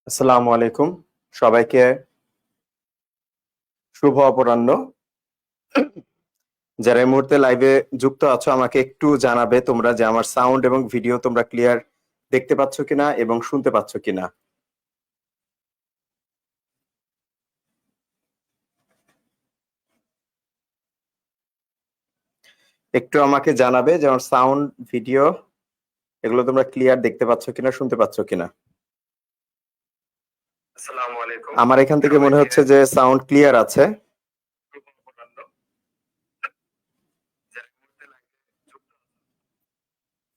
আসসালামু আলাইকুম সবাইকে শুভ অপরাহ্ন। যারা এই মুহূর্তে লাইভে যুক্ত আছো আমাকে একটু জানাবে তোমরা যে আমার সাউন্ড এবং ভিডিও তোমরা ক্লিয়ার দেখতে পাচ্ছ কিনা এবং শুনতে পাচ্ছ কিনা। একটু আমাকে জানাবে যে আমার সাউন্ড ভিডিও এগুলো তোমরা ক্লিয়ার দেখতে পাচ্ছ কিনা শুনতে পাচ্ছ কিনা। আসসালামু আলাইকুম। আমার এখান থেকে মনে হচ্ছে যে সাউন্ড ক্লিয়ার আছে।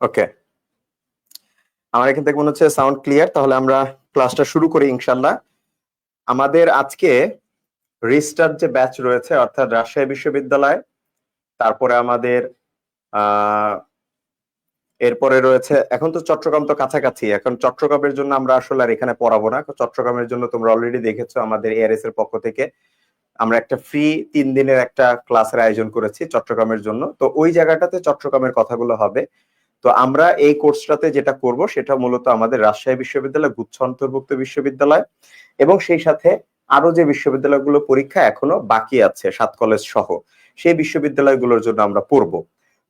ওকে, আমার এখান থেকে মনে হচ্ছে সাউন্ড ক্লিয়ার, তাহলে আমরা ক্লাসটা শুরু করি ইনশাল্লাহ। আমাদের আজকে রিস্টার্ট যে ব্যাচ রয়েছে অর্থাৎ রাজশাহী বিশ্ববিদ্যালয়, তারপরে আমাদের এরপরে রয়েছে, এখন তো চট্টগ্রাম তো কাছাকাছি, এখন চট্টগ্রামের জন্য আমরা আসলে আর এখানে পড়াবো না। চট্টগ্রামের জন্য তোমরা অলরেডি দেখেছো আমাদের এআরএস এর পক্ষ থেকে আমরা একটা ফ্রি 3 দিনের একটা ক্লাসের আয়োজন করেছি চট্টগ্রামের জন্য। তো ওই জায়গাটাতে চট্টগ্রামের কথাগুলো হবে। তো আমরা এই কোর্সটাতে যেটা করব সেটা মূলত আমাদের রাজশাহী বিশ্ববিদ্যালয় গুচ্ছ অন্তর্ভুক্ত বিশ্ববিদ্যালয় এবং সেই সাথে আরো যে বিশ্ববিদ্যালয়গুলো পরীক্ষা এখনো বাকি আছে 7 কলেজ সহ, সেই বিশ্ববিদ্যালয়গুলোর জন্য আমরা পড়বো।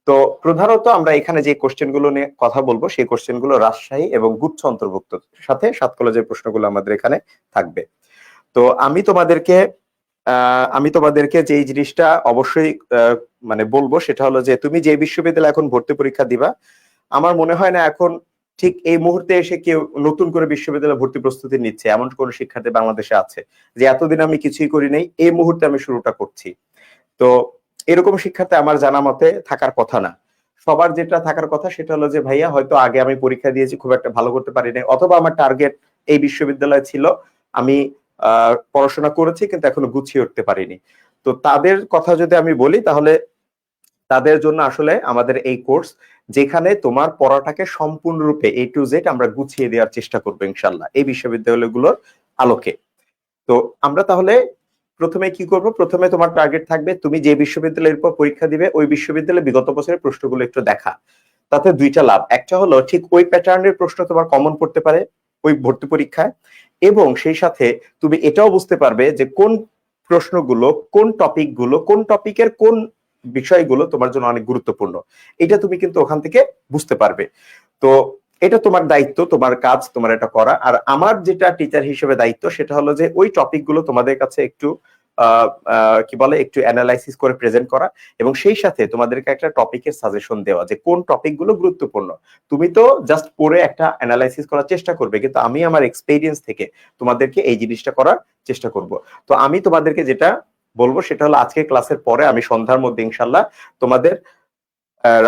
তো প্রধানত আমরা এখানে যে কোশ্চেন গুলো নিয়ে কথা বলবো সেই কোশ্চেন গুলো রাজশাহী এবং গুচ্ছ অন্তর্ভুক্ত সাথে 7 কলেজের প্রশ্নগুলো আমাদের এখানে থাকবে। তো আমি তোমাদেরকে যে জিনিসটা অবশ্যই মানে বলবো সেটা হলো যে তুমি যে বিশ্ববিদ্যালয়ে এখন ভর্তি পরীক্ষা দিবা, আমার মনে হয় না এখন ঠিক এই মুহূর্তে এসে কেউ নতুন করে বিশ্ববিদ্যালয়ে ভর্তি প্রস্তুতি নিচ্ছে এমন কোন শিক্ষার্থী বাংলাদেশে আছে যে এতদিন আমি কিছুই করি নাই, এই মুহূর্তে আমি শুরুটা করছি। তো এরকম শিক্ষার্থী আমার জানা মতে থাকার কথা না। সবার যেটা থাকার কথা সেটা হলো যে ভাইয়া হয়তো আগে আমি পরীক্ষা দিয়েছি, খুব একটা ভালো করতে পারিনি, অথবা আমার টার্গেট এই বিশ্ববিদ্যালয় ছিল, আমি পড়াশোনা করেছি কিন্তু এখনো গুছিয়ে উঠতে পারিনি। তো তাদের কথা যদি আমি বলি তাহলে তাদের জন্য আসলে আমাদের এই কোর্স, যেখানে তোমার পড়াটাকে সম্পূর্ণরূপে A to Z আমরা গুছিয়ে দেওয়ার চেষ্টা করবো ইনশাল্লাহ এই বিশ্ববিদ্যালয়গুলোর আলোকে। তো আমরা তাহলে প্রথমে কি করব, প্রথমে তোমার টার্গেট থাকবে তুমি যে বিশ্ববিদ্যালয়ের পর পরীক্ষা দিবে ওই বিশ্ববিদ্যালয়ে বিগত বছরের প্রশ্নগুলো একটু দেখা। তাতে দুইটা লাভ, একটা হলো ঠিক ওই প্যাটার্নের প্রশ্ন তোমার কমন পড়তে পারে ওই ভর্তি পরীক্ষায়, এবং সেই সাথে তুমি এটাও বুঝতে পারবে যে কোন প্রশ্নগুলো কোন টপিকগুলো কোন টপিকের কোন বিষয়গুলো তোমার জন্য অনেক গুরুত্বপূর্ণ, এটা তুমি কিন্তু ওখান থেকে বুঝতে পারবে। তো এটা তোমার দায়িত্ব, তোমার কাজ, তোমার এটা করা। আর আমার যেটা টিচার হিসেবে দায়িত্ব সেটা হলো যে ওই টপিকগুলো তোমাদের কাছে একটু কি বলে একটু অ্যানালাইসিস করে প্রেজেন্ট করা এবং সেই সাথে তোমাদেরকে একটা টপিকের সাজেশন দেওয়া যে কোন টপিকগুলো গুরুত্বপূর্ণ। তুমি তো জাস্ট পড়ে একটা অ্যানালাইসিস করার চেষ্টা করবে, কিন্তু আমি আমার এক্সপেরিয়েন্স থেকে তোমাদেরকে এই জিনিসটা করার চেষ্টা করব। তো আমি তোমাদেরকে যেটা বলবো সেটা হলো আজকে ক্লাসের পরে আমি সন্ধ্যার মধ্যে ইনশাল্লাহ তোমাদের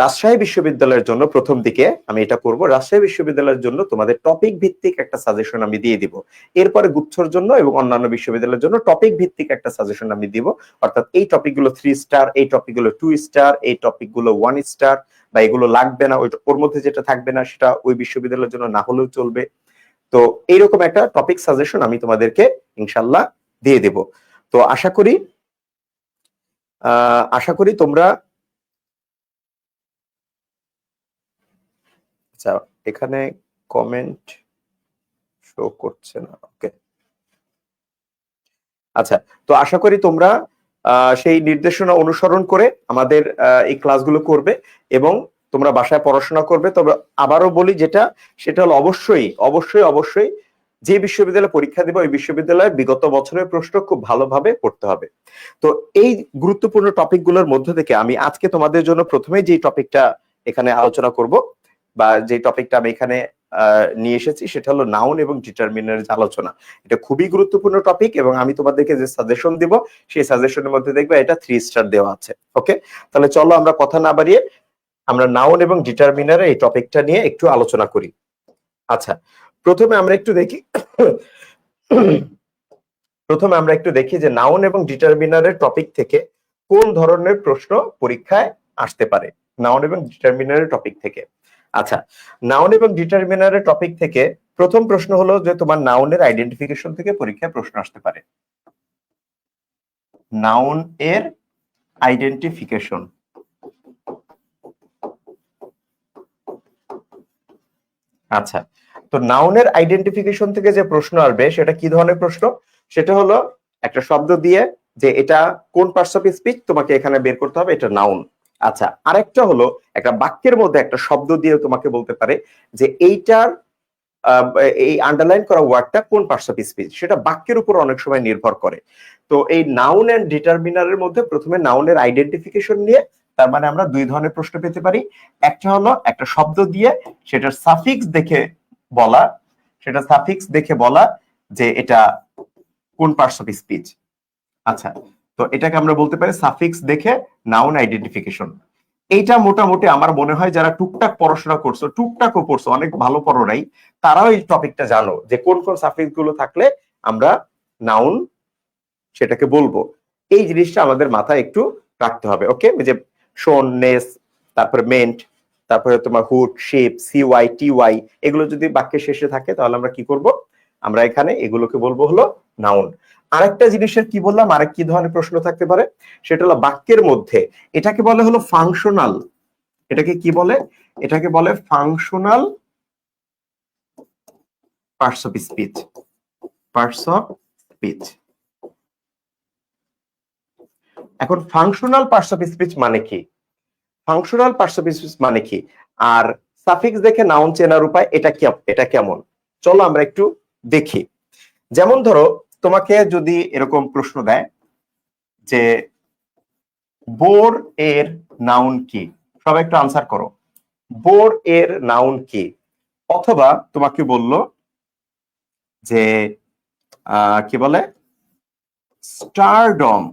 রাজশাহী বিশ্ববিদ্যালয়ের জন্য প্রথম দিকে আমি এটা করব, রাজশাহী বিশ্ববিদ্যালয়ের জন্য তোমাদের টপিক ভিত্তিক একটা সাজেশন আমি দিয়ে দিব। এরপরে গুচ্ছর জন্য এবং অন্যান্য বিশ্ববিদ্যালয়ের জন্য টপিক ভিত্তিক একটা সাজেশন আমি দিব, অর্থাৎ এই টপিকগুলো 3 স্টার, এই টপিকগুলো 2 স্টার, এই টপিকগুলো 1 স্টার, বা এগুলো লাগবে না, ওর মধ্যে যেটা থাকবে না সেটা ওই বিশ্ববিদ্যালয়ের জন্য না হলেও চলবে। তো এইরকম একটা টপিক সাজেশন আমি তোমাদেরকে ইনশাল্লাহ দিয়ে দেব। তো আশা করি তোমরা, আচ্ছা এখানে কমেন্ট শো করছে না, ওকে। আচ্ছা, তো আশা করি তোমরা সেই নির্দেশনা অনুসরণ করে আমাদের এই ক্লাসগুলো করবে এবং তোমরা বাসায় পড়াশোনা করবে। তবে আবারও বলি যেটা, সেটা হলো অবশ্যই অবশ্যই অবশ্যই যে বিশ্ববিদ্যালয়ে পরীক্ষা দিবে ওই বিশ্ববিদ্যালয়ে বিগত বছরের প্রশ্ন খুব ভালোভাবে পড়তে হবে। তো এই গুরুত্বপূর্ণ টপিকগুলোর মধ্যে থেকে আমি আজকে তোমাদের জন্য প্রথমে যে টপিকটা এখানে আলোচনা করব বা যে টপিকটা আমি এখানে নিয়ে এসেছি সেটা হলো নাউন এবং ডিটারমিনারের আলোচনা। এটা খুবই গুরুত্বপূর্ণ টপিক এবং আমি তোমাদেরকে যে সাজেশন দিব সেই সাজেশনের মধ্যে দেখবে এটা 3 স্টার দেওয়া আছে। ওকে, তাহলে চলো আমরা কথা না বাড়িয়ে আমরা নাউন এবং ডিটারমিনারের এই টপিকটা নিয়ে একটু আলোচনা করি। আচ্ছা, প্রথমে আমরা একটু দেখি যে নাউন এবং ডিটারমিনারের টপিক থেকে কোন ধরনের প্রশ্ন পরীক্ষায় আসতে পারে। নাউন এবং ডিটারমিনারের টপিক থেকে, আচ্ছা, নাউন এবং ডিটারমিনারের টপিক থেকে প্রথম প্রশ্ন হলো যে তোমার নাউনের আইডেন্টিফিকেশন থেকে পরীক্ষায় প্রশ্ন আসতে পারে। নাউন এর আইডেন্টিফিকেশন, আচ্ছা, তো নাউনের আইডেন্টিফিকেশন থেকে যে প্রশ্ন আসবে সেটা কি ধরনের প্রশ্ন? সেটা হলো একটা শব্দ দিয়ে যে এটা কোন পার্টস অফ স্পিচ তোমাকে এখানে বের করতে হবে, এটা নাউন। আচ্ছা, আরেকটা হলো একটা বাক্যের মধ্যে একটা শব্দ দিয়ে তোমাকে বলতে পারে যে এইটার এই আন্ডারলাইন করা ওয়ার্ডটা কোন পার্টস অফ স্পিচ, সেটা বাক্যের উপর অনেক সময় নির্ভর করে। তো এই নাউন এন্ড ডিটারমিনারের মধ্যে প্রথমে নাউনের আইডেন্টিফিকেশন নিয়ে, তার মানে আমরা দুই ধরনের প্রশ্ন পেতে পারি। একটা হলো একটা শব্দ দিয়ে সেটার সাফিক্স দেখে বলা, যে এটা কোন পার্টস অফ স্পিচ। আচ্ছা, তো এটাকে আমরা বলতে পারি সাফিক্স দেখে নাউন আইডেন্টিফিকেশন। এইটা মোটামুটি আমার মনে হয় যারা টুকটাক পড়াশোনা করছো, টুকটাকও পড়ছো, অনেক ভালো পড়ো নাই, তারাও এই টপিকটা জানো যে কোন কোন সাফিক্স গুলো থাকলে আমরা নাউন সেটাকে বলবো। এই জিনিসটা আমাদের মাথায় একটু রাখতে হবে। ওকে, যে শোন, নেস, তারপরে মেন্ট, তারপরে তোমার হুড, শেপ, সিওয়াই, টিওয়াই, এগুলো যদি বাক্যের শেষে থাকে তাহলে আমরা কি করব? আমরা এখানে এগুলোকে বলবো হলো নাউন। আরেকটা জিনিসের কি বললাম, আরেক কি ধরনের প্রশ্ন থাকতে পারে, সেটা হলো বাক্যের মধ্যে এটাকে বলে হলো ফাংশনাল। এটাকে কি বলে? এটাকে বলে ফাংশনাল পার্টস অফ স্পিচ। এখন ফাংশনাল পার্টস অফ স্পিচ মানে কি? ফাংশনাল পার্টস অফ স্পিচ মানে কি, আর সাফিক্স দেখে নাউন চেনার উপায় এটা কেমন, চলো আমরা একটু দেখি। যেমন ধরো তোমাকে যদি এরকম প্রশ্ন দেয় যে বোর এর নাউন কি, সবাই একটু আনসার করো, বোর এর নাউন কি? অথবা তোমাকে বলল যে কি বলে, স্টারডম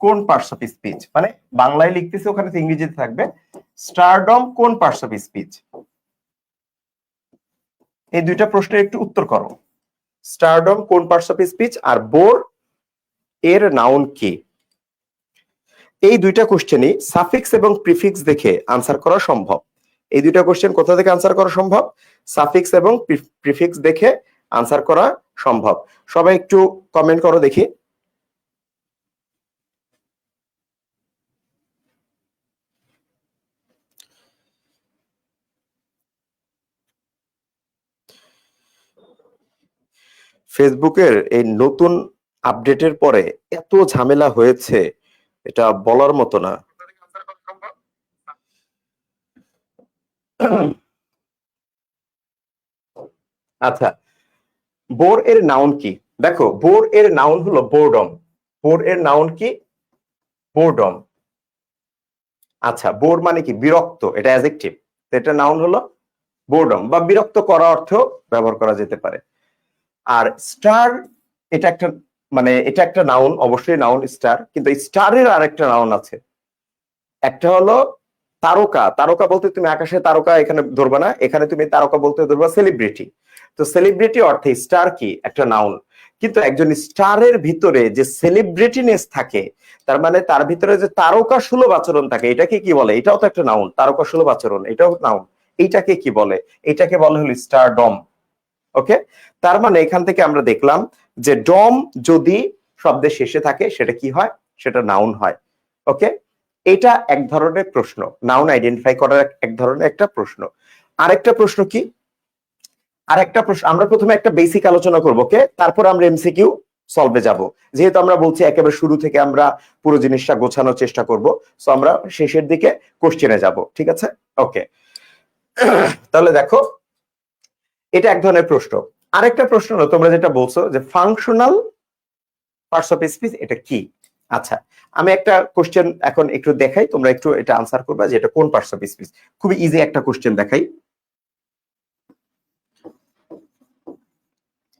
কোন পার্টস অফ স্পিচ, মানে বাংলায় লিখতেছে, ওখানে ইংরেজিতে থাকবে স্টারডম কোন পার্টস অফ স্পিচ। এই দুইটা প্রশ্নের একটু উত্তর করো। স্টারডম কোন পার্টস অফ স্পিচ আর বোর এর নাউন কি? এই দুইটা কোশ্চেনই সাফিক্স এবং প্রিফিক্স দেখে আনসার করা সম্ভব। এই দুইটা কোশ্চেন কোথা থেকে আনসার করা সম্ভব? সাফিক্স এবং প্রিফিক্স দেখে আনসার করা সম্ভব। সবাই একটু কমেন্ট করো দেখি। ফেসবুকের এই নতুন আপডেটের পরে এত ঝামেলা হয়েছে, এটা বলার মতো না। আচ্ছা, বোর এর নাউন কি? দেখো, বোর এর নাউন হলো বোরডম। বোর এর নাউন কি? বোরডম। আচ্ছা, বোর মানে কি? বিরক্ত, এটা অ্যাডজেক্টিভ। এটা নাউন হলো বোরডম, বা বিরক্ত করা অর্থেও ব্যবহার করা যেতে পারে। আর স্টার, এটা একটা, মানে এটা একটা নাউন, অবশ্যই নাউন স্টার, কিন্তু স্টারের আরেকটা নাউন আছে। একটা হলো তারকা। তারকা বলতে তুমি আকাশে তারকা এখানে ধরবা না, এখানে তুমি তারকা বলতে ধরবা সেলিব্রিটি। তো সেলিব্রিটি অর্থে স্টার কি? একটা নাউন। কিন্তু একজন স্টারের ভিতরে যে সেলিব্রিটিনেস থাকে, তার মানে তার ভিতরে যে তারকা সুলভ আচরণ থাকে, এটাকে কি বলে? এটাও তো একটা নাউন। তারকা সুলভ আচরণ, এটাও নাউন। এইটাকে কি বলে? এটাকে বলে হলো স্টারডম। ওকে, তার মানে এখান থেকে আমরা দেখলাম যে ডম যদি শব্দের শেষে থাকে সেটা কি হয়? সেটা নাউন হয়। ওকে, এটা এক ধরনের প্রশ্ন, নাউন আইডেন্টিফাই করার এক ধরনের একটা প্রশ্ন। আরেকটা প্রশ্ন কি? আরেকটা প্রশ্ন, আমরা প্রথমে একটা বেসিক আলোচনা করব, ওকে, তারপর আমরা এমসিকিউ সলভে যাব। যেহেতু আমরা বলছি একেবারে শুরু থেকে আমরা পুরো জিনিসটা গোছানোর চেষ্টা করব, সো আমরা শেষের দিকে কোশ্চেনে যাব, ঠিক আছে? ওকে, তাহলে দেখো, এটা এক ধরনের প্রশ্ন। আরেকটা প্রশ্ন হলো তোমরা যেটা বলছো যে ফাংশনাল পার্টস অফ স্পিচ, এটা কি? আচ্ছা, আমি একটা কোশ্চেন এখন একটু দেখাই, তোমরা একটু এটা আনসার করবা যে এটা কোন পার্টস অফ স্পিচ। খুবই ইজি একটা কোশ্চেন দেখাই।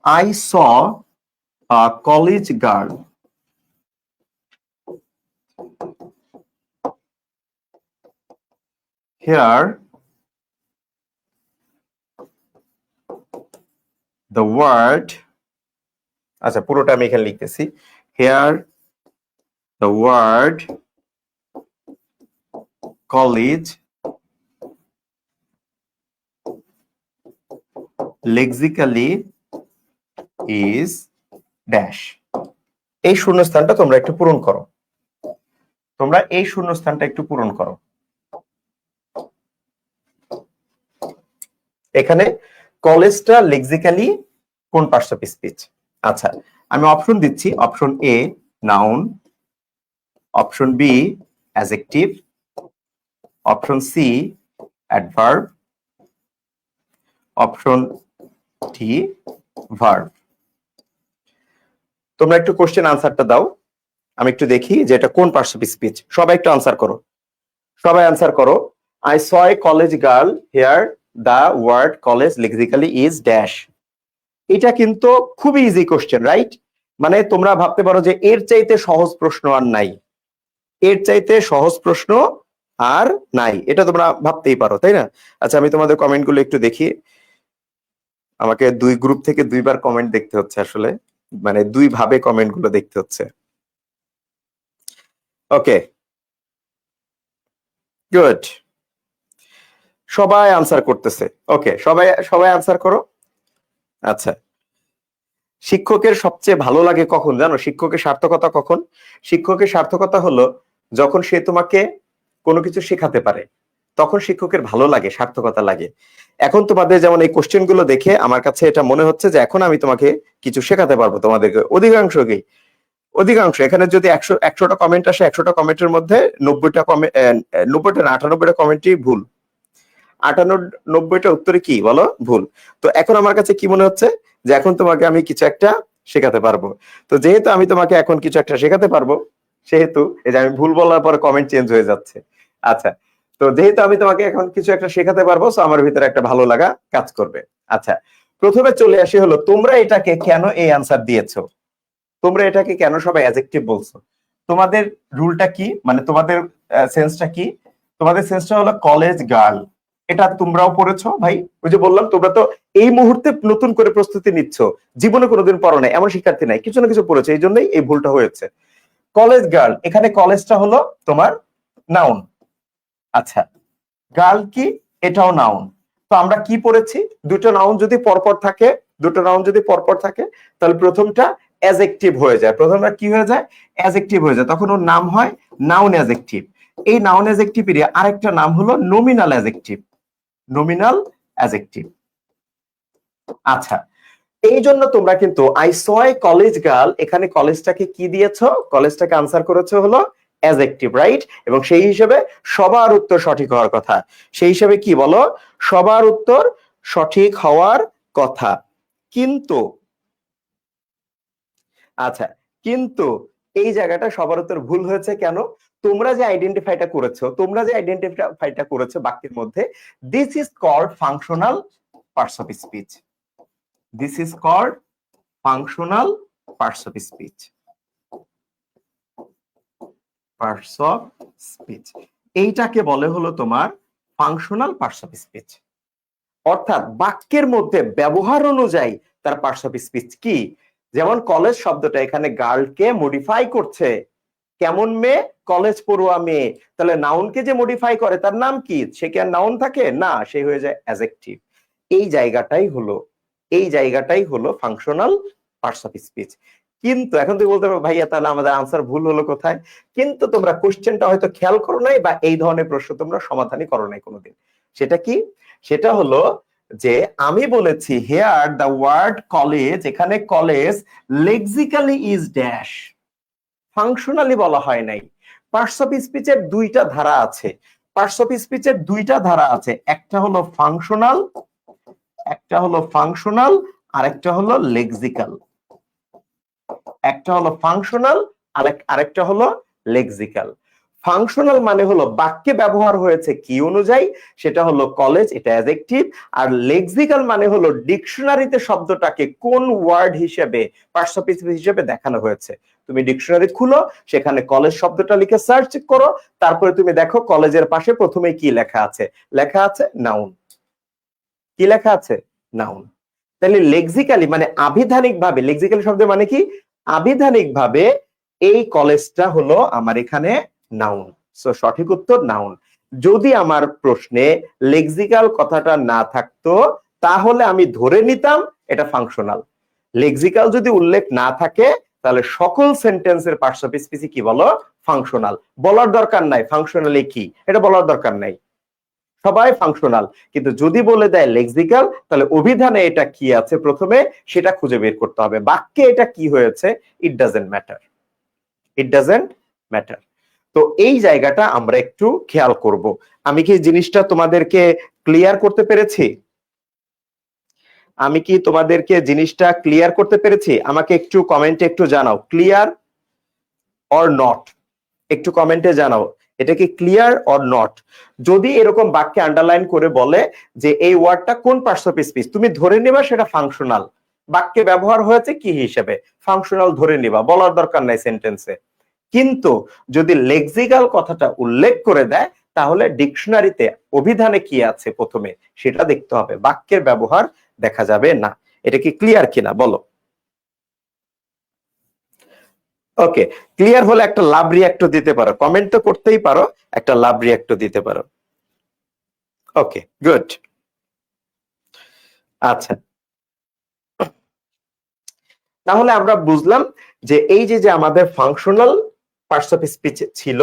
I saw a college girl here. The word, আচ্ছা পুরোটা আমি এখানে লিখতেছি। Here the word college lexically is dash. এই শূন্যস্থানটা তোমরা একটু পূরণ করো। তোমরা এই শূন্যস্থানটা একটু পূরণ করো। এখানে কলেজটা লেক্সিক্যালি কোন পার্টস অফ স্পিচ? আচ্ছা, আমি অপশন দিচ্ছি। Option A noun, option B adjective, option C adverb, option D verb. তোমরা একটু কোশ্চেন আনসারটা দাও, আমি একটু দেখি যে এটা কোন পার্টস অফ স্পিচ। সবাই একটু আনসার করো, সবাই আনসার করো। I saw a college girl here the word college lexically is dash. এটা কিন্তু খুবই ইজি কোশ্চেন, রাইট? মানে তোমরা ভাবতে পারো যে এর চাইতে সহজ প্রশ্ন আর নাই, এর চাইতে সহজ প্রশ্ন আর নাই, এটা তোমরা ভাবতেই পারো, তাই না? আচ্ছা, আমি তোমাদের কমেন্ট গুলো একটু দেখি। আমাকে দুই গ্রুপ থেকে দুইবার কমেন্ট দেখতে হচ্ছে আসলে, মানে দুই ভাবে কমেন্ট গুলো দেখতে হচ্ছে। ওকে, গুড, সবাই আনসার করতেছে। ওকে, সবাই সবাই আনসার করো। আচ্ছা, শিক্ষকের সবচেয়ে ভালো লাগে কখন জানো? শিক্ষকের সার্থকতা কখন? শিক্ষকের সার্থকতা হলো যখন সে তোমাকে কোনো কিছু শেখাতে পারে, তখন শিক্ষকের ভালো লাগে, সার্থকতা লাগে। এখন তোমাদের যেমন এই কোশ্চেন গুলো দেখে আমার কাছে এটা মনে হচ্ছে যে এখন আমি তোমাকে কিছু শেখাতে পারবো তোমাদেরকে, অধিকাংশকেই। অধিকাংশ এখানে যদি 100টা কমেন্ট আসে, 100টা কমেন্টের মধ্যে 90টা কমেন্ট, 90টা না 98টা কমেন্টই ভুল, 98-90টা উত্তরে কি বলো? ভুল। তো এখন আমার কাছে কি মনে হচ্ছে যে এখন তোমাকে আমি কিছু একটা শেখাতে পারবো। তো যেহেতু আমি তোমাকে এখন কিছু একটা শেখাতে পারবো, সেহেতু এই যে আমি ভুল বলার পর কমেন্ট চেঞ্জ হয়ে যাচ্ছে। আচ্ছা, তো যেহেতু আমি তোমাকে এখন কিছু একটা শেখাতে পারবো, তো আমার ভিতরে একটা ভালো লাগা কাজ করবে। আচ্ছা, প্রথমে চলে আসি হলো তোমরা এটাকে কেন এই আনসার দিয়েছো, তোমরা এটাকে কেন সবাই অ্যাডজেক্টিভ বলছো? তোমাদের রুলটা কি, মানে তোমাদের সেন্সটা কি? তোমাদের সেন্সটা হলো কলেজ গার্ল, এটা তোমরাও পড়েছো ভাই। ওই যে বললাম, তোমরা তো এই মুহূর্তে নতুন করে প্রস্তুতি নিচ্ছ, জীবনে কোনোদিন পড়ো নাই এমন শিক্ষার্থী নাই, কিছু না কিছু পড়েছে, এই জন্যই এই ভুলটা হয়েছে। কলেজ গার্ল, এখানে কলেজটা হলো তোমার নাউন। আচ্ছা, গার্ল কি? এটাও নাউন। তো আমরা কি পড়েছি? দুটো নাউন যদি পরপর থাকে, দুটো নাউন যদি পরপর থাকে, তাহলে প্রথমটা অ্যাডজেক্টিভ হয়ে যায়। প্রথমটা কি হয়ে যায়? অ্যাডজেক্টিভ হয়ে যায়, তখন ওর নাম হয় নাউন অ্যাডজেক্টিভ। এই নাউন অ্যাডজেক্টিভের আরেকটা নাম হলো নমিনাল অ্যাডজেক্টিভ, নমিনাল অ্যাডজেক্টিভ। আচ্ছা, এই জন্য তোমরা কিন্তু I saw a college girl, এখানে কলেজটাকে কি দিয়েছো? কলেজটাকে আনসার করেছো হলো অ্যাডজেক্টিভ, রাইট? এবং সেই হিসেবে সবার উত্তর সঠিক হওয়ার কথা। সেই হিসেবে কি বলো? সবার উত্তর সঠিক হওয়ার কথা। কিন্তু আচ্ছা, কিন্তু এই জায়গাটা সবার উত্তর ভুল হয়েছে কেন? তোমরা যে আইডেন্টিফাইটা করেছো, তোমরা যে আইডেন্টিফাইটা করেছো বাক্যের মধ্যে, this is called functional parts of speech. This is called functional parts of speech, parts of speech. এইটাকে বলে হলো তোমার ফাংশনাল পার্টস অফ স্পিচ, অর্থাৎ বাক্যের মধ্যে ব্যবহার অনুযায়ী তার পার্টস অফ স্পিচ কি। যেমন কলেজ শব্দটা এখানে গার্লকে মডিফাই করছে, কেমন মেয়ে? কলেজ পড়ুয়া মেয়ে। তাহলে নাউনকে যে মডিফাই করে তার নাম কি? সে কি আর নাউন থাকে? না, সে হয়ে যায় অ্যাডজেক্টিভ। এই জায়গাটাই হলো ফাংশনাল পার্টস অফ স্পিচ। কিন্তু এখন তুমি বলতে পারো ভাইয়া তাহলে আমাদের আনসার ভুল হলো কোথায়? কিন্তু তোমরা কোশ্চেনটা হয়তো খেয়াল করো নাই, বা এই ধরনের প্রশ্ন তোমরা সমাধানই করো নাই কোনোদিন। সেটা কি? সেটা হলো যে আমি বলেছি হেয়ার দ্য ওয়ার্ড কলেজ, এখানে college lexically is dash, functionally বলা হয় নাই। পার্টস অফ স্পিচের দুইটা ধারা আছে, পার্টস অফ স্পিচের দুইটা ধারা আছে, একটা হলো ফাংশনাল, একটা হলো ফাংশনাল, আর একটা হলো লেক্সিক্যাল। একটা হলো ফাংশনাল, আরেকটা হলো লেক্সিক্যাল। ফাংশনাল মানে হলো বাক্যে ব্যবহার হয়েছে কি অনুযায়ী, সেটা হলো কলেজ, এটা অ্যাডজেক্টিভ। আর লেক্সিক্যাল মানে হলো ডিকশনারিতে শব্দটাকে কোন ওয়ার্ড হিসেবে, পার্টস অফ স্পিচ হিসেবে দেখানো হয়েছে। তুমি ডিকশনারি খুলো, সেখানে কলেজ শব্দটা লিখে সার্চ করো, তারপরে তুমি দেখো কলেজের পাশে প্রথমে কি লেখা আছে? লেখা আছে নাউন। কি লেখা আছে? নাউন। তাহলে লেক্সিক্যালি মানে আবিধানিক ভাবে, লেক্সিক্যালি শব্দের মানে কি? আবিধানিক ভাবে এই কলেজটা হলো আমার এখানে নাউন। সো সঠিক উত্তর নাউন। যদি আমার প্রশ্নে লেক্সিক্যাল কথাটা না থাকতো, তাহলে আমি ধরে নিতাম এটা ফাংশনাল। লেক্সিক্যাল যদি উল্লেখ না থাকে, তাহলে সকল সেন্টেন্সের পার্টস অফ স্পিচ কি বলো? ফাংশনাল। বলার দরকার নাই ফাংশনালি কি, এটা বলার দরকার নাই। সবাই ফাংশনাল, কিন্তু যদি বলে দেয় লেক্সিক্যাল, তাহলে অভিধানে এটা কি আছে প্রথমে সেটা খুঁজে বের করতে হবে। বাক্যে এটা কি হয়েছে it doesn't matter, it doesn't matter. তো এই জায়গাটা আমরা একটু খেয়াল করব। আমি কি জিনিসটা তোমাদেরকে ক্লিয়ার করতে পেরেছি? আমি কি তোমাদেরকে জিনিসটা ক্লিয়ার করতে পেরেছি? আমাকে একটু কমেন্টে একটু জানাও, ক্লিয়ার অর নট। একটু কমেন্টে জানাও এটা কি ক্লিয়ার অর নট। যদি এরকম বাক্যে আন্ডারলাইন করে বলে যে এই ওয়ার্ডটা কোন পার্টস অফ স্পিচ, তুমি ধরে নিবা সেটা ফাংশনাল, বাক্যে ব্যবহার হয়েছে কি হিসেবে, ফাংশনাল ধরে নিবা, বলার দরকার নাই সেন্টেন্সে। কিন্তু যদি লেক্সিক্যাল কথাটা উল্লেখ করে দেয় তাহলে ডিকশনারিতে অভিধানে কি আছে প্রথমে সেটা দেখতে হবে, বাক্যের ব্যবহার দেখা যাবে না। এটা কি ক্লিয়ার কিনা বলো? ওকে, ক্লিয়ার হলে একটা লাভ রিঅ্যাক্টও দিতে পারো, কমেন্ট তো করতেই পারো, একটা লাভ রিঅ্যাক্টও দিতে পারো। ওকে, গুড। আচ্ছা, তাহলে আমরা বুঝলাম যে এই যে আমাদের ফাংশনাল পার্টস অফ স্পিচ ছিল,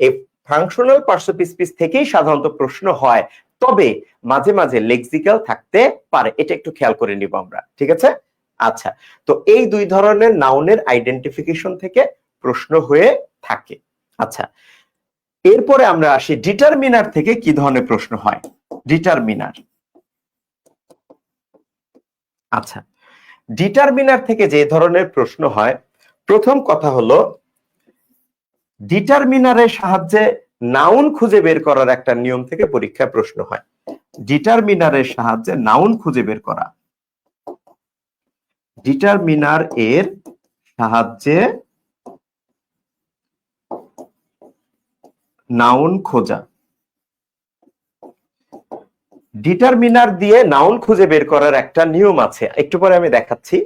এই ফাংশনাল পার্টস অফ স্পিচ থেকেই সাধারণত প্রশ্ন হয়, তবে মাঝে মাঝে লেক্সিক্যাল থাকতে পারে, এটা একটু খেয়াল করে নিব আমরা, ঠিক আছে? আচ্ছা, তো এই দুই ধরনের নাউনের আইডেন্টিফিকেশন থেকে প্রশ্ন হয়ে থাকে। আচ্ছা, এরপরে আমরা আসি ডিটারমিনার থেকে কি ধরনের প্রশ্ন হয়। ডিটারমিনার, আচ্ছা, ডিটারমিনার থেকে যে ধরনের প্রশ্ন হয়, প্রথম কথা হলো ডিটারমিনারের সাহায্যে নাউন খুঁজে বের করার একটা নিয়ম থেকে পরীক্ষায় প্রশ্ন হয়। ডিটারমিনারের সাহায্যে নাউন খুঁজে বের করা, ডিটারমিনার এর সাহায্যে নাউন খোঁজা, ডিটারমিনার দিয়ে নাউন খুঁজে বের করার একটা নিয়ম আছে, একটু পরে আমি দেখাচ্ছি।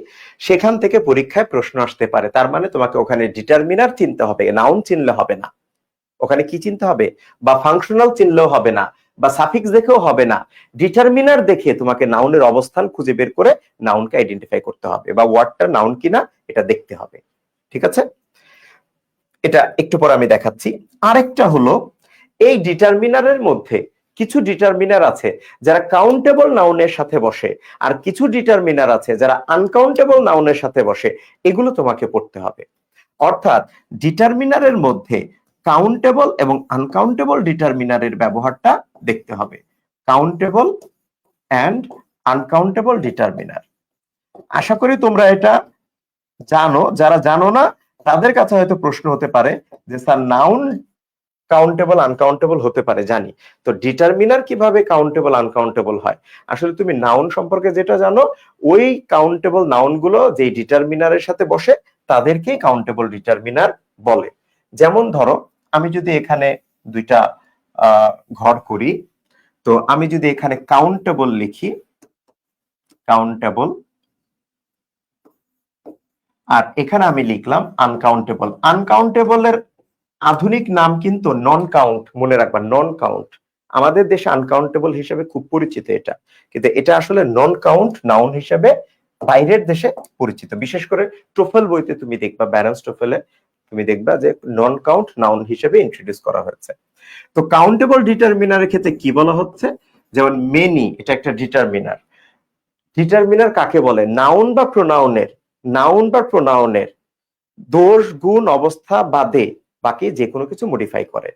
সেখান থেকে পরীক্ষায় প্রশ্ন আসতে পারে। তার মানে তোমাকে ওখানে ডিটারমিনার চিনতে হবে, নাউন চিনলে হবে না। ওখানে কি চিনতে হবে? বা ফাংশনাল চিনলেও হবে না, বা সাফিক্স দেখেও হবে না, ডিটারমিনার দেখে তোমাকে নাউনের অবস্থান খুঁজে বের করে নাউনকে আইডেন্টিফাই করতে হবে, বা ওয়ার্ডটা নাউন কিনা এটা দেখতে হবে, ঠিক আছে? এটা একটু পরে আমি দেখাচ্ছি। আরেকটা হলো এই ডিটারমিনারের মধ্যে কিছু ডিটারমিনার আছে যারা কাউন্টেবল নাউনের সাথে বসে, আর কিছু ডিটারমিনার আছে যারা আনকাউন্টেবল নাউনের সাথে বসে, এগুলো তোমাকে পড়তে হবে। অর্থাৎ ডিটারমিনারের মধ্যে কাউন্টেবল এবং আনকাউন্টেবল ডিটারমিনারের ব্যবহারটা দেখতে হবে। কাউন্টেবল এন্ড আনকাউন্টেবল ডিটারমিনার, আশা করি তোমরা এটা জানো। যারা জানো না তাদের কাছে হয়তো প্রশ্ন হতে পারে যে স্যার নাউন কাউন্টেবল আনকাউন্টেবল হতে পারে, জানি, তো ডিটারমিনার কিভাবে কাউন্টেবল আনকাউন্টেবল হয়? আসলে তুমি নাউন সম্পর্কে যেটা জানো, ওই কাউন্টেবল নাউন গুলো যে ডিটারমিনারের সাথে বসে তাদেরকেই কাউন্টেবল ডিটারমিনার বলে। যেমন ধরো আমি যদি এখানে দুইটা ঘর করি, তো আমি যদি এখানে কাউন্টেবল লিখি, কাউন্টেবল, আর এখানে আমি লিখলাম আনকাউন্টেবল। আনকাউন্টেবলের আধুনিক নাম কিন্তু নন কাউন্ট, মনে রাখবা, নন কাউন্ট। আমাদের দেশে আনকাউন্টেবল হিসেবে খুব পরিচিত এটা, কিন্তু এটা আসলে নন কাউন্ট নাউন হিসেবে বাইরের দেশে পরিচিত। বিশেষ করে টোফেল বইতে তুমি দেখবা, ব্যালেন্স টোফেলে তুমি দেখবা যে নন কাউন্ট নাউন হিসেবে ইন্ট্রোডিউস করা হয়েছে। তো কাউন্টেবল ডিটারমিনারের ক্ষেত্রে কি বলা হচ্ছে, যেমন মেনি, এটা একটা ডিটারমিনার। ডিটারমিনার কাকে বলে? নাউন বা প্রোনাউনের, নাউন বা প্রোনাউনের দোষ গুণ অবস্থা বাদে বাকি যে কোনো কিছু মডিফাই করে।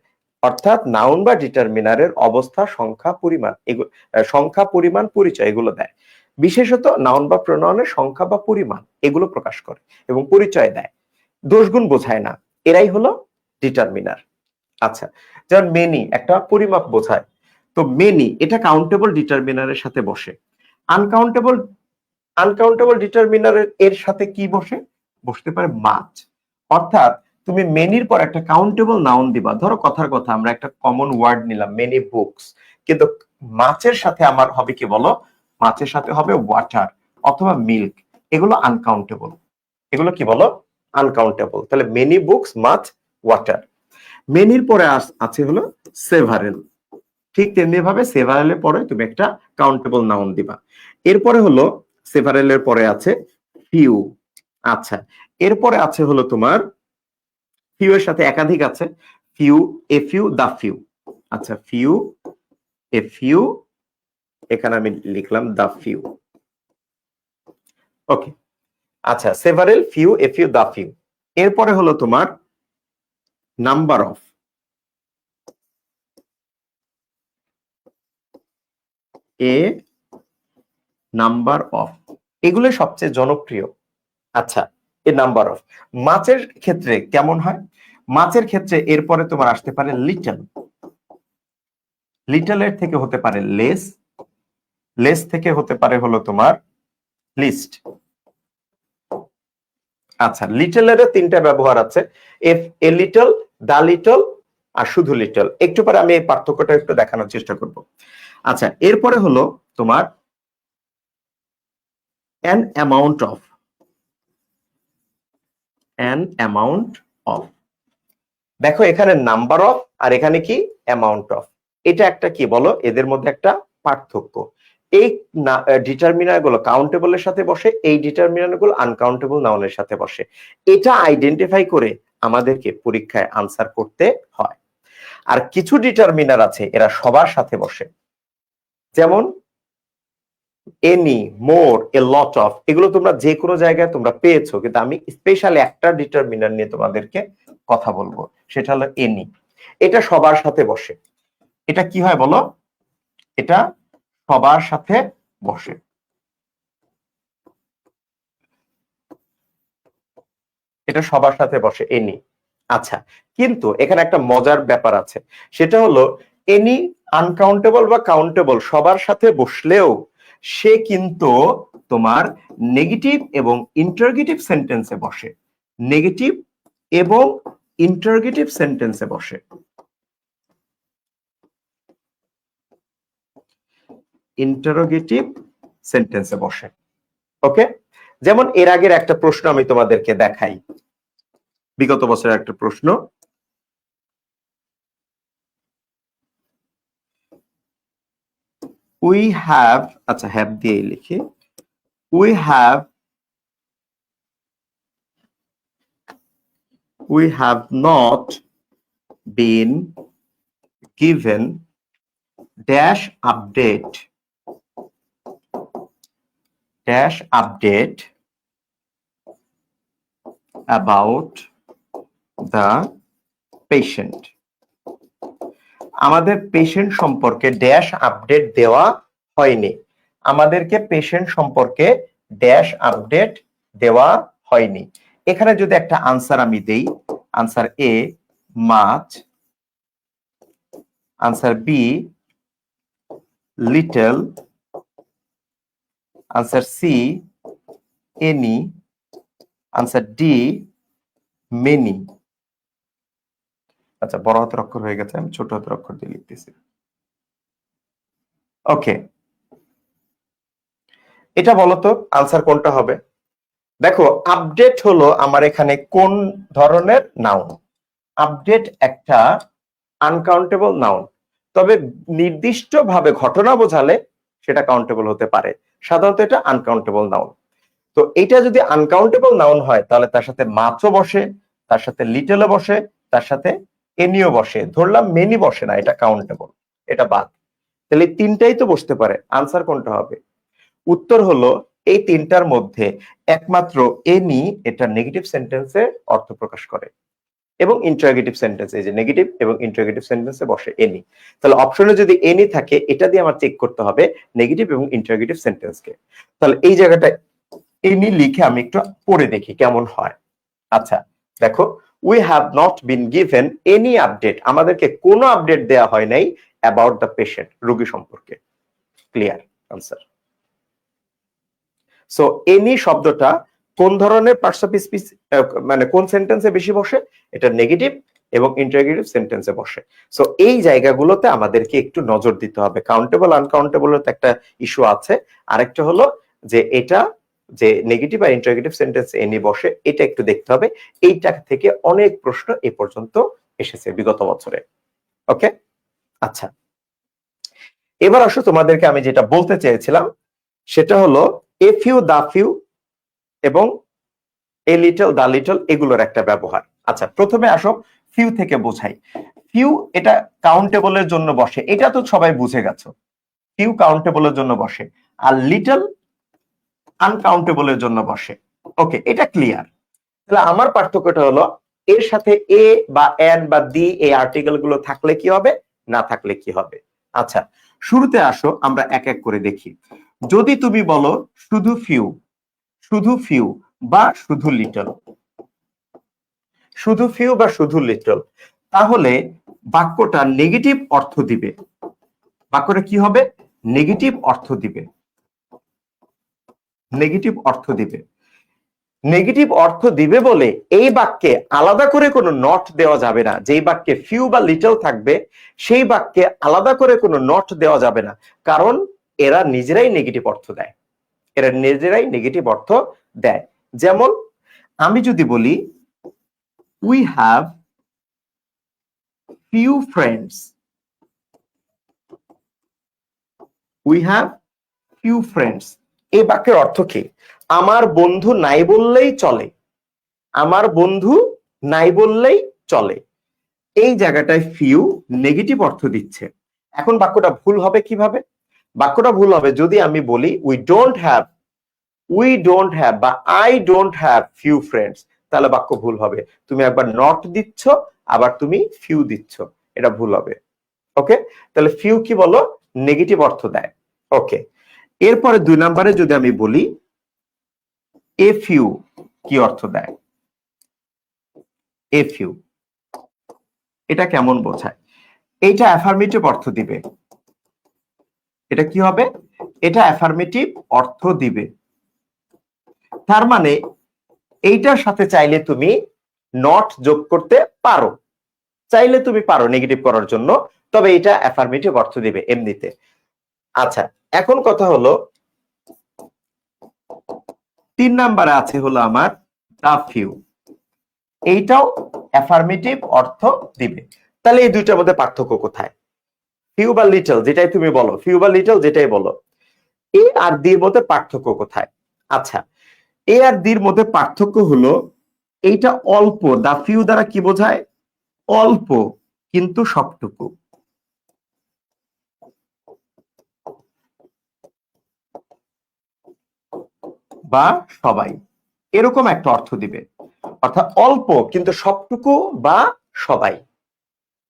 অর্থাৎ নাউন বা ডিটারমিনারের অবস্থা, সংখ্যা, পরিমাণ, সংখ্যা, পরিমাণ, পরিচয় এগুলো দেয়। বিশেষত নাউন বা প্রোনাউনের সংখ্যা বা পরিমাণ এগুলো প্রকাশ করে এবং পরিচয় দেয়, দোষ গুণ বোঝায় না। এরাই হলো ডিটারমিনার। আচ্ছা, যেমন মেনি একটা পরিমাপ বোঝায়, তো মেনি এটা কাউন্টেবল ডিটারমিনারের সাথে বসে। আনকাউন্টেবল, আনকাউন্টেবল ডিটারমিনারের এর সাথে কি বসে? বসতে পারে মাছ। অর্থাৎ তুমি মেনির পর একটা কাউন্টেবল নাউন দিবা, ধরো কথার কথা আমরা একটা কমন ওয়ার্ড নিলাম মেনি বুকস, কিন্তু মাছের সাথে আমার হবে কি বলো? মাছের সাথে হবে ওয়াটার অথবা মিল্ক, এগুলো আনকাউন্টেবল। এগুলো কি বলো? আনকাউন্টেবল। তাহলে মেনি বুকস, মাছ, ওয়াটার। মেনির পরে আছে হলো সেভারেল, ঠিক তেমনি ভাবে সেভারেলের পরে তুমি একটা কাউন্টেবল নাউন দিবা। এরপরে হলো সেভারেলের পরে আছে ফিউ। আচ্ছা, এরপরে আছে হলো তোমার ফিউ এর সাথে একাধিক আছে, few, a few, the few. আচ্ছা, ফিউ, এ ফিউ, এখানে আমি লিখলাম দ্য ফিউ। ওকে, আচ্ছা, several, few, a few, the few. এরপরে হলো তোমার number of, a number of, এগুলো সবচেয়ে জনপ্রিয়। আচ্ছা, এ নাম্বার অফ। মাছের ক্ষেত্রে কেমন হয়? মাছের ক্ষেত্রে এরপরে তোমার আসতে পারে লিটল, লিটলের থেকে হতে পারে লেস, লেস থেকে হতে পারে হলো তোমার লিস্ট। আচ্ছা, লিটলের তিনটা ব্যবহার আছে, এফ, এ লিটল, দা লিটল, আর শুধু লিটল। একটু পরে আমি এই পার্থক্যটা একটু দেখানোর চেষ্টা করব। আচ্ছা, এরপরে হলো তোমার an amount of, an amount of। দেখো এখানে নাম্বার অফ আর এখানে কি অ্যামাউন্ট অফ, এটা একটা কি বলো, এদের মধ্যে একটা পার্থক্য। এই ডিটারমিনার গুলো কাউন্টেবলের সাথে বসে, এই ডিটারমিনার গুলো আনকাউন্টেবল নাউনের সাথে বসে। এটা আইডেন্টিফাই করে আমাদেরকে পরীক্ষায় আনসার করতে হয়। আর কিছু ডিটারমিনার আছে এরা সবার সাথে বসে, যেমন any, more, A lot of, এগুলো তোমরা যে কোনো জায়গায় তোমরা পেয়েছো, কিন্তু আমি স্পেশাল একটা ডিটারমিনার নিয়ে তোমাদেরকে কথা বলবো, সেটা হলো এনি। এটা সবার সাথে বসে। এটা কি হয় বলো? এটা সবার সাথে বসে। এটা সবার সাথে বসে এনি। আচ্ছা, কিন্তু এখানে একটা মজার ব্যাপার আছে, সেটা হলো এনি আনকাউন্টেবল বা কাউন্টেবল সবার সাথে বসলেও সে কিন্তু তোমার নেগেটিভ এবং ইন্টারগেটিভ সেন্টেন্সে বসে, নেগেটিভ এবং ইন্টারগেটিভ সেন্টেন্সে বসে। ইন্টারোগেটিভ সেন্টেন্সে বসে। ওকে, যেমন এর আগের একটা প্রশ্ন আমি তোমাদেরকে দেখাই, বিগত বছরের একটা প্রশ্ন। উই হ্যাভ, আচ্ছা হ্যাভ দিয়ে লিখি, we have not been given dash update about the patient। আমাদের পেশেন্ট সম্পর্কে ড্যাশ আপডেট দেওয়া হয়নি, আমাদেরকে পেশেন্ট সম্পর্কে ড্যাশ আপডেট দেওয়া হয়নি। এখানে যদি একটা আনসার আমি দেই, answer A much, answer B little, answer C any, answer D many. আচ্ছা, বড় হাতের অক্ষর হয়ে গেছে, আমি ছোট হাতের অক্ষর দিয়ে লিখতেছি। ওকে, এটা বলতো আনসার কোনটা হবে? দেখো, আপডেট হলো আমার এখানে কোন ধরনের নাউন? আপডেট একটা আনকাউন্টেবল নাউন, তবে নির্দিষ্টভাবে ঘটনা বোঝালে সেটা কাউন্টেবল হতে পারে। সাধারণত এটা আনকাউন্টেবল নাউন। তো এটা যদি আনকাউন্টেবল নাউন হয় তাহলে তার সাথে মাছও বসে, তার সাথে লিটলও বসে, তার সাথে এনিও বসে। ধরলাম মেনি বসে না, এটা কাউন্টেবল, এটা বাদ। তাহলে তিনটাই তো বসতে পারে। আনসার কোনটা হবে? উত্তর হলো এই তিনটার মধ্যে একমাত্র এনি, এটা নেগেটিভ সেন্টেন্সে অর্থ প্রকাশ করে এবং ইন্টারোগেটিভ সেন্টেন্স, এই যে নেগেটিভ এবং ইন্টারোগেটিভ সেন্টেন্সে বসে এনি। তাহলে অপশনে যদি এনি থাকে, এটা দিয়ে আমার চেক করতে হবে নেগেটিভ এবং ইন্টারোগেটিভ সেন্টেন্সকে। তাহলে এই জায়গাটা এনি লিখে আমি একটু পড়ে দেখি কেমন হয়। আচ্ছা, দেখো, we have not been given any update, আমাদেরকে কোনো আপডেট দেওয়া হয় নাই অ্যাবাউট দ্য পেশেন্ট, রোগী সম্পর্কে। Clear answer. সো এনি শব্দটা কোন ধরনের পার্টস অফ স্পিচ, মানে কোন সেন্টেন্সে বেশি বসে? এটা নেগেটিভ এবং ইন্টারোগেটিভ সেন্টেন্সে বসে। সো এই জায়গাগুলোতে আমাদেরকে একটু নজর দিতে হবে। কাউন্টেবল আনকাউন্টেবল একটা ইস্যু আছে, আরেকটা হলো যে এটা যে নেগেটিভ আর ইন্টারোগেটিভ সেন্টেন্স এনি বসে, এটা একটু দেখতে হবে। এইটা থেকে অনেক প্রশ্ন এ পর্যন্ত এসেছে বিগত বছরে। ওকে, আচ্ছা, এবার আসো তোমাদেরকে আমি যেটা বলতে চেয়েছিলাম সেটা হলো এ ফিউ, দা ফিউ এবং এ লিটল, দা লিটল, এগুলোর একটা ব্যবহার। আচ্ছা, প্রথমে আসো ফিউ থেকে বোঝাই। ফিউ এটা কাউন্টেবলের জন্য বসে, এটা তো সবাই বুঝে গেছো। ফিউ কাউন্টেবলের জন্য বসে, আর লিটল আনকাউন্টেবলের জন্য বসে। ওকে, এটা ক্লিয়ার। তাহলে আমার পার্থক্যটা হলো এর সাথে এ বা এন বা দি এই আর্টিকেল গুলো থাকলে কি হবে, না থাকলে কি হবে। আচ্ছা, শুরুতে আসো আমরা এক এক করে দেখি। যদি তুমি বলো শুধু ফিউ, শুধু ফিউ বা শুধু লিটল, শুধু ফিউ বা শুধু লিটল, তাহলে বাক্যটা নেগেটিভ অর্থ দিবে। বাক্যটা কি হবে, নেগেটিভ অর্থ দিবে, নেগেটিভ অর্থ দিবে। নেগেটিভ অর্থ দিবে বলে এই বাক্যে আলাদা করে কোনো নট দেওয়া যাবে না। যেই বাক্যে ফিউ বা লিটল থাকবে সেই বাক্যে আলাদা করে কোনো নট দেওয়া যাবে না, কারণ এরা নিজেরাই নেগেটিভ অর্থ দেয়, এরা নিজেরাই নেগেটিভ অর্থ দেয়। যেমন আমি যদি বলি we have few friends, we have few friends, এই বাক্যের অর্থ কি, আমার বন্ধু নাই বললেই চলে, আমার বন্ধু নাই বললেই চলে। এই জায়গাটায় ফিউ নেগেটিভ অর্থ দিচ্ছে। এখন বাক্যটা ভুল হবে কিভাবে, বাক্যটা ভুল হবে যদি আমি বলি we don't have, we don't have বা I don't have few friends, তাহলে বাক্য ভুল হবে। তুমি একবার নট দিচ্ছ আবার তুমি ফিউ দিচ্ছ, এটা ভুল হবে। ওকে, তাহলে ফিউ কি বলো, নেগেটিভ অর্থ দেয়। ওকে, এরপরে 2 নম্বরে যদি আমি বলি এ ফিউ কি অর্থ দেয়, এ ফিউ এটা কেমন বোঝায়, এটা অ্যাফার্মেটিভ অর্থ দিবে। এটা কি হবে, এটা অ্যাফার্মেটিভ অর্থ দিবে। তার মানে এইটার সাথে চাইলে তুমি নট যোগ করতে পারো, চাইলে তুমি পারো নেগেটিভ করার জন্য, তবে এটা অ্যাফার্মেটিভ অর্থ দিবে এমনিতে। আচ্ছা, এখন কথা হলো 3 নাম্বারে আছে হলো আমার দা ফিউ, এইটাও অ্যাফার্মেটিভ অর্থ দিবে। তাহলে এই দুইটার মধ্যে পার্থক্য কোথায়, ফিউ বা লিটল যেটাই তুমি বলো, ফিউ বা লিটল যেটাই বলো, এ আর দির মধ্যে পার্থক্য কোথায়। আচ্ছা, এ আর দির মধ্যে পার্থক্য হলো এইটা অল্প, দা ফিউ দ্বারা কি বোঝায়, অল্প কিন্তু সবটুকু, বা সবাই, এরকম একটা অর্থ দিবে। অর্থাৎ অল্প কিন্তু সবটুকু বা সবাই,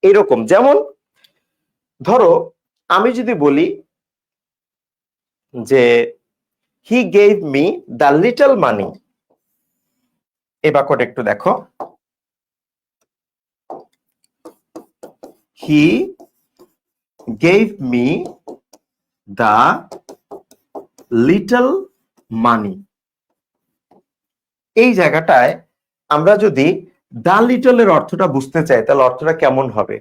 এরকম। যেমন ধরো আমি যদি বলি যে he gave me the little money, এই বাক্যটা একটু দেখো, he gave me the little money, এই জায়গাটায় আমরা যদি দা লিটলের অর্থটা বুঝতে চাই তাহলে অর্থটা কেমন হবে,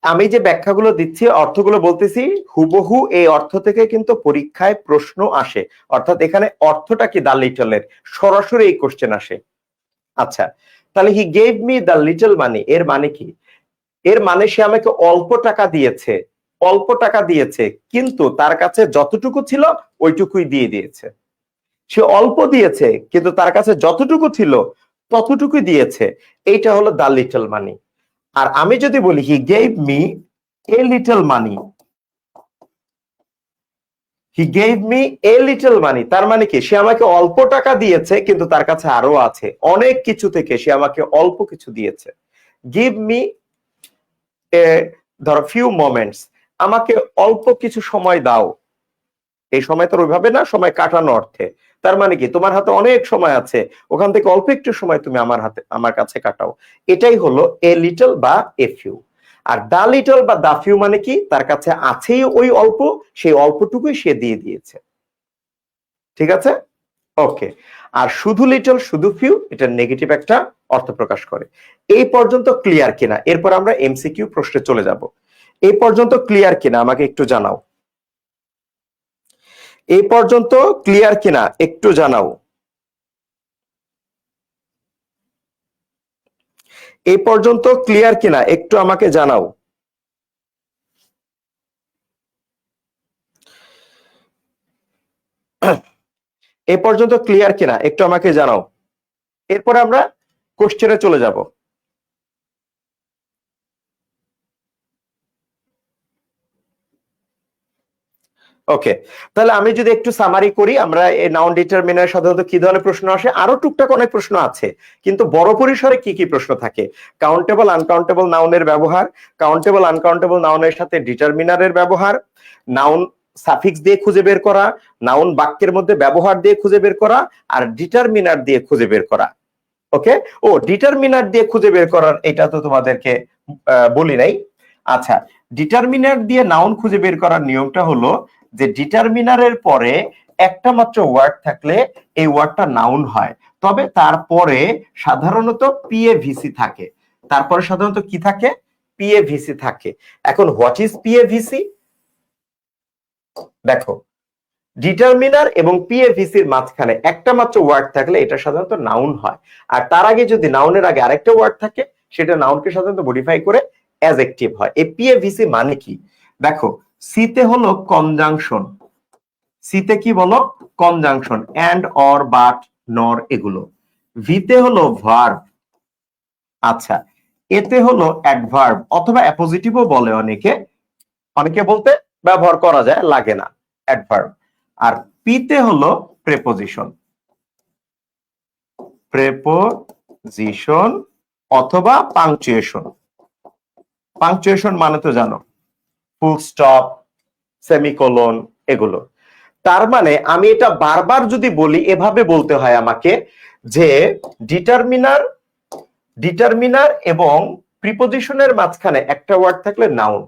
আমি যে ব্যাখ্যাগুলো দিচ্ছি অর্থগুলো বলতেছি হুবহু এই অর্থ থেকে কিন্তু পরীক্ষায় প্রশ্ন আসে। অর্থাৎ এখানে অর্থটা কি দা লিটলের, সরাসরি এই কোশ্চেন আসে। আচ্ছা, তাহলে he gave me the little money এর মানে কি, এর মানে সে আমাকে অল্প টাকা দিয়েছে, অল্প টাকা দিয়েছে কিন্তু তার কাছে যতটুকু ছিল ওইটুকুই দিয়ে দিয়েছে। সে অল্প দিয়েছে কিন্তু তার কাছে যতটুকু ছিল ততটুকুই দিয়েছে, এইটা হলো দা লিটল মানি। আর আমি যদি বলি he gave me a little money, he gave me a little money, তার মানে কি সে আমাকে অল্প টাকা দিয়েছে কিন্তু তার কাছে আরো আছে, অনেক কিছু থেকে সে আমাকে অল্প কিছু দিয়েছে। গিভ মি ধরো ফিউ মোমেন্টস, আমাকে অল্প কিছু সময় দাও, এই সময় তো ওইভাবে না, সময় কাটানো অর্থে। তার মানে কি তোমার হাতে অনেক সময় আছে, ওখান থেকে অল্প একটু সময় তুমি আমার কাছে কাটাও, এটাই হলো এ লিটল বা a few. R the little বা দা ফিউ মানে কি, তার কাছে আছেই ওই অল্প, সেই অল্পটুকুই সে দিয়ে দিয়েছে। ঠিক আছে, ওকে। আর শুধু লিটল শুধু ফিউ এটা নেগেটিভ একটা অর্থ প্রকাশ করে। এই পর্যন্ত ক্লিয়ার কিনা, এরপর আমরা এমসিকিউ প্রশ্নে চলে যাব। এই পর্যন্ত ক্লিয়ার কিনা আমাকে একটু জানাও, এই পর্যন্ত ক্লিয়ার কিনা একটু জানাও, এই পর্যন্ত ক্লিয়ার কিনা একটু আমাকে জানাও। এই পর্যন্ত ক্লিয়ার কিনা একটু আমাকে জানাও, এরপর আমরা কোশ্চেনে চলে যাব। ওকে, তাহলে আমি যদি একটু সামারি করি, আমরা এই নাউন ডিটারমিনার সাধারণত কি ধরনের প্রশ্ন আসে, আরো টুকটাক অনেক প্রশ্ন আছে, কিন্তু বড় পরিসরে কি কি প্রশ্ন থাকে? কাউন্টেবল আনকাউন্টেবল নাউনের ব্যবহার, কাউন্টেবল আনকাউন্টেবল নাউনের সাথে ডিটারমিনারের ব্যবহার, নাউন সাফিক্স দিয়ে খুঁজে বের করা, নাউন বাক্যের মধ্যে ব্যবহার দিয়ে খুঁজে বের করা, আর ডিটারমিনার দিয়ে খুঁজে বের করা। ওকে, ও ডিটারমিনার দিয়ে খুঁজে বের করার এটা তো তোমাদেরকে বলি নাই। আচ্ছা, ডিটারমিনার দিয়ে নাউন খুঁজে বের করার নিয়মটা হলো যে ডিটারমিনারের পরে একটা মাত্র ওয়ার্ড থাকলে এই ওয়ার্ডটা নাউন হয়, তবে তারপরে সাধারণত পিএভিসি থাকে। তারপরে সাধারণত কি থাকে? পিএভিসি থাকে। এখন হোয়াট ইজ পিএভিসি? দেখো, ডিটারমিনার এবং পিএভিসির মাঝখানে একটা মাত্র ওয়ার্ড থাকলে এটা সাধারণত নাউন হয়, আর তার আগে যদি নাউনের আগে আরেকটা ওয়ার্ড থাকে সেটা নাউনকে সাধারণত মডিফাই করে অ্যাডজেক্টিভ হয়। এই পিএভিসি মানে কি? দেখো, সিতে হলো কনজাংশন, সিতে কি বলো? কনজাংশন, এন্ড, অর, বাট, নর, এগুলো। ভিতে হলো ভার্ব, আচ্ছা, এতে হলো অ্যাডভার্ব অথবা অ্যাপোজিটিভও বলে অনেকে, অনেকে বলতে ব্যবহার করা যায়, লাগে না, অ্যাডভার্ব। আর পিতে হলো প্রেপোজিশন, প্রেপোজিশন অথবা পাংচুয়েশন। পাংচুয়েশন মানে তো জানো, ফুল স্টপ, সেমিকোলন, এগুলো। তার মানে আমি এটা বারবার যদি বলি, এভাবে বলতে হয় আমাকে যে ডিটারমিনার, ডিটারমিনার এবং প্রিপোজিশনের মাঝখানে একটা ওয়ার্ড থাকলে নাউন,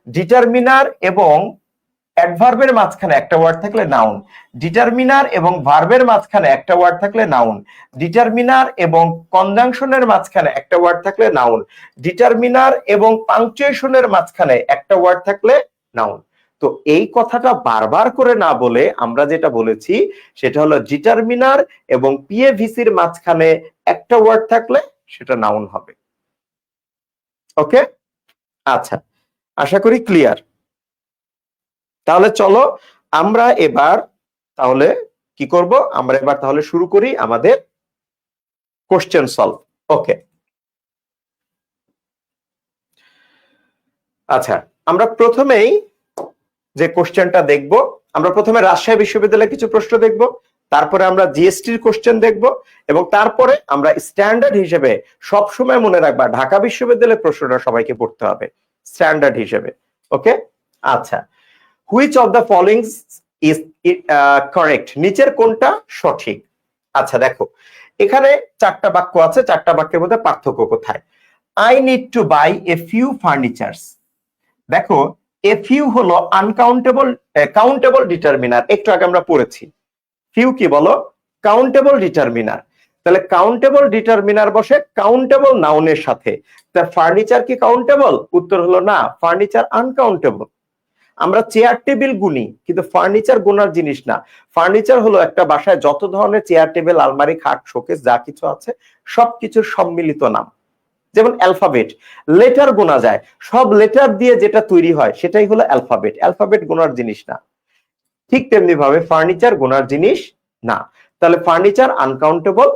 ডিটারমিনার এবং অ্যাডভার্বের মাঝখানে একটা ওয়ার্ড থাকলে নাউন, ডিটারমিনার এবং ভার্বের মাঝখানে একটা ওয়ার্ড থাকলে নাউন, ডিটারমিনার এবং কনজাংশনের মাঝখানে একটা ওয়ার্ড থাকলে নাউন, ডিটারমিনার এবং পাংচুয়েশনের মাঝখানে একটা ওয়ার্ড থাকলে নাউন। তো এই কথাটা বারবার করে না বলে আমরা যেটা বলেছি সেটা হলো ডিটারমিনার এবং পিএভিসির মাঝখানে একটা ওয়ার্ড থাকলে সেটা নাউন হবে। ওকে, আচ্ছা, আশা করি ক্লিয়ার। তাহলে চলো আমরা এবার তাহলে কি করব, আমরা এবার তাহলে শুরু করি আমাদের কোশ্চেন সলভ। ওকে, আচ্ছা, আমরা প্রথমেই যে কোশ্চেনটা দেখব, আমরা প্রথমে রাজশাহী বিশ্ববিদ্যালয়ের কিছু প্রশ্ন দেখব, তারপরে আমরা জিএসটির কোশ্চেন দেখব, এবং তারপরে আমরা স্ট্যান্ডার্ড হিসেবে সবসময় মনে রাখবা ঢাকা বিশ্ববিদ্যালয়ের প্রশ্নটা সবাইকে পড়তে হবে স্ট্যান্ডার্ড হিসেবে। ওকে, আচ্ছা, which of the following is correct, নিচের কোনটা সঠিক? আচ্ছা দেখো, এখানে চারটা বাক্য আছে, চারটা বাক্যের মধ্যে পার্থক্য কোথায়? I need to buy a few furnitures. দেখো, এ ফিউ হলো আনকাউন্টেবল, কাউন্টেবল ডিটারমিনার, একটু আগে আমরা পড়েছি। ফিউ কি বলো? Countable determiner. তাহলে কাউন্টেবল ডিটারমিনার বসে কাউন্টেবল নাউনের সাথে। তা ফার্নিচার কি কাউন্টেবল? উত্তর হলো না, ফার্নিচার আনকাউন্টেবল। আমরা চেয়ার টেবিল গুনি, কিন্তু ফার্নিচার গোনার জিনিস না। ফার্নিচার হলো একটা বাসায় যত ধরনের চেয়ার টেবিল, আলমারি, খাট, শোকেস যা কিছু আছে সবকিছুর সম্মিলিত নাম। যেমন অ্যালফাবেট, লেটার গোনা যায়, সব লেটার দিয়ে যেটা তৈরি হয় সেটাই হলো অ্যালফাবেট। অ্যালফাবেট গোনার জিনিস না। ঠিক তেমনি ভাবে ফার্নিচার গোনার জিনিস না। তাহলে ফার্নিচার আনকাউন্টেবল,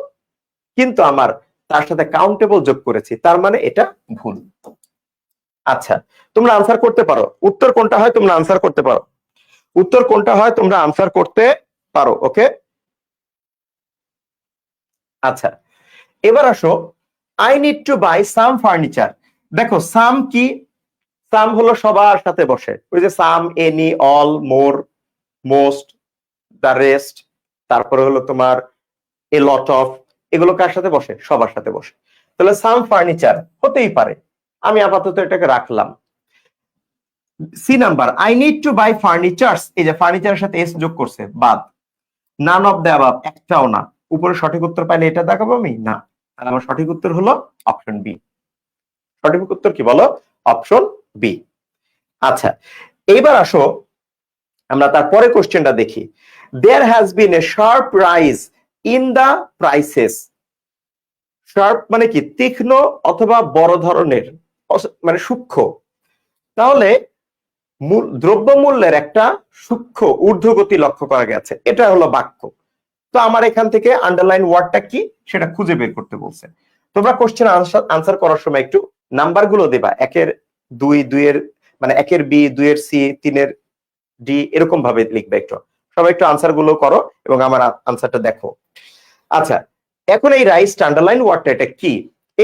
কিন্তু আমার তার সাথে কাউন্টেবল যোগ করেছি, তার মানে এটা ভুল। আচ্ছা, তোমরা আনসার করতে পারো, উত্তর কোনটা হয় তোমরা আনসার করতে পারো, উত্তর কোনটা হয় তোমরা আনসার করতে পারো। ওকে, আচ্ছা, এবার আসো, I need to buy some furniture. দেখো, সাম কি? সাম হলো সবার সাথে বসে, ওই যে some, any, all, more, most, the rest, তারপরে হলো তোমার এ লট অফ, এগুলো কার সাথে বসে? সবার সাথে বসে। তাহলে সাম ফার্নিচার হতেই পারে, আমি আপাতত এটাকে রাখলাম। C number, I need to buy furnitures, এই যে ফার্নিচারের সাথে এস যোগ করছে, বাদ। নান অফ দ্য অ্যাবাভ, একটাও না। উপরে সঠিক উত্তর পাইলে এটা দেখাবো আমি না, আর আমার সঠিক উত্তর হলো অপশন বি। সঠিক উত্তর কি বলো? Option B. আচ্ছা, এইবার আসো আমরা তারপরে কোশ্চেনটা দেখি। There has been a sharp rise in the prices. Sharp মানে কি? তীক্ষ্ণ অথবা বড় ধরনের, মানে সূক্ষ্ম। তাহলে দ্রব্যমূল্যের একটা সূক্ষ্ম ঊর্ধ্বগতি লক্ষ্য করা গেছে, এটা হলো বাক্য। তো আমার এখান থেকে আন্ডারলাইন ওয়ার্ডটা কি সেটা খুঁজে বের করতে বলছে। তোমরা কোশ্চেন আনসার করার সময় একটু নাম্বার গুলো দেবা, একের দুই, দুইয়ের মানে একের বি, দুইয়ের সি, তিনের ডি এরকম ভাবে লিখবে। একটু সবাই একটু আনসার গুলো করো এবং আমার আনসারটা দেখো। আচ্ছা, এখন এই রাইজড আন্ডারলাইন ওয়ার্ডটা এটা কি?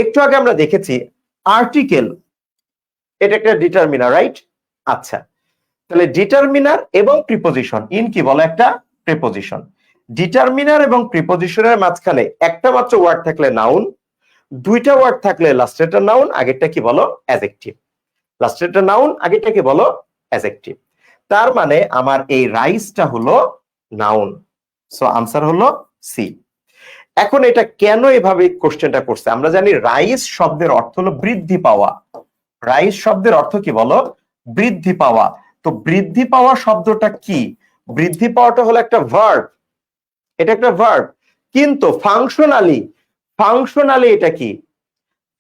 একটু আগে আমরা দেখেছি আর্টিকেল, এটা একটা ডিটারমিনার, রাইট? আচ্ছা, তাহলে ডিটারমিনার এবং প্রিপোজিশন, ইন কি বলো? একটা প্রিপোজিশন। ডিটারমিনার এবং প্রিপোজিশনের মাঝখানে একটা মাত্র ওয়ার্ড থাকলে নাউন, দুইটা ওয়ার্ড থাকলে লাস্টেরটা নাউন, আগেরটা কি বলো? অ্যাডজেক্টিভ। লাস্টেরটা নাউন, আগেরটা কি বলো? অ্যাডজেক্টিভ। তার মানে আমার এই রাইজটা হলো নাউন। সো আনসার হলো সি। এখন এটা কেন এভাবে কোশ্চেনটা করছে? আমরা জানি রাইজ শব্দের অর্থ হলো বৃদ্ধি পাওয়া। রাইজ শব্দের অর্থ কি বলো? বৃদ্ধি পাওয়া। তো বৃদ্ধি পাওয়া শব্দটা কি? বৃদ্ধি পাওয়াটা হলো একটা ভার্ব, এটা একটা ভার্ব। কিন্তু ফাংশনালি এটা কি?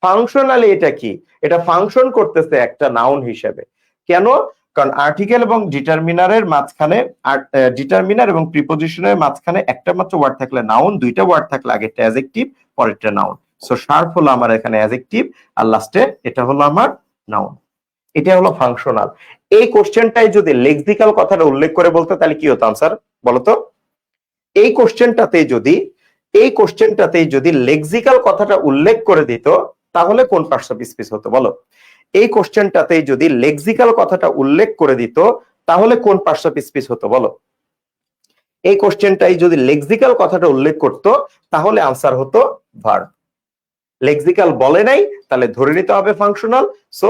ফাংশনালি এটা কি? এটা ফাংশন করতেছে একটা নাউন হিসেবে। কেন? কারণ আর্টিকেল এবং ডিটারমিনারের মাঝখানে, ডিটারমিনার এবং প্রিপোজিশনের মাঝখানে একটা মাত্র ওয়ার্ড থাকলে নাউন, দুইটা ওয়ার্ড থাকলে আগেরটা অ্যাডজেক্টিভ, পরেরটা নাউন। সো শার্প হলো আমার এখানে অ্যাডজেক্টিভ, আর লাস্টে এটা হলো আমার নাউন। এটা হলো ফাংশনাল। এই কোশ্চেনটাই যদি লেক্সিক্যাল কথাটা উল্লেখ করে বলতো তাহলে কি হতো আনসার বলতো? এই কোশ্চেনটাতেই যদি লেক্সিক্যাল কথাটা উল্লেখ করে দিত তাহলে কোন পার্টস অফ স্পিচ হতো বলো? এই কোশ্চেনটাতেই যদি লেক্সিক্যাল কথাটা উল্লেখ করে দিত তাহলে কোন পার্টস অফ স্পিচ হতো বলো? এই কোশ্চেনটাই যদি লেক্সিক্যাল কথাটা উল্লেখ করতো তাহলে আনসার হতো ভার্ব। লেক্সিক্যাল বলে নাই, তাহলে ধরে নিতে হবে ফাংশনাল। সো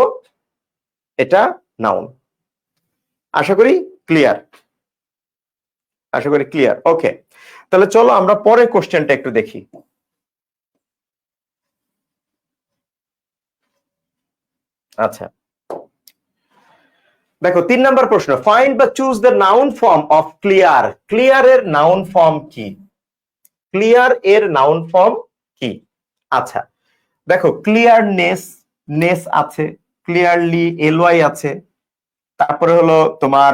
এটা নাউন। আশা করি ক্লিয়ার। ওকে, তাহলে চলো আমরা পরের কোশ্চেনটা একটু দেখি। আচ্ছা, দেখো 3 নম্বর প্রশ্ন, ফাইন্ড বা choose the noun form of clear. Clear এর নাউন ফর্ম কি? ক্লিয়ার এর নাউন ফর্ম কি? আচ্ছা, দেখো ক্লিয়ারনেস, নেস আছে, ক্লিয়ারলি এলওয়াই আছে, তারপরে হলো তোমার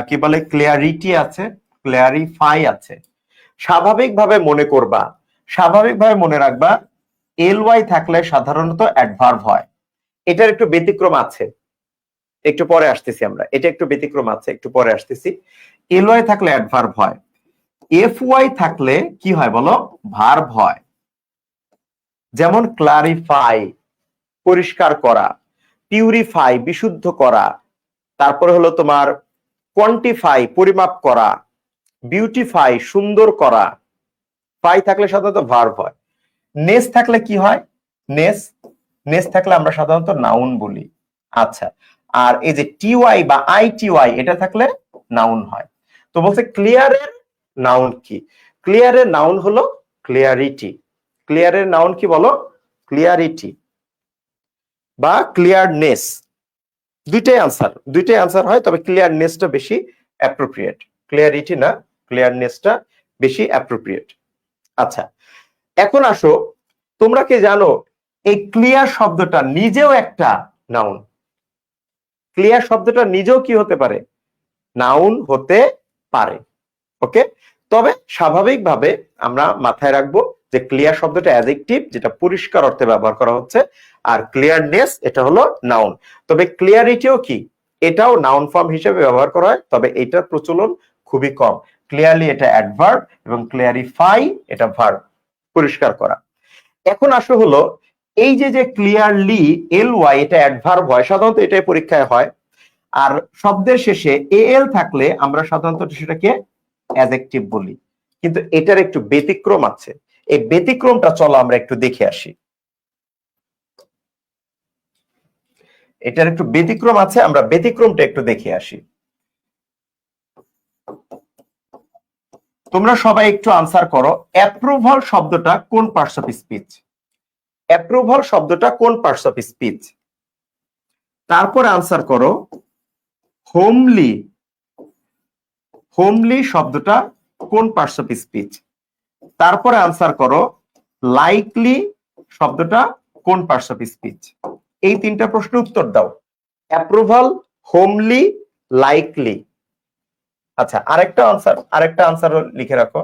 কি বলে ক্লিয়ারিটি আছে, ক্লিয়ারিফাই আছে। স্বাভাবিকভাবে মনে রাখবা এলওয়াই থাকলে সাধারণত অ্যাডভার্ব হয়। এটার একটু ব্যতিক্রম আছে, একটু পরে আসতেছি আমরা। এটা একটু ব্যতিক্রম আছে, একটু পরে আসতেছি। এলওয়াই থাকলে অ্যাডভার্ব হয়, এফওয়াই থাকলে কি হয় বলো? ভার্ব হয়। যেমন ক্লারিফাই, পরিষ্কার করা, পিউরিফাই, বিশুদ্ধ করা, তারপরে হলো তোমার কোয়ান্টিফাই, পরিমাপ করা, বিউটিফাই, সুন্দর করা। ফাই থাকলে সাধারণত ভার্ব হয়। নেস থাকলে কি হয়? নেস থাকলে আমরা সাধারণত নাউন বলি। আচ্ছা, আর এই যে টিওয়াই বা আইটিওয়াই এটা থাকলে নাউন হয়। তো বলছে ক্লিয়ারের নাউন কি? ক্লিয়ারের নাউন হলো ক্লিয়ারিটি। ক্লিয়ারের নাউন কি বলো? ক্লিয়ারিটি বা ক্লিয়ারনেস। দুইটাই আনসার হয়, তবে ক্লিয়ারনেসটা বেশি অ্যাপ্রোপ্রিয়েট। ক্লিয়ারিটি না, ক্লিয়ারনেসটা বেশি অ্যাপ্রোপ্রিয়েট। আচ্ছা, এখন আসো, তোমরা কি জানো এই ক্লিয়ার শব্দটা নিজেও একটা নাউন? ক্লিয়ার শব্দটা নিজেও কি হতে পারে? নাউন হতে পারে। ওকে, তবে স্বাভাবিকভাবে আমরা মাথায় রাখবো যে ক্লিয়ার শব্দটা অ্যাডজেক্টিভ, যেটা পরিষ্কার অর্থে ব্যবহার করা হচ্ছে, আর ক্লিয়ারনেস এটা হলো নাউন। তবে ক্লিয়ারিটিও কি? এটাও নাউন ফর্ম হিসেবে ব্যবহার করা হয়, তবে এটার প্রচলন খুবই কম। ক্লিয়ারলি এটা অ্যাডভার্ব এবং ক্লিয়ারিফাই এটা ভার্ব, পরিষ্কার করা। এখন আসো হলো এই যে ক্লিয়ারলি এলওয়াই এটা অ্যাডভার্ব হয়, সাধারণত এটাই পরীক্ষায় হয়। আর শব্দের শেষে এল থাকলে আমরা সাধারণত সেটাকে অ্যাডজেক্টিভ বলি। কিন্তু এটার একটু ব্যতিক্রম আছে, এই ব্যতিক্রমটা চলো আমরা একটু দেখে আসি। এটার একটু ব্যতিক্রম আছে, আমরা ব্যতিক্রমটা একটু দেখে আসি। তোমরা সবাই একটু আনসার করো, অ্যাপ্রুভাল শব্দটা কোন পার্টস অফ স্পিচ? অ্যাপ্রুভাল শব্দটা কোন পার্টস অফ স্পিচ? তারপর আনসার করো হোমলি, হোমলি শব্দটা কোন পার্টস অফ স্পিচ? তারপরে আনসার করো লাইকলি শব্দটা কোন পার্টস অফ স্পিচ? এই তিনটা প্রশ্নের উত্তর দাও। Approval, homely, likely. আচ্ছা, আরেকটা আনসার লিখে রাখো।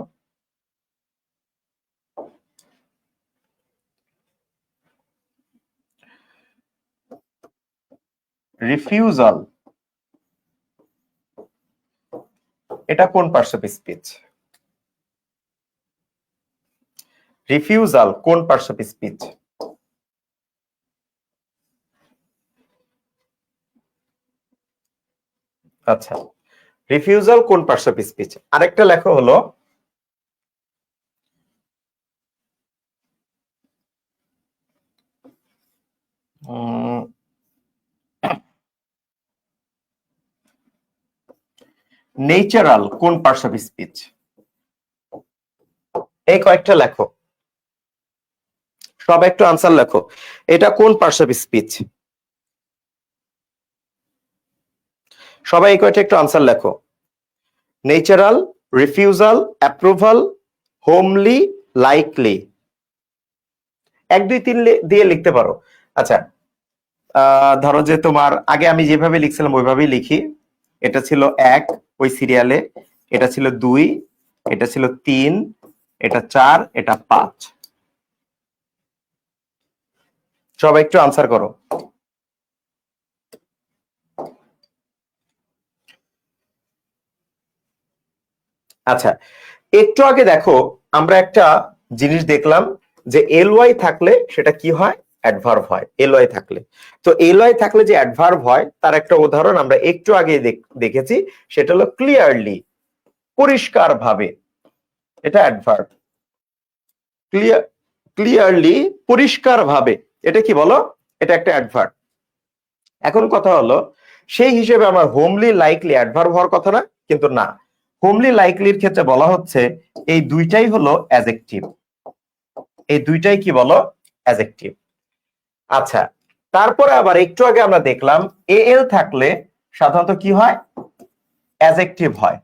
রিফিউজাল, এটা কোন পার্টস অফ স্পিচ? রিফিউজাল কোন পার্টস অফ স্পিচ? আচ্ছা, রিফিউজাল কোন পার্টস অফ স্পিচ? আরেকটা লেখা হলো নেচারাল কোন পার্টস অফ স্পিচ? এই কয়েকটা লেখো, সব একটু আনসার লেখো। এটা কোন পার্টস অফ স্পিচ? সবাই এই কয়েকটা একটু আনসার লেখো। Natural, refusal, approval, homely, likely. 1 2 3 দিয়ে লিখতে পারো। আচ্ছা, ধরো যে তোমার আগে আমি যেভাবে লিখছিলাম ওইভাবেই লিখি। এটা ছিল 1 ওই সিরিয়ালে, এটা ছিল 2, এটা ছিল 3, এটা 4, এটা 5। সবাই একটু আনসার করো। আচ্ছা, একটু আগে দেখো আমরা একটা জিনিস দেখলাম যে এলওয়াই থাকলে সেটা কি হয়? অ্যাডভার্ব হয়। এলওয়াই থাকলে, তো এলওয়াই থাকলে যে অ্যাডভার্ব হয় তার একটা উদাহরণ আমরা একটু আগে দেখেছি, সেটা হলো ক্লিয়ারলি, পরিষ্কারভাবে। এটা অ্যাডভার্ব। ক্লিয়ারলি, পরিষ্কারভাবে, এটা কি বলো? এটা একটা অ্যাডভার্ব। এখন কথা হলো সেই হিসেবে আমার হোমলি, লাইকলি অ্যাডভার্ব হওয়ার কথা না? কিন্তু না, হোমলি লাইকলির ক্ষেত্রে বলা হচ্ছে এই দুইটাই হলো অ্যাডজেক্টিভ। এই দুইটাই কি বলো? অ্যাডজেক্টিভ। আচ্ছা, তারপরে আবার একটু আগে আমরা দেখলাম এল থাকলে সাধারণত কি হয়? অ্যাডজেক্টিভ হয়।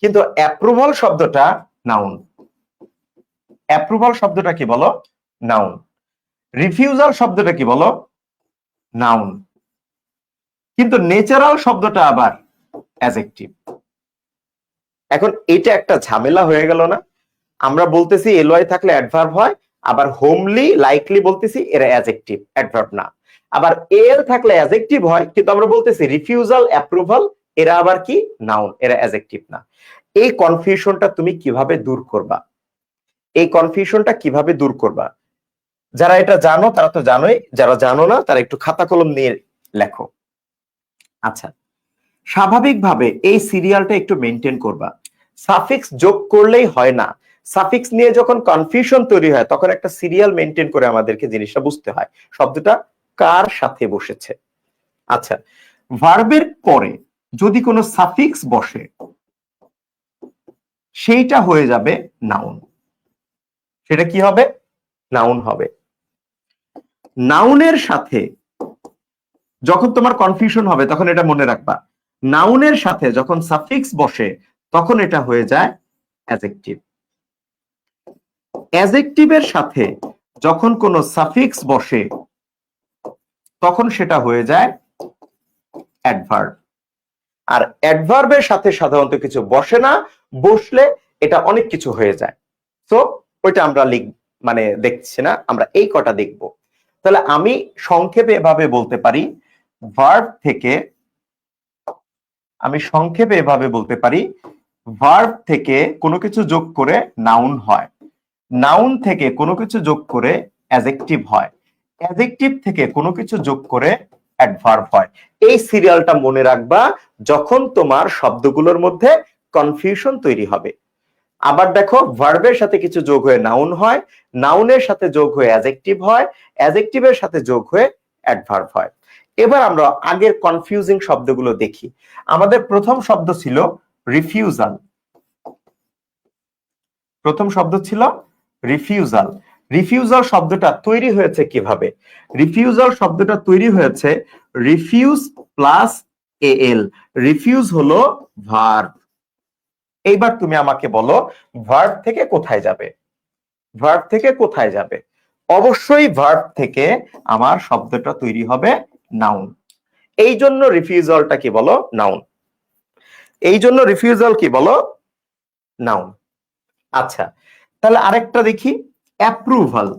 কিন্তু অ্যাপ্রুভাল শব্দটা নাউন। অ্যাপ্রুভাল শব্দটা কি বলো? নাউন। রিফিউজাল শব্দটা কি বলো? নাউন। কিন্তু নেচারাল শব্দটা আবার অ্যাডজেক্টিভ। এখন এটা একটা ঝামেলা হয়ে গেল না? আমরা বলতেছি এলওয়াই থাকলে অ্যাডভার্ব হয়, আবার হোমলি, লাইকলি বলতেছি এরা অ্যাডজেক্টিভ, অ্যাডভার্ব না। আবার এল থাকলে অ্যাডজেক্টিভ হয়, কিন্তু আমরা বলতেছি রিফিউজাল, অ্যাপ্রুভাল এরা আবার কি? নাউন, এরা অ্যাডজেক্টিভ না। এই কনফিউশনটা তুমি কিভাবে দূর করবা? এই কনফিউশনটা কিভাবে দূর করবা? যারা এটা জানো তারা তো জানোই, যারা জানো না তারা একটু খাতা কলম নিয়ে লেখো। আচ্ছা, স্বাভাবিকভাবে এই সিরিয়ালটা একটু মেনটেন করবা। সাফিক্স যোগ করলেই হয় না। সাফিক্স নিয়ে যখন কনফিউশন তৈরি হয় তখন একটা সিরিয়াল মেনটেন করে আমাদেরকে জিনিসটা বুঝতে হয়, শব্দটা কার সাথে বসেছে। আচ্ছা, ভার্বের পরে যদি কোনো সাফিক্স বসে সেইটা হয়ে যাবে নাউন। সেটা কি হবে? নাউন হবে। নাউনের সাথে যখন তোমার কনফিউশন হবে তখন এটা মনে রাখবা, নাউনের সাথে যখন সাফিক্স বসে তখন এটা হয়ে যায় অ্যাডজেক্টিভ। অ্যাডজেক্টিভের সাথে যখন কোনো সাফিক্স বসে তখন সেটা হয়ে যায় অ্যাডভার্ব। আর অ্যাডভার্বের সাথে সাধারণত কিছু বসে না, বসলে এটা অনেক কিছু হয়ে যায়। তো ওইটা আমরা দেখছি না, আমরা এই কটা দেখব। তাহলে আমি সংক্ষেপে এভাবে বলতে পারি, ভার্ব থেকে ভার্ব থেকে কোনো কিছু যোগ করে নাউন হয়, নাউন থেকে কোনো কিছু যোগ করে অ্যাডজেক্টিভ হয়, অ্যাডজেক্টিভ থেকে কোনো কিছু যোগ করে অ্যাডভার্ব হয়। এই সিরিয়ালটা মনে রাখবা যখন তোমার শব্দগুলোর মধ্যে কনফিউশন তৈরি হবে। আবার দেখো, ভার্বের সাথে কিছু যোগ হয়ে নাউন হয়, নাউনের সাথে যোগ হয়ে অ্যাডজেক্টিভ হয়, অ্যাডজেক্টিভের সাথে যোগ হয়ে অ্যাডভার্ব হয়। এবার আমরা আগের কনফিউজিং শব্দগুলো দেখি। আমাদের প্রথম শব্দ ছিল রিফিউজাল। প্রথম শব্দ ছিল রিফিউজাল। রিফিউজাল শব্দটা তৈরি হয়েছে কিভাবে? রিফিউজাল শব্দটা তৈরি হয়েছে রিফিউজ প্লাস এল। রিফিউজ হলো ভার্ব। এইবার তুমি আমাকে বলো ভার্ব থেকে কোথায় যাবে? ভার্ব থেকে কোথায় যাবে? অবশ্যই ভার্ব থেকে আমার শব্দটা তৈরি হবে নাউন। এই জন্য রিফিউজালটা কি বলো? নাউন। এই জন্য রিফিউজাল কি বলো? নাউন। আচ্ছা, তাহলে আরেকটা দেখি, অ্যাপ্রুভাল।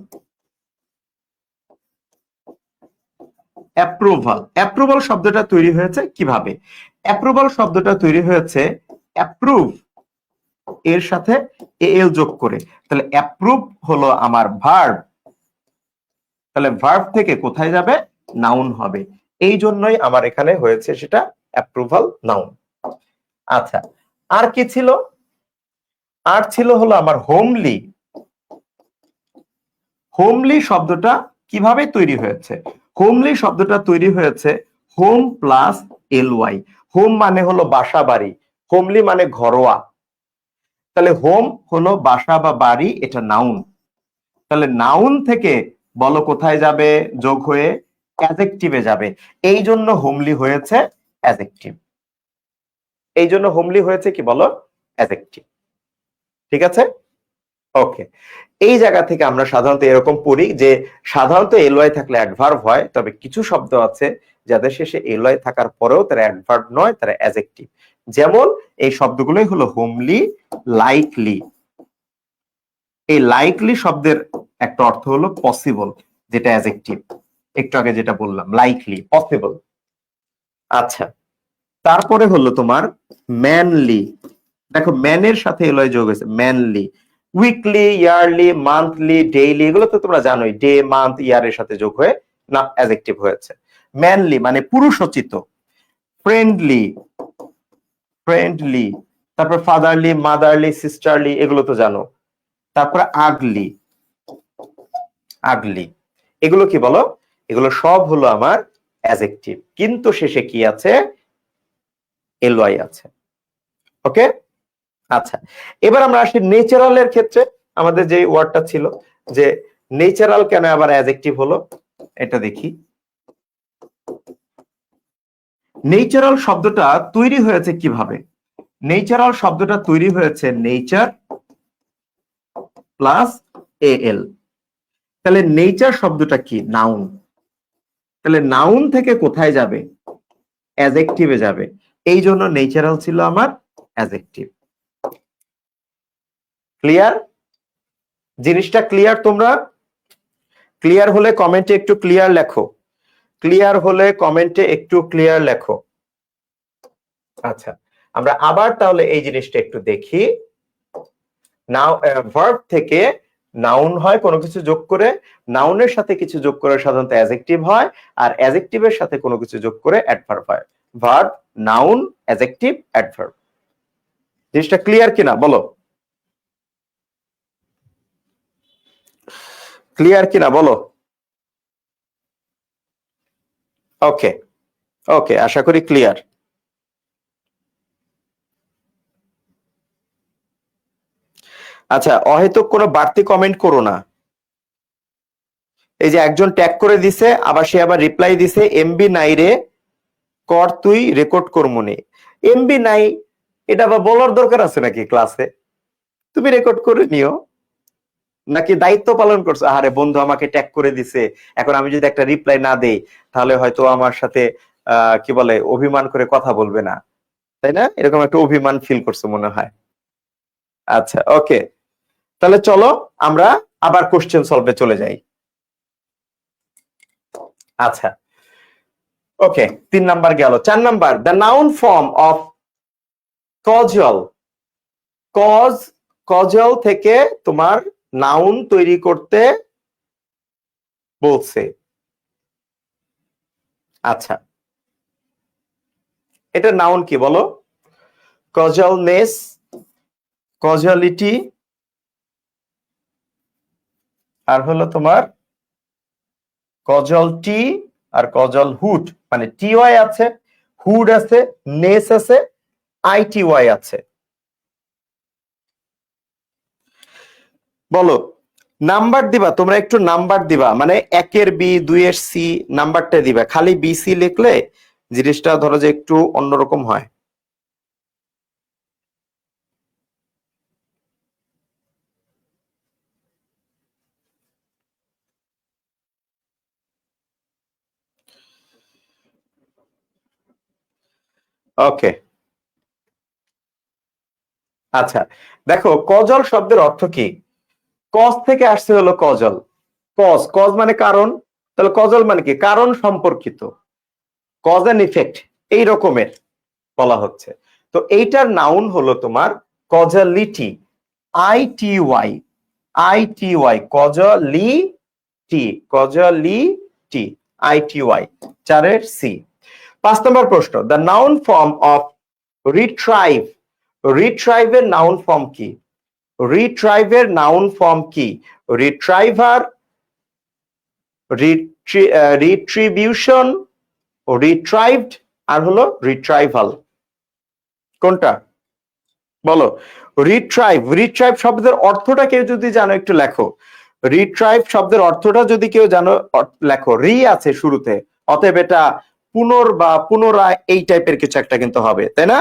অ্যাপ্রুভাল, অ্যাপ্রুভাল শব্দটা তৈরি হয়েছে কিভাবে? অ্যাপ্রুভাল শব্দটা তৈরি হয়েছে অ্যাপ্রুভ এর সাথে এল যোগ করে, তাহলে অ্যাপ্রুভ হলো আমার ভার্ব, তাহলে ভার্ব থেকে কোথায় যাবে, নাউন হবে। এই জন্যই আমার এখানে হয়েছে সেটা অ্যাপ্রুভাল নাউন। আচ্ছা, আর কি ছিল, আর ছিল হলো আমার হোমলি। হোমলি শব্দটা কিভাবে তৈরি হয়েছে, হোমলি শব্দটা তৈরি হয়েছে home plus L Y. Home মানে হলো বাসা বাড়ি, হোমলি মানে ঘরোয়া, তাহলে হোম হলো বাসা বা বাড়ি, এটা নাউন। তাহলে নাউন থেকে বলো কোথায় যাবে, যোগ হয়ে অ্যাডজেক্টিভে যাবে, এই জন্য হোমলি হয়েছে অ্যাডজেক্টিভ। এই জন্য হোমলি হয়েছে কি বলো, অ্যাডজেক্টিভ। ঠিক আছে, ওকে। এই জায়গা থেকে আমরা সাধারণত এরকম পড়ি যে সাধারণত এলওয়াই থাকলে অ্যাডভার্ব হয়, তবে কিছু শব্দ আছে যাদের শেষে এলওয়াই থাকার পরেও তারা অ্যাডভার্ব নয়, তারা অ্যাডজেক্টিভ। যেমন এই শব্দগুলোই হলো হোমলি, লাইকলি। এই লাইকলি শব্দের একটা অর্থ হলো পসিবল, যেটা অ্যাডজেক্টিভ, একটু আগে যেটা বললাম লাইকলি, পসিবল। আচ্ছা, তারপরে হলো তোমার ম্যানলি। দেখো ম্যানের সাথে এলওয়াই যোগ হয়েছে, manly. Weekly, yearly, monthly, daily, এগুলো তো তোমরা জানোই, ডে, মান্থ, ইয়ারের সাথে যোগ হয়ে না অ্যাডজেক্টিভ হয়েছে। ম্যানলি মানে পুরুষোচিত। ফ্রেন্ডলি, ফ্রেন্ডলি, তারপর ফাদারলি, মাদারলি, সিস্টারলি, এগুলো তো জানো। তারপরে আগলি, আগলি, এগুলো কি বলো, এগুলো সব হলো আমার অ্যাডজেক্টিভ, কিন্তু শেষে কি আছে, এলওয়াই আছে। ওকে, আচ্ছা, এবার আমরা আসি নেচারালের ক্ষেত্রে। আমাদের যে ওয়ার্ডটা ছিল যে নেচারাল কেন আবার অ্যাডজেক্টিভ হলো, এটা দেখি। নেচারাল শব্দটা তৈরি হয়েছে কিভাবে, নেচারাল শব্দটা তৈরি হয়েছে নেচার প্লাস এল। তাহলে নেচার শব্দটা কি, নাউন। তাহলে নাউন থেকে কোথায় যাবে, অ্যাডজেক্টিভে যাবে, এই জন্য নেচারাল ছিল আমার অ্যাডজেক্টিভ। ক্লিয়ার, জিনিসটা ক্লিয়ার? তোমরা ক্লিয়ার হলে কমেন্টে একটু ক্লিয়ার লেখো, ক্লিয়ার হলে কমেন্টে একটু ক্লিয়ার লেখো। আচ্ছা, আমরা আবার তাহলে এই জিনিসটা একটু দেখি। নাও ভার্ব থেকে নাউন হয় কোনো কিছু যোগ করে, নাউনের সাথে কিছু যোগ করে সাধারণত অ্যাডজেক্টিভ হয়, আর অ্যাডজেক্টিভের সাথে কোনো কিছু যোগ করে অ্যাডভার্ব হয়। Verb, noun, adjective, adverb. জিনিসটা ক্লিয়ার কিনা বলো, ক্লিয়ার কিনা বলো। ওকে, ওকে, আশা করি ক্লিয়ার। আচ্ছা, অহেতুক কোনো বাড়তি কমেন্ট করো না। এই যে একজন ট্যাগ করে দিছে, আবার সে আবার রিপ্লাই দিছে, এমবি নাই রে কর তুই রেকর্ড করমুনি। এমবি নাই, এটা আবার বলার দরকার আছে নাকি ক্লাসে? তুমি রেকর্ড করে নিও, নাকি দায়িত্ব পালন করছো? আরে বন্ধু আমাকে ট্যাগ করে দিছে, এখন আমি যদি একটা রিপ্লাই না দেই তাহলে হয়তো আমার সাথে কি বলে অভিমান করে কথা বলবে না, তাই না? এরকম একটা অভিমান ফিল করছো মনে হয়। আচ্ছা, ওকে, তাহলে চলো আমরা আবার কোশ্চেন সলভে চলে যাই। আচ্ছা, ওকে, 3 নাম্বার গেল। 4 number, the noun form of causal. Causal থেকে তোমার নাউন তৈরি করতে বলছে। আচ্ছা, এটা নাউন কি বলো? কজলনেস, কজলিটি, আর হলো তোমার কজলটি, আর কজল হুড, মানে টিওয়াই আছে, হুড আছে, নেস আছে, আইটিওয়াই আছে। বলো, নাম্বার দিবা তোমরা, একটু নাম্বার দিবা, মানে 1-এর বি, 2-এর সি, নাম্বারটা দিবা। খালি বি সি লিখলে জিনিসটা ধরো যে একটু অন্যরকম হয়। ওকে, আচ্ছা, দেখো কজল শব্দের অর্থ কি? কজ থেকে আসছে হলো কজল, কজ, কজ মানে কারণ, তাহলে কজল মানে কি, কারণ সম্পর্কিত, কজ এন্ড ইফেক্ট এই রকমের বলা হচ্ছে। তো এইটার নাউন হলো তোমার causality, ITY, ITY, causality, causality, ITY, 4-এর সি। 5 নম্বর প্রশ্ন, the noun form of retrieve, রিট্রাইভের নাউন ফর্ম কি? রিট্রাইভের নাউন ফর্ম কি? রিট্রাইভার, রিট্রিবিউশন, রিট্রাইভড, আর হলো রিট্রাইভাল। কোনটা বলো? রিট্রাইভ, রিট্রাইভ শব্দের অর্থটা কেউ যদি জানো একটু লেখো। রিট্রাইভ শব্দের অর্থটা যদি কেউ জানো লেখো। রি আছে শুরুতে, অতএব এটা পুনর বা পুনরায় এই টাইপের কিছু একটা কিন্তু হবে, তাই না?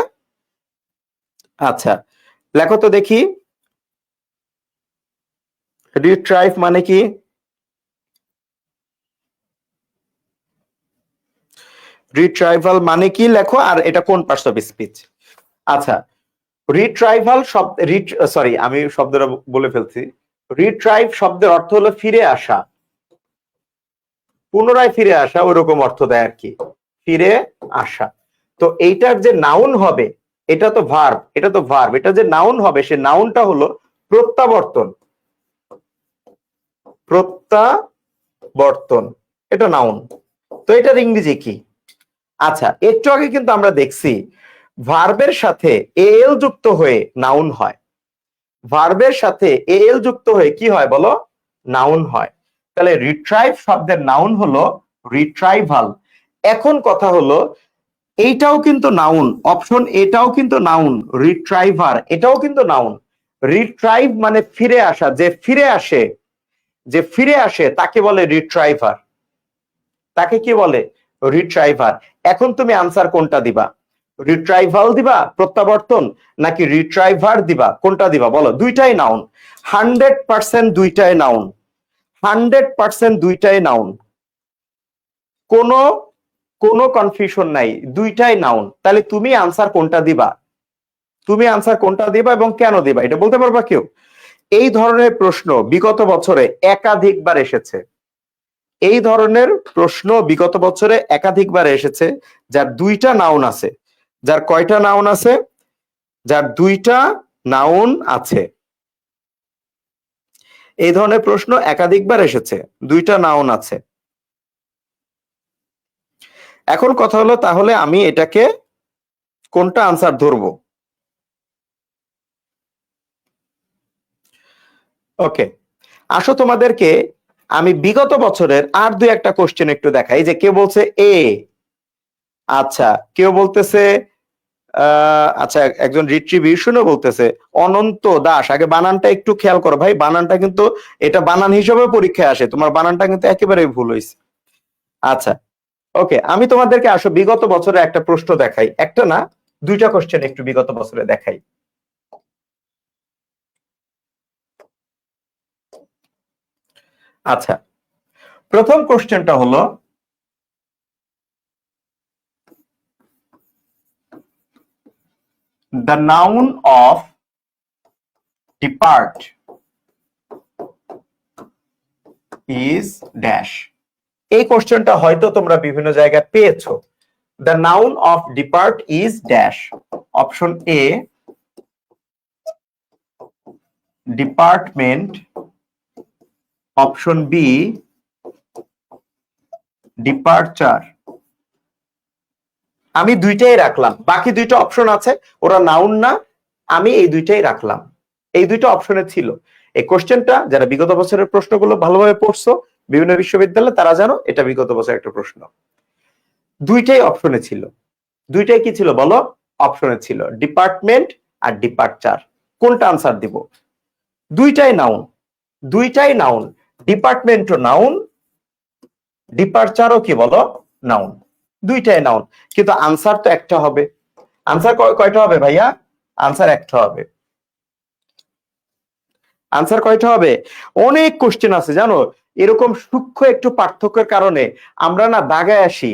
আচ্ছা লেখো তো দেখি, রিট্রাইভ মানে কি? রিট্রাইভাল মানে কি লেখো, আর এটা কোন পার্টস অফ স্পিচ? আচ্ছা, রিট্রাইভাল শব্দ, সরি আমি শব্দটা বলে ফেলছি। রিট্রাইভ শব্দের অর্থ হলো ফিরে আসা, পুনরায় ফিরে আসা, ওইরকম অর্থ দেয় আর কি, ফিরে আসা। তো এইটার যে নাউন হবে, এটা তো ভার্ব, এটা তো ভার্ব, এটা যে নাউন হবে সে নাউনটা হলো প্রত্যাবর্তন, প্রত্যাবর্তন, এটা নাউন। তো এটার ইংরেজি কি? আচ্ছা একটু আগে কিন্তু আমরা দেখছি ভার্বের সাথে এল যুক্ত হয়ে নাউন হয়, ভার্বের সাথে এল যুক্ত হয়ে কি হয় বলো? নাউন হয়। তাহলে রিট্রাইভ শব্দের নাউন হলো রিট্রাইভাল। এখন কথা হলো এইটাও কিন্তু নাউন, অপশন এটাও কিন্তু নাউন, রিট্রাইভার এটাও কিন্তু নাউন। রিট্রাইভ মানে ফিরে আসা, যে ফিরে আসে, যে ফিরে আসে তাকে বলে রিট্রাইভার, তাকে কি বলে? রিট্রাইভার। এখন তুমি আনসার কোনটা দিবা? রিট্রাইভাল দিবা প্রত্যাবর্তন, নাকি রিট্রাইভার দিবা? কোনটা দিবা বলো? দুইটাই নাউন, 100% দুইটাই নাউন, 100% দুইটাই নাউন, কোনো কোনো কনফিউশন নাই, দুইটাই নাউন। তাহলে তুমি আনসার কোনটা দিবা? তুমি আনসার কোনটা দিবা এবং কেন দিবা এটা বলতে পারবা কেউ? এই ধরনের প্রশ্ন বিগত বছরে একাধিকবার এসেছে, এই ধরনের প্রশ্ন বিগত বছরে একাধিকবার এসেছে, যার দুইটা নাউন আছে। যার কয়টা নাউন আছে? যার দুইটা নাউন আছে। এই ধরনের প্রশ্ন একাধিকবার এসেছে, দুইটা নাউন আছে। এখন কথা হলো তাহলে আমি এটাকে কোনটা আনসার ধরবো? ওকে, আসো তোমাদেরকে আমি বিগত বছরের আর দুই একটা কোশ্চেন একটু দেখাই। যে কেউ বলছে এ, আচ্ছা কেউ বলতেছে আচ্ছা একজন রিট্রিবিউশনও বলতেছে অনন্ত দাস। আগে বানানটা একটু খেয়াল করো ভাই, বানানটা কিন্তু এটা বানান হিসেবে পরীক্ষায় আসে, তোমার বানানটা কিন্তু একেবারেই ভুল হয়েছে। আচ্ছা ওকে, আমি তোমাদেরকে আসো বিগত বছরে একটা প্রশ্ন দেখাই, একটা না দুইটা কোশ্চেন একটু বিগত বছরে দেখাই। আচ্ছা প্রথম কোশ্চেনটা হলো, the noun of depart is dash। এই কোশ্চেনটা হয়তো তোমরা বিভিন্ন জায়গায় পেয়েছো। the noun of depart is dash। Option A department, option B departure. আমি দুইটাই রাখলাম, বাকি দুইটা অপশন আছে ওরা নাউন না, আমি এই দুইটাই রাখলাম, এই দুইটা অপশনে ছিল। এই কোশ্চেনটা যারা বিগত বছরের প্রশ্নগুলো ভালোভাবে পড়ছো বিভিন্ন বিশ্ববিদ্যালয়ে তারা জানো এটা বিগত বছরের একটা প্রশ্ন। দুইটাই অপশনে ছিল, দুইটাই কি ছিল বলো? অপশনে ছিল, ডিপার্টমেন্ট আর ডিপারচার। কোনটা আনসার দিব? দুইটাই নাউন, দুইটাই নাউন, ডিপার্টমেন্টও নাউন, ডিপারচারও কি বলো? নাউন, দুইটাই নাউন। কিন্তু আনসার তো একটা হবে। আনসার কয়টা হবে ভাইয়া? আনসার একটা হবে। আনসার কয়টা হবে? অনেক কোশ্চেন আছে জানো, এরকম সূক্ষ্ম একটু পার্থক্যের কারণে আমরা না দাগায় আসি।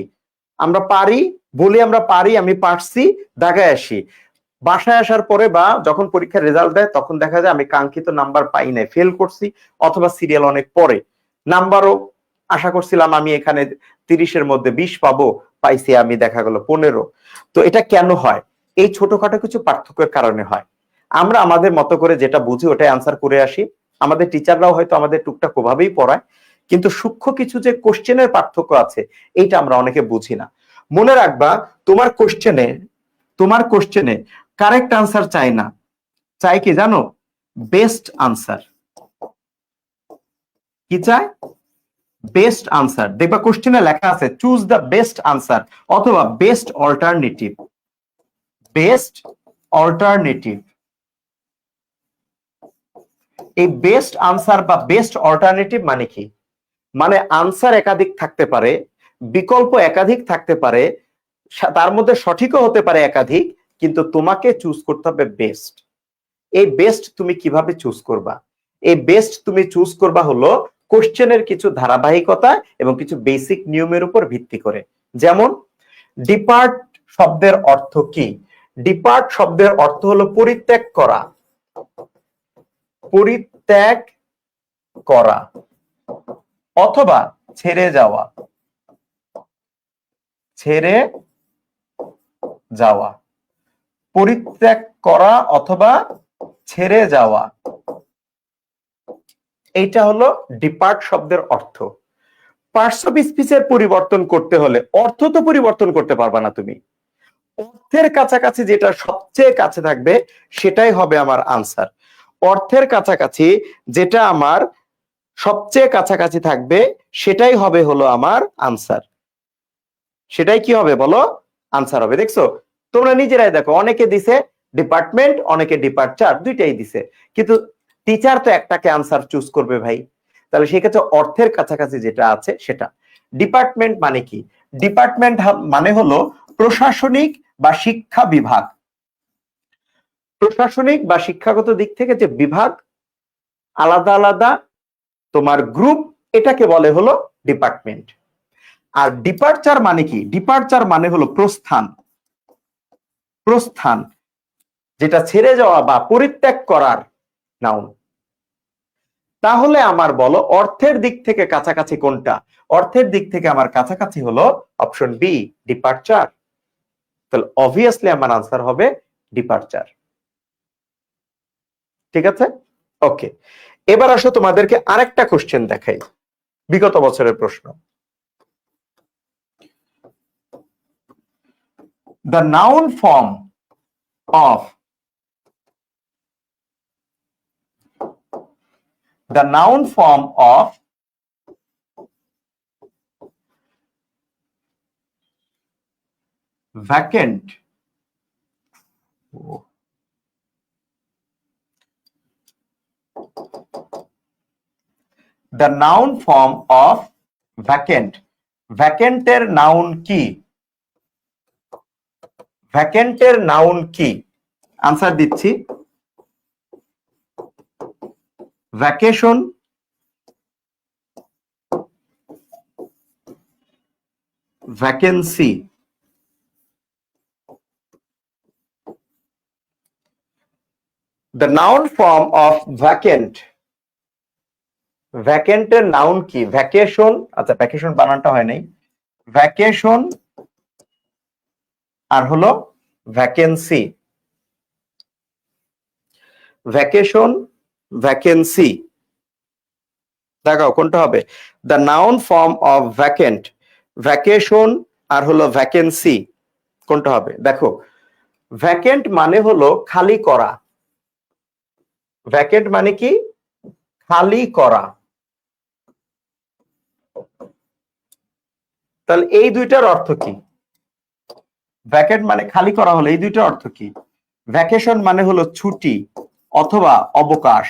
আমরা পারি বলি আমরা পারি, আমি পারছি, দাগায় আসি। বাসায় আসার পরে বা যখন পরীক্ষার রেজাল্ট দেয় তখন দেখা যায় আমি কাঙ্ক্ষিত নাম্বার পাই নাই, ফেল করছি, অথবা সিরিয়াল অনেক পরে। নাম্বারও আশা করছিলাম আমি এখানে 30-এর মধ্যে 20 পাবো, পাইছি আমি দেখা গেল 15। তো এটা কেন হয়? এই ছোটখাটো কিছু পার্থক্যের কারণে হয়। আমরা আমাদের মতো করে যেটা বুঝি ওটাই আনসার করে আসি। আমাদের টিচাররাও হয়তো আমাদের টুকটাক ওভাবেই পড়ায়, কিন্তু সূক্ষ্ম কিছু যে কোশ্চেনের পার্থক্য আছে এইটা আমরা অনেকে বুঝি না। মনে রাখবা, তোমার কোশ্চেনে কারেক্ট আনসার চাই না, চাই কি জানো? Best answer. কি চাই? Best answer. দেখবা কোশ্চেনে লেখা আছে চুজ দ্য বেস্ট আনসার অথবা বেস্ট অল্টারনেটিভ। বেস্ট অল্টারনেটিভ, এই বেস্ট আনসার বা বেস্ট অল্টারনেটিভ মানে কি? মানে আনসার একাধিক থাকতে পারে, বিকল্প একাধিক থাকতে পারে, তার মধ্যে সঠিকও হতে পারে একাধিক, কিন্তু তোমাকে চুজ করতে হবে বেস্ট। এই বেস্ট তুমি কিভাবে চুজ করবা? এই বেস্ট তুমি চুজ করবা হলো কোশ্চেনের কিছু ধারাবাহিকতা এবং কিছু বেসিক নিয়মের উপর ভিত্তি করে। যেমন ডিপার্ট শব্দের অর্থ কি? ডিপার্ট শব্দের অর্থ হলো পরিত্যাগ করা। পরিত্যাগ করা অথবা ছেড়ে যাওয়া। ছেড়ে যাওয়া, পরিত্যাগ করা অথবা ছেড়ে যাওয়া, এইটা হলো ডিপার্ট শব্দের অর্থ। পার্টস অফ স্পিচের পরিবর্তন করতে হলে অর্থ তো পরিবর্তন করতে পারবা না তুমি। অর্থের কাছাকাছি যেটা সবচেয়ে কাছে থাকবে সেটাই হবে আমার আনসার। অর্থের কাছাকাছি যেটা আমার সবচেয়ে কাছাকাছি থাকবে সেটাই হবে হলো আমার আনসার। সেটাই কি হবে বলো? আনসার হবে। দেখছো, তোমরা নিজেরাই দেখো, অনেকে দিছে ডিপার্টমেন্ট, অনেকে ডিপার্চার, দুইটাই দিছে, কিন্তু টিচার তো একটাকে আনসার চুজ করবে ভাই। তাহলে সেক্ষেত্রে অর্থের কাছাকাছি যেটা আছে সেটা। ডিপার্টমেন্ট মানে কি? ডিপার্টমেন্ট মানে হলো প্রশাসনিক বা শিক্ষা বিভাগ। প্রশাসনিক বা শিক্ষাগত দিক থেকে যে বিভাগ, আলাদা আলাদা তোমার গ্রুপ, এটাকে বলে হলো ডিপার্টমেন্ট। আর ডিপার্চার মানে কি? ডিপার্চার মানে হলো প্রস্থান। প্রস্থান, যেটা ছেড়ে যাওয়া বা পরিত্যাগ করার নাউন। তাহলে আমার বলো অর্থের দিক থেকে কাছাকাছি কোনটা? অর্থের দিক থেকে আমার কাছাকাছি হলো অপশন বি, ডিপার্চার। তাহলে অবভিয়াসলি আমার আনসার হবে ডিপার্চার। ঠিক আছে, ওকে। এবার আসো তোমাদেরকে আরেকটা কোশ্চেন দেখাই, বিগত বছরের প্রশ্ন। The noun form of vacant. The noun form of vacant. Vacant এর নাউন কি? ভ্যাকেন্ট এর নাউন কি? আনসার দিচ্ছি, vacation, vacancy. The noun form of vacant. ভ্যাকেন্টের নাউন কি? ভ্যাকেশন, আচ্ছা ভ্যাকেশন বানানটা হয় নাই, ভ্যাকেশন আর হলো ভ্যাকেন্সি। ভ্যাকেশন, ভ্যাকেন্সি, দেখাও কোনটা হবে? The noun form of vacant, vacation আর হলো ভ্যাকেন্সি, কোনটা হবে? দেখো, ভ্যাকেন্ট মানে হলো খালি করা। ভ্যাকেন্ট মানে কি? খালি করা। তাহলে এই দুইটার অর্থ কি? ভ্যাকেন্ট মানে খালি করা হলো, এই দুইটার অর্থ কি? ভ্যাকেশন মানে হলো ছুটি অথবা অবকাশ,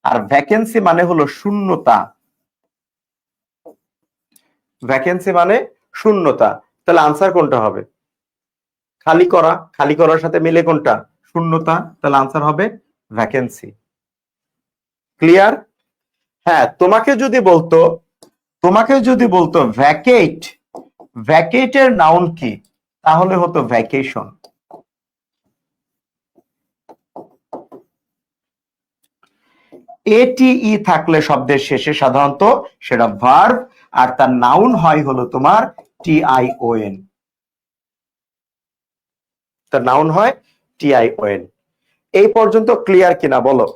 আর ভ্যাকেন্সি মানে হলো শূন্যতা। ভ্যাকেন্সি মানে শূন্যতা। তাহলে আনসার কোনটা হবে? খালি করা, খালি করার সাথে মিলে কোনটা? শূন্যতা। তাহলে আনসার হবে ভ্যাকেন্সি। ক্লিয়ার? হ্যাঁ, তোমাকে যদি বলতো ভ্যাকেট, ভ্যাকেটের নাউন কি? তাহলে হতো ভ্যাকেশন। এটিই থাকলে শব্দের শেষে সাধারণত সেটা ভার্ব, আর তার নাউন হয় হলো তোমার TION। তার নাউন হয় TION। এই পর্যন্ত ক্লিয়ার কিনা বলো,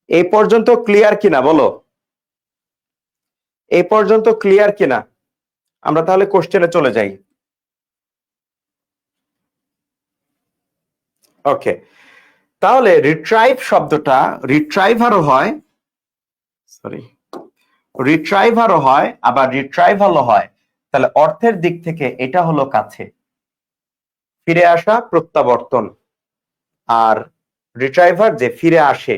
এই পর্যন্ত ক্লিয়ার কিনা বলো, এই পর্যন্ত ক্লিয়ার কিনা? আমরা তাহলে কোশ্চেনে চলে যাই। ওকে, তাহলে রিট্রাইভ শব্দটা রিট্রাইভারও হয়, সরি, রিট্রাইভারও হয় আবার রিট্রাইভালও হয়। তাহলে অর্থের দিক থেকে এটা হলো কাছে, ফিরে আসা, প্রত্যাবর্তন। আর রিট্রাইভার যে ফিরে আসে,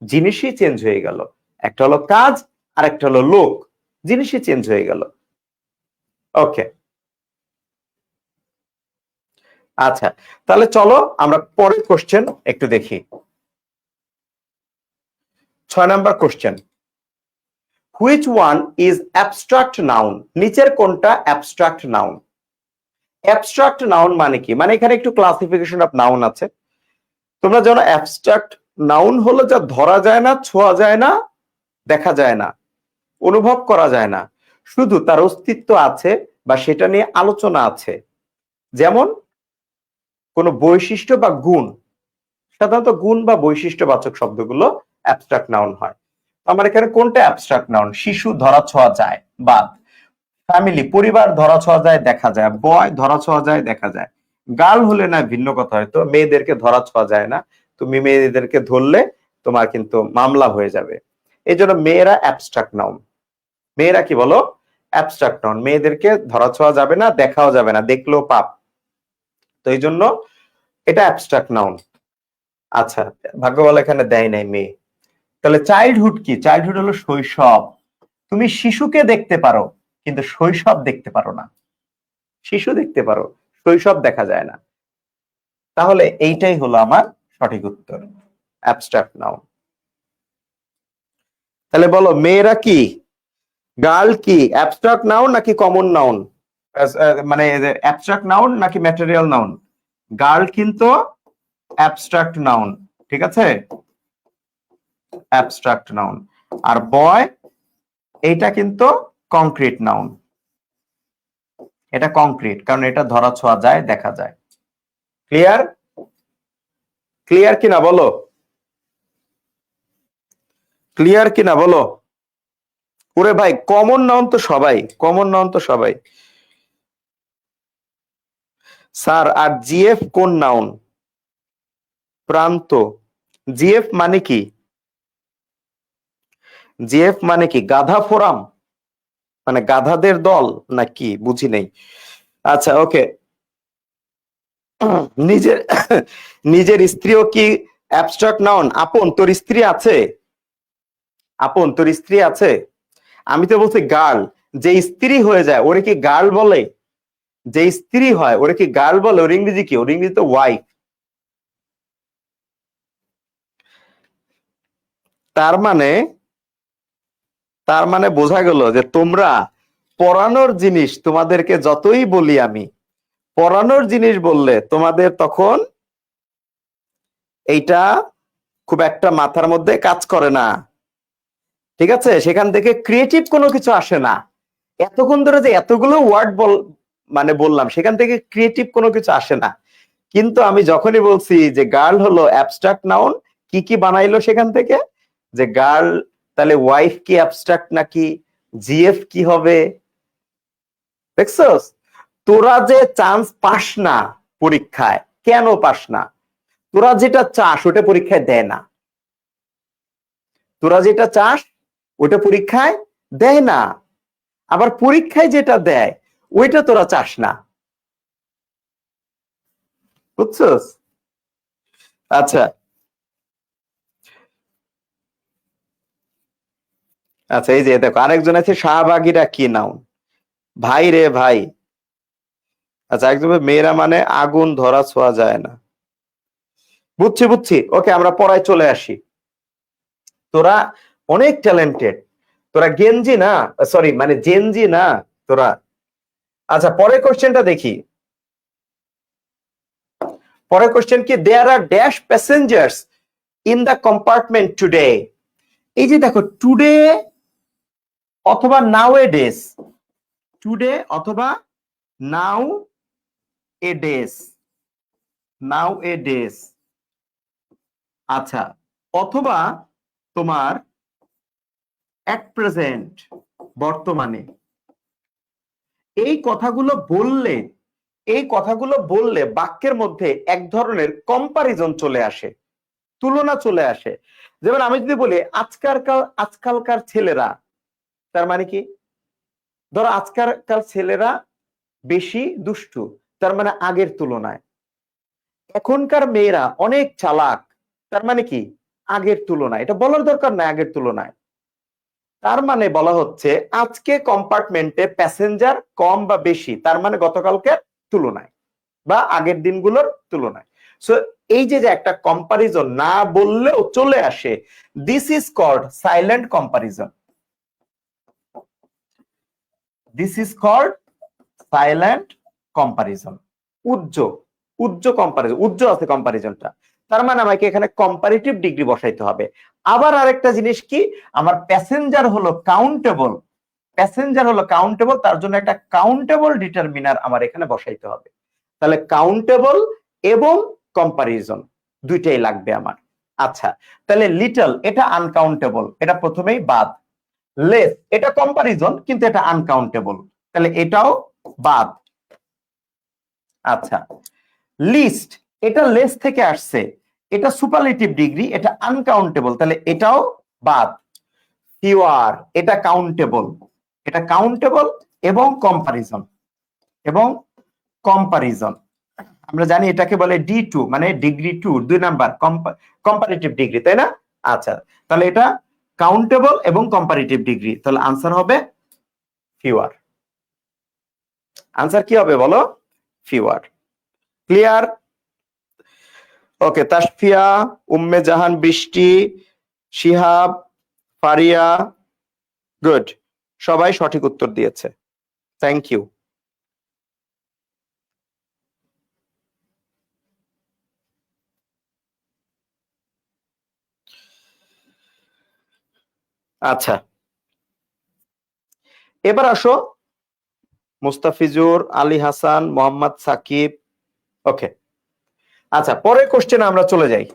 জিনিসই চেঞ্জ হয়ে গেল, একটা হলো কাজ আর একটা হলো লোক, জিনিসই চেঞ্জ হয়ে গেল। ওকে, আচ্ছা, তাহলে চলো আমরা পরের কোশ্চেন একটু দেখি। 6 number question, which one is abstract noun? নিচের কোনটা অ্যাবস্ট্রাক্ট নাউন? অ্যাবস্ট্রাক্ট নাউন মানে কি? মানে এখানে একটু ক্লাসিফিকেশন অফ নাউন আছে। তোমরা জানো অ্যাবস্ট্রাক্ট নাউন হলো যা ধরা যায় না, ছোঁয়া যায় না, দেখা যায় না, অনুভব করা যায় না, শুধু তার অস্তিত্ব আছে বা সেটা নিয়ে আলোচনা আছে। যেমন কোনো বৈশিষ্ট্য বা গুণ, সাধারণত গুণ বা বৈশিষ্ট্যবাচক শব্দগুলো অ্যাবস্ট্রাক্ট নাউন হয়। আমার এখানে কোনটা অ্যাবস্ট্রাক্ট নাউন? শিশু ধরা ছোঁয়া যায়, বাদ। ফ্যামিলি, পরিবার ধরা ছোঁয়া যায়, দেখা যায়। বয় ধরা ছোঁয়া যায়, দেখা যায়। গার্ল হলে না ভিন্ন কথা, হয়তো মেয়েদেরকে ধরা ছোঁয়া যায় না, তুমি মেয়েদেরকে ধরলে তোমার কিন্তু মামলা হয়ে যাবে। এই জন্য মেয়েরা অ্যাবস্ট্রাক্ট নাউন। মেয়েরা কি বলো? Abstract noun. মেয়েদেরকে ধরা ছোঁয়া যাবে না, দেখাও যাবে না, দেখলেও পাপ। তো এই জন্য এটা অ্যাবস্ট্রাক্ট নাউন। আচ্ছা, ভাগ্য বলে এখানে দেয় নাই মেয়ে। তাহলে চাইল্ডহুড কি? চাইল্ডহুড হলো শৈশব। তুমি শিশুকে দেখতে পারো কিন্তু শৈশব দেখতে পারো না। শিশু দেখতে পারো, শৈশব দেখা যায় না। তাহলে এইটাই হলো আমার সঠিক উত্তর, অ্যাবস্ট্রাক্ট নাউন। তাহলে বলো, মেয়েরা কি, গার্ল কি অ্যাবস্ট্রাক্ট নাউন নাকি কমন নাউন? মানে অ্যাবস্ট্রাক্ট নাউন নাকি ম্যাটেরিয়াল নাউন? গার্ল কিন্তু অ্যাবস্ট্রাক্ট নাউন, ঠিক আছে, অ্যাবস্ট্রাক্ট নাউন। আর বয়, এইটা কিন্তু কংক্রিট নাউন। এটা কংক্রিট, কারণ এটা ধরা ছোঁয়া যায়, দেখা যায়। ক্লিয়ার? ক্লিয়ার কিনা বলো, ক্লিয়ার কিনা বলো? ওরে ভাই, কমন নাউন তো সবাই, কমন নাউন তো সবাই। স্যার, আর জিএফ কোন নাউন? প্রান্ত। জিএফ মানে কি? জিএফ মানে কি? গাধা ফোরাম, মানে গাধাদের দল নাকি? বুঝি নেই। আচ্ছা, ওকে। নিজের নিজের স্ত্রীও কি অ্যাবস্ট্রাক্ট নাউন? আপন, তোর স্ত্রী আছে? আপন, তোর স্ত্রী আছে? আমি তো বলছি গার্ল। যে স্ত্রী হয়ে যায় ওরে কি গার্ল বলে? যে স্ত্রী হয় ওরে কি গার্ল বলে? ওর ইংরেজি কি? ওর ইংরেজি তো ওয়াইফ। তার মানে, তার মানে বোঝা গেল যে তোমরা পড়ানোর জিনিস, তোমাদেরকে যতই বলি আমি, পড়ানোর জিনিস বললে তোমাদের তখন এইটা খুব একটা মাথার মধ্যে কাজ করে না, ঠিক আছে? সেখান থেকে ক্রিয়েটিভ কোনো কিছু আসে না। এতক্ষণ ধরে যে এতগুলো ওয়ার্ড মানে বললাম, সেখান থেকে ক্রিয়েটিভ কোনো কিছু আসে না। কিন্তু আমি যখনই বলছি যে গার্ল হলো অ্যাবস্ট্রাক্ট নাউন, কি কি বানাইলো সেখান থেকে? যে গার্ল, তাহলে ওয়াইফ কি অ্যাবস্ট্রাক্ট নাকি? জিএফ কি হবে? দেখছস? তোরা যে চান্স পাস না পরীক্ষায়, কেন পাস না? তোরা যেটা চাস ওটা পরীক্ষায় দেয় না। তোরা যেটা চাস ওটা পরীক্ষায় দেয় না, আবার পরীক্ষায় যেটা দেয় ওইটা তোরা চাস না। বুঝছস? আচ্ছা, আচ্ছা, এই যে দেখো আরেকজন আছে, শাহবাগীরা কি নাউন? ভাই রে ভাই। আচ্ছা, একদম মেয়েরা মানে আগুন ধরা ছোঁয়া যায় না। বুঝছি বুঝছি, ওকে, আমরা পড়ায় চলে আসি। তোরা অনেক ট্যালেন্টেড, তোরা গেঞ্জি না, সরি মানে জেনজি না তোরা। আচ্ছা, পরের কোশ্চেনটা দেখি। পরের কোশ্চেন কি, there are dash passengers in the compartment today. এই যে দেখো, টুডে অথবা নাও এ ডেজ, টুডে অথবা নাও এ ডেজ, নাও এ ডেজ। আচ্ছা, অথবা তোমার অ্যাট প্রেজেন্ট, বর্তমানে। এই কথাগুলো বললে, এই কথাগুলো বললে বাক্যের মধ্যে এক ধরনের কম্পারিজন চলে আসে, তুলনা চলে আসে। যেমন আমি যদি বলি আজকালকার ছেলেরা, তার মানে কি? ধরো আজকালকার ছেলেরা বেশি দুষ্টু, তার মানে আগের তুলনায়। এখনকার মেয়েরা অনেক চালাক, তার মানে কি? আগের তুলনায়। এটা বলার দরকার নাই, আগের তুলনায়। তার মানে বলা হচ্ছে আজকে কম্পার্টমেন্টে প্যাসেঞ্জার কম বা বেশি, তার মানে গতকালকের তুলনায় বা আগের দিনগুলোর তুলনায়। সো এই যে একটা কম্পারিজন না বললেও চলে আসে, this is called silent comparison. This is called silent comparison. উজ্জ কম্পারিজন, উজ্জ আছে কম্পারিজনটা, তার মানে আমাকে এখানে কম্পারেটিভ ডিগ্রি বসাইতে হবে। আবার আরেকটা জিনিস কি, আমার প্যাসেঞ্জার হলো কাউন্টেবল, প্যাসেঞ্জার হলো কাউন্টেবল, তার জন্য একটা কাউন্টেবল ডিটারমিনার আমার এখানে বসাইতে হবে। তাহলে কাউন্টেবল এবং কম্পারিজন দুইটাই লাগবে আমার। আচ্ছা, তাহলে লিটল এটা আনকাউন্টেবল, এটা প্রথমেই বাদ। লেস এটা কম্পারিজন কিন্তু এটা আনকাউন্টেবল, তাহলে এটাও বাদ। আচ্ছা, লিস্ট এটা লেস থেকে আসছে, এটা সুপারলেটিভ ডিগ্রি, এটা আনকাউন্টেবল, তাহলে এটাও বাদ। ফিওয়ার এটা কাউন্টেবল, এটা কাউন্টেবল এবং কম্পারিজন, এবং কম্পারিজন আমরা জানি এটাকে বলে D2, মানে ডিগ্রি 2, 2 নাম্বার কম্পারেটিভ ডিগ্রি, তাই না? আচ্ছা, তাহলে এটা কাউন্টেবল এবং কম্পারেটিভ ডিগ্রি, তাহলে আনসার হবে ফিওয়ার। আনসার কি হবে বলো? ফিওয়ার। ক্লিয়ার? ওকে, তাসফিয়া, উম্মে জাহান, বৃষ্টি, শিহাব, ফারিয়া, গুড, সবাই সঠিক উত্তর দিয়েছে, থ্যাংক ইউ। আচ্ছা, এবার আসো মুস্তাফিজুর, আলী হাসান, মোহাম্মদ সাকিব। ওকে, আচ্ছা, পরের কোশ্চেনে আমরা চলে যাই।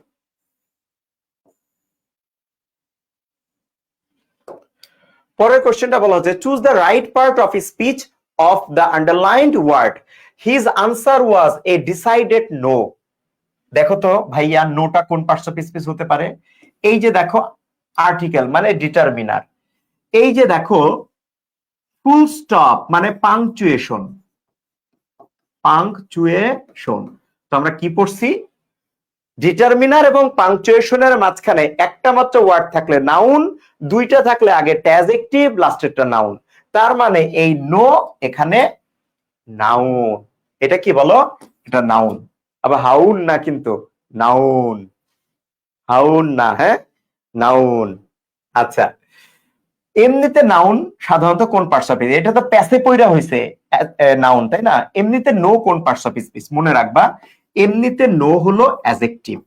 পরের কোশ্চেনটা বলা হচ্ছে choose the right part of speech of the underlined word, his answer was a decided no. দেখো তো ভাইয়া, নোটা কোন পার্টস অফ স্পিচ হতে পারে? এই যে দেখো আর্টিকেল মানে ডিটারমিনার, এই যে দেখো ফুল স্টপ মানে পাংচুয়েশন, পাংচুয়েশন। তো আমরা কি পড়ছি? ডিটারমিনার এবং পাংচুয়েশনের মাঝখানে একটা মাত্র ওয়ার্ড থাকলে নাউন, দুইটা থাকলে আগে অ্যাডজেক্টিভ, লাস্টেরটা নাউন, তার মানে এই নো এখানে নাউন। এটা কি বলো? এটা নাউন। আবার হাউন না, কিন্তু নাউন, হাউন না, হ্যাঁ নাউন। আচ্ছা, এমনিতে নাউন সাধারণত কোন পার্টস অফ স্পিচ? এটা তো প্যাসে পয়রা হইছে নাউন, তাই না? এমনিতে নো কোন পার্টস অফ স্পিচ মনে রাখবা, এমনিতে নো হলো অ্যাডজেক্টিভ।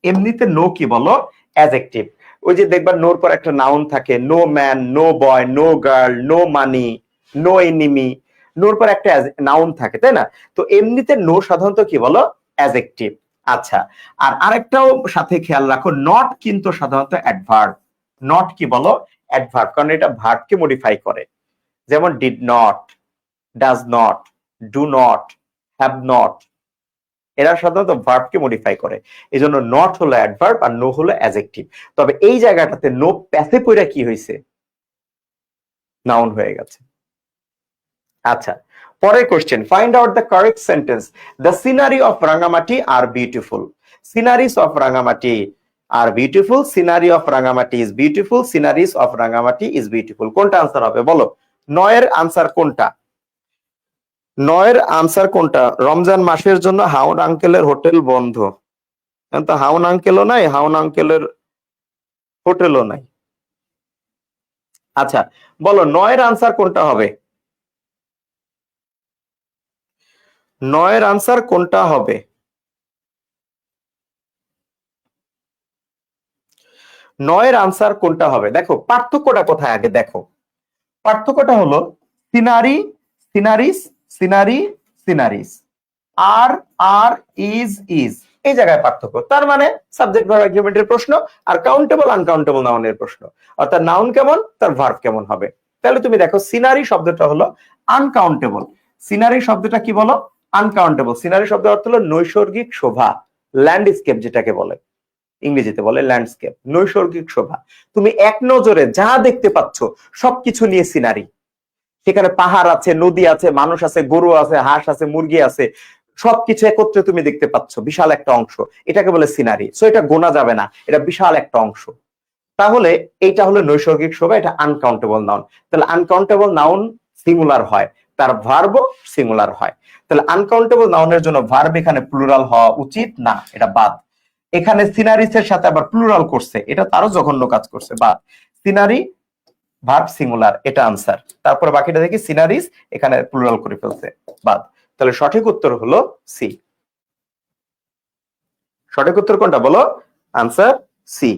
এমনিতে নো কি বলো? অ্যাডজেক্টিভ। ওই যে দেখবা নোর পর একটা নাউন থাকে, no man, no boy, no girl, no money, no enemy, নোর পর একটা নাউন থাকে, তাই না? তো এমনিতে নো সাধারণত কি বলো? অ্যাডজেক্টিভ। আচ্ছা, আর আরেকটাও সাথে খেয়াল রাখো, নট কিন্তু সাধারণত অ্যাডভার্ব। নট কি বলো? অ্যাডভার্ব, কারণ এটা ভার্বকে মডিফাই করে। যেমন did not, does not, do not, have not, এরা সাধারণত ভার্বকে মডিফাই করে। এই জন্য নট হলো অ্যাডভার্ব আর নো হলো অ্যাডজেক্টিভ। তবে এই জায়গাটাতে নো প্যাসে পয়রা কি হয়েছে? নাউন হয়ে গেছে। আচ্ছা, পরের question, find out the correct sentence, the scenery of Rangamati are beautiful. Sceneries of Rangamati are beautiful, scenery of Rangamati is beautiful, sceneries of Rangamati is beautiful. কোনটা আনসার হবে বলো? নয়ের আনসার কোনটা? নয়ের আনসার কোনটা? রমজান মাসের জন্য হাউন আঙ্কেলের হোটেল বন্ধ। তো হাউন আঙ্কেলও নাই, হাউন আঙ্কেলের হোটেলও নাই। আচ্ছা, বলো নয়ের আনসার কোনটা হবে? নয়ের আনসার কোনটা হবে? নয়ের আনসার কোনটা হবে? দেখো পার্থক্যটা কোথায় আগে দেখো। পার্থক্যটা হলো সিনারি, সিনারিস, সিনারি, সিনারিস। আর আর ইজ এই জায়গায় পার্থক্য। তার মানে সাবজেক্ট ভার্ব এগ্রিমেন্টের প্রশ্ন আর কাউন্টেবল আনকাউন্টেবল নাউনের প্রশ্ন, অর্থাৎ নাউন কেমন তার ভার্ব কেমন হবে। তাহলে তুমি দেখো সিনারি শব্দটা হলো আনকাউন্টেবল। সিনারি শব্দটা কি বলো? আনকাউন্টেবল। সিনারি শব্দের অর্থ হলো নৈসর্গিক শোভা, ল্যান্ডস্কেপ যেটাকে বলে, ইংরেজিতে বলে ল্যান্ডস্কেপ, নৈসর্গিক শোভা। তুমি এক নজরে যা দেখতে পাচ্ছ সবকিছু নিয়ে সিনারি। সেখানে পাহাড় আছে, নদী আছে, মানুষ আছে, গরু আছে, হাঁস আছে, মুরগি আছে, সবকিছু একত্রে তুমি দেখতে পাচ্ছ, বিশাল একটা অংশ, এটাকে বলে সিনারি। সো এটা গোনা যাবে না, এটা বিশাল একটা অংশ। তাহলে এইটা হলো নৈসর্গিক শোভা, এটা আনকাউন্টেবল নাউন। তাহলে আনকাউন্টেবল নাউন সিঙ্গুলার হয়, তার ভার্বও সিঙ্গুলার হয়। তাহলে আনকাউন্টেবল নাউনের জন্য ভার্ব এখানে প্লুরাল হওয়া উচিত না, এটা বাদ। এখানে সিনারিসের সাথে আবার প্লুরাল করছে, এটা তারও জঘন্য কাজ করছে, বাদ। সিনারি ভার্ব সিঙ্গুলার, এটা আনসার। তারপরে বাকিটা দেখি সিনারিস এখানে প্লুরাল করে ফেলছে, বাদ। তাহলে সঠিক উত্তর হলো সি। সঠিক উত্তর কোনটা বলো? Answer C.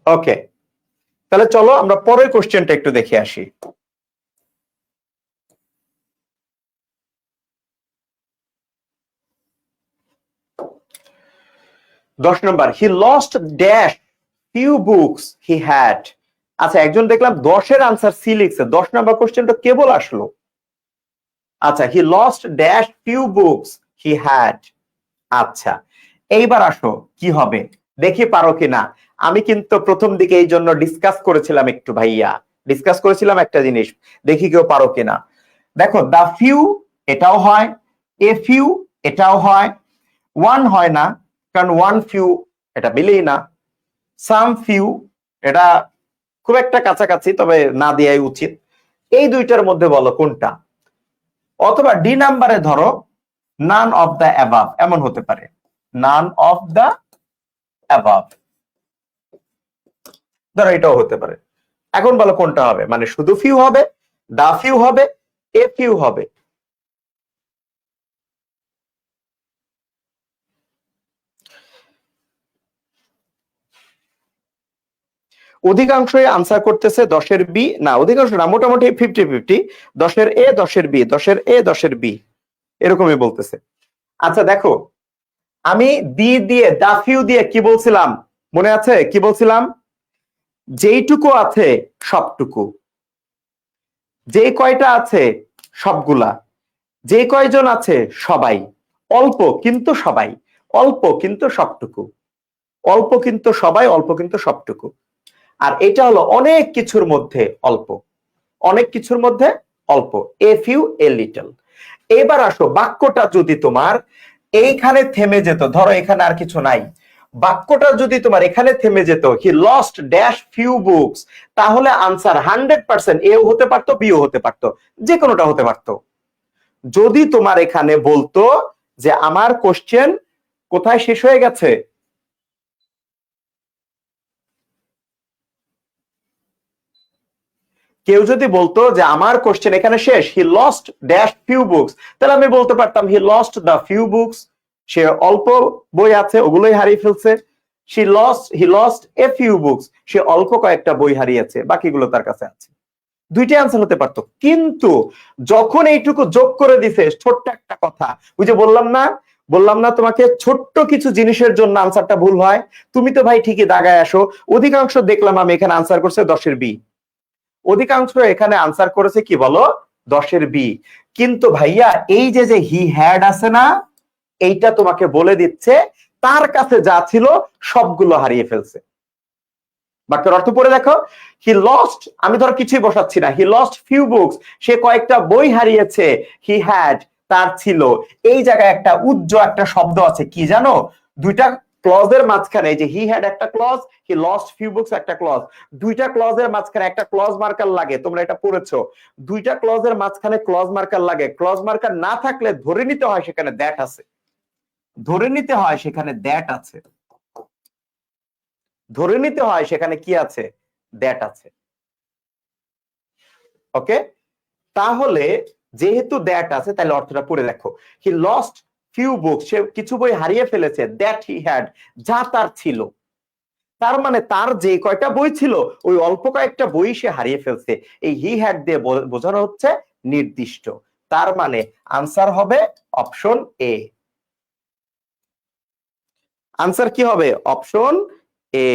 ওকে, তাহলে চলো আমরা পরের কোশ্চেনটা একটু দেখে আসি। দশ নম্বর, he lost dash few books he had. আচ্ছা, একজন দেখলাম 10-এর আনসার সি লিখছে, 10 নম্বর কোশ্চেনটা কেবল আসলো। আচ্ছা, হি lost dash few books he had. আচ্ছা, এইবার আসো কি হবে দেখি পারো কিনা। আমি কিন্তু প্রথম দিকে এই জন্য ডিসকাস করেছিলাম একটু, ভাইয়া ডিসকাস করেছিলাম একটা জিনিস, দেখি কেউ পারো কিনা। দেখো, দা ফিউ এটাও হয়, এ ফিউ এটাও হয়, ওয়ান হয় না, কারণ ওয়ান ফিউ এটা মিলেই না। সাম ফিউ এটা খুব একটা কাছাকাছি, তবে না দেওয়াই উচিত। এই দুইটার মধ্যে বলো কোনটা। অথবা ডি নাম্বারে ধরো নান অফ দ্য অ্যাবাভ, এমন হতে পারে, নান অফ দ্য অ্যাবাভ, ধরো এটাও হতে পারে। এখন বলো কোনটা হবে, মানে শুধু ফিউ হবে, দা ফিউ হবে, এ ফিউ হবে। অধিকাংশই আনসার করতেছে 10-এর বি, না অধিকাংশ না, মোটামুটি 50-50, 10-এর এ 10-এর বি, 10-এর এ 10-এর বি, এরকমই বলতেছে। আচ্ছা দেখো, আমি দি দিয়ে দা ফিউ দিয়ে কি বলছিলাম, মনে আছে কি বলছিলাম? যেইটুকু আছে সবটুকু, যে কয়টা আছে সবগুলা, যে কয়জন আছে সবাই, অল্প কিন্তু সবাই, অল্প কিন্তু সবটুকু, অল্প কিন্তু সবাই, অল্প কিন্তু সবটুকু। আর এটা হলো অনেক কিছুর মধ্যে অল্প, অনেক কিছুর মধ্যে অল্প, এ ফিউ এ লিটল। এবার আসো, বাক্যটা যদি তোমার এইখানে থেমে যেত, ধরো এখানে আর কিছু নাই, বাক্যটা যদি তোমার এখানে থেমে যেত, হি লস্ট ড্যাশ ফিউ বুকস, তাহলে আনসার 100% এও হতে পারতো, বিও হতে পারতো, যে কোনোটা হতে পারতো। যদি তোমার এখানে বলতো যে আমার কোশ্চেন কোথায় শেষ হয়ে গেছে, কেউ যদি বলতো যে আমার কোশ্চেন এখানে শেষ, he lost dash few books, তাহলে আমি বলতে পারতাম he lost the few books, সে অল্প বই আছে ওগুলোই হারিয়ে ফেলছে। He lost a few books, সে অল্প কয়েকটা বই হারিয়েছে, বাকিগুলো তার কাছে আছে। দুইটাই আনসার হতে পারতো। কিন্তু যখন এইটুকু যোগ করে দিছে ছোট্ট একটা কথা, ওই যে বললাম না তোমাকে, ছোট্ট কিছু জিনিসের জন্য আনসারটা ভুল হয়। তুমি তো ভাই ঠিকই দাগায় আসো। অধিকাংশ দেখলাম আমি এখানে আনসার করছে 10-এর বি, অধিকাংশ এখানে আনসার করেছে কি বলো, 10-এর বি। কিন্তু ভাইয়া এই যে যে হি হ্যাড আছে না, এইটা তোমাকে বলে দিচ্ছে তার কাছে যা ছিল সবগুলো হারিয়ে ফেলছে। বাক্যের অর্থ পড়ে দেখো, হি লস্ট, আমি ধর কিছুই বসাচ্ছি না, হি লস্ট ফিউ বুকস, সে কয়েকটা বই হারিয়েছে, হি হ্যাড তার ছিল। এই জায়গায় একটা উজ্জ্বল একটা শব্দ আছে, কি জানো? দুইটা ক্লজের মাঝখানে, যে হি হ্যাড একটা clause, he lost few books একটা ক্লজ, দুইটা ক্লজের মাঝখানে একটা ক্লজ মার্কার লাগে, তোমরা এটা পড়েছো। দুইটা ক্লজের মাঝখানে ক্লজ মার্কার লাগে, ক্লজ মার্কার না থাকলে ধরে নিতে হয় সেখানে দ্যাট আছে, ধরে নিতে হয় সেখানে দ্যাট আছে, ধরে নিতে হয় সেখানে কি আছে, দ্যাট আছে। ওকে, তাহলে যেহেতু দ্যাট আছে, তাহলে অর্থটা পড়ে দেখো, হি লস্ট ফিউ বুকস, সে কিছু বই হারিয়ে ফেলেছে, দ্যাট হি হ্যাড, যা তার ছিল। তার মানে তার যে কয়টা বই ছিল ওই অল্প কয়েকটা বই সে হারিয়ে ফেলছে। এই হি হ্যাড দিয়ে বোঝানো হচ্ছে নির্দিষ্ট। তার মানে আনসার হবে অপশন এ। আনসার কি হবে? Option A.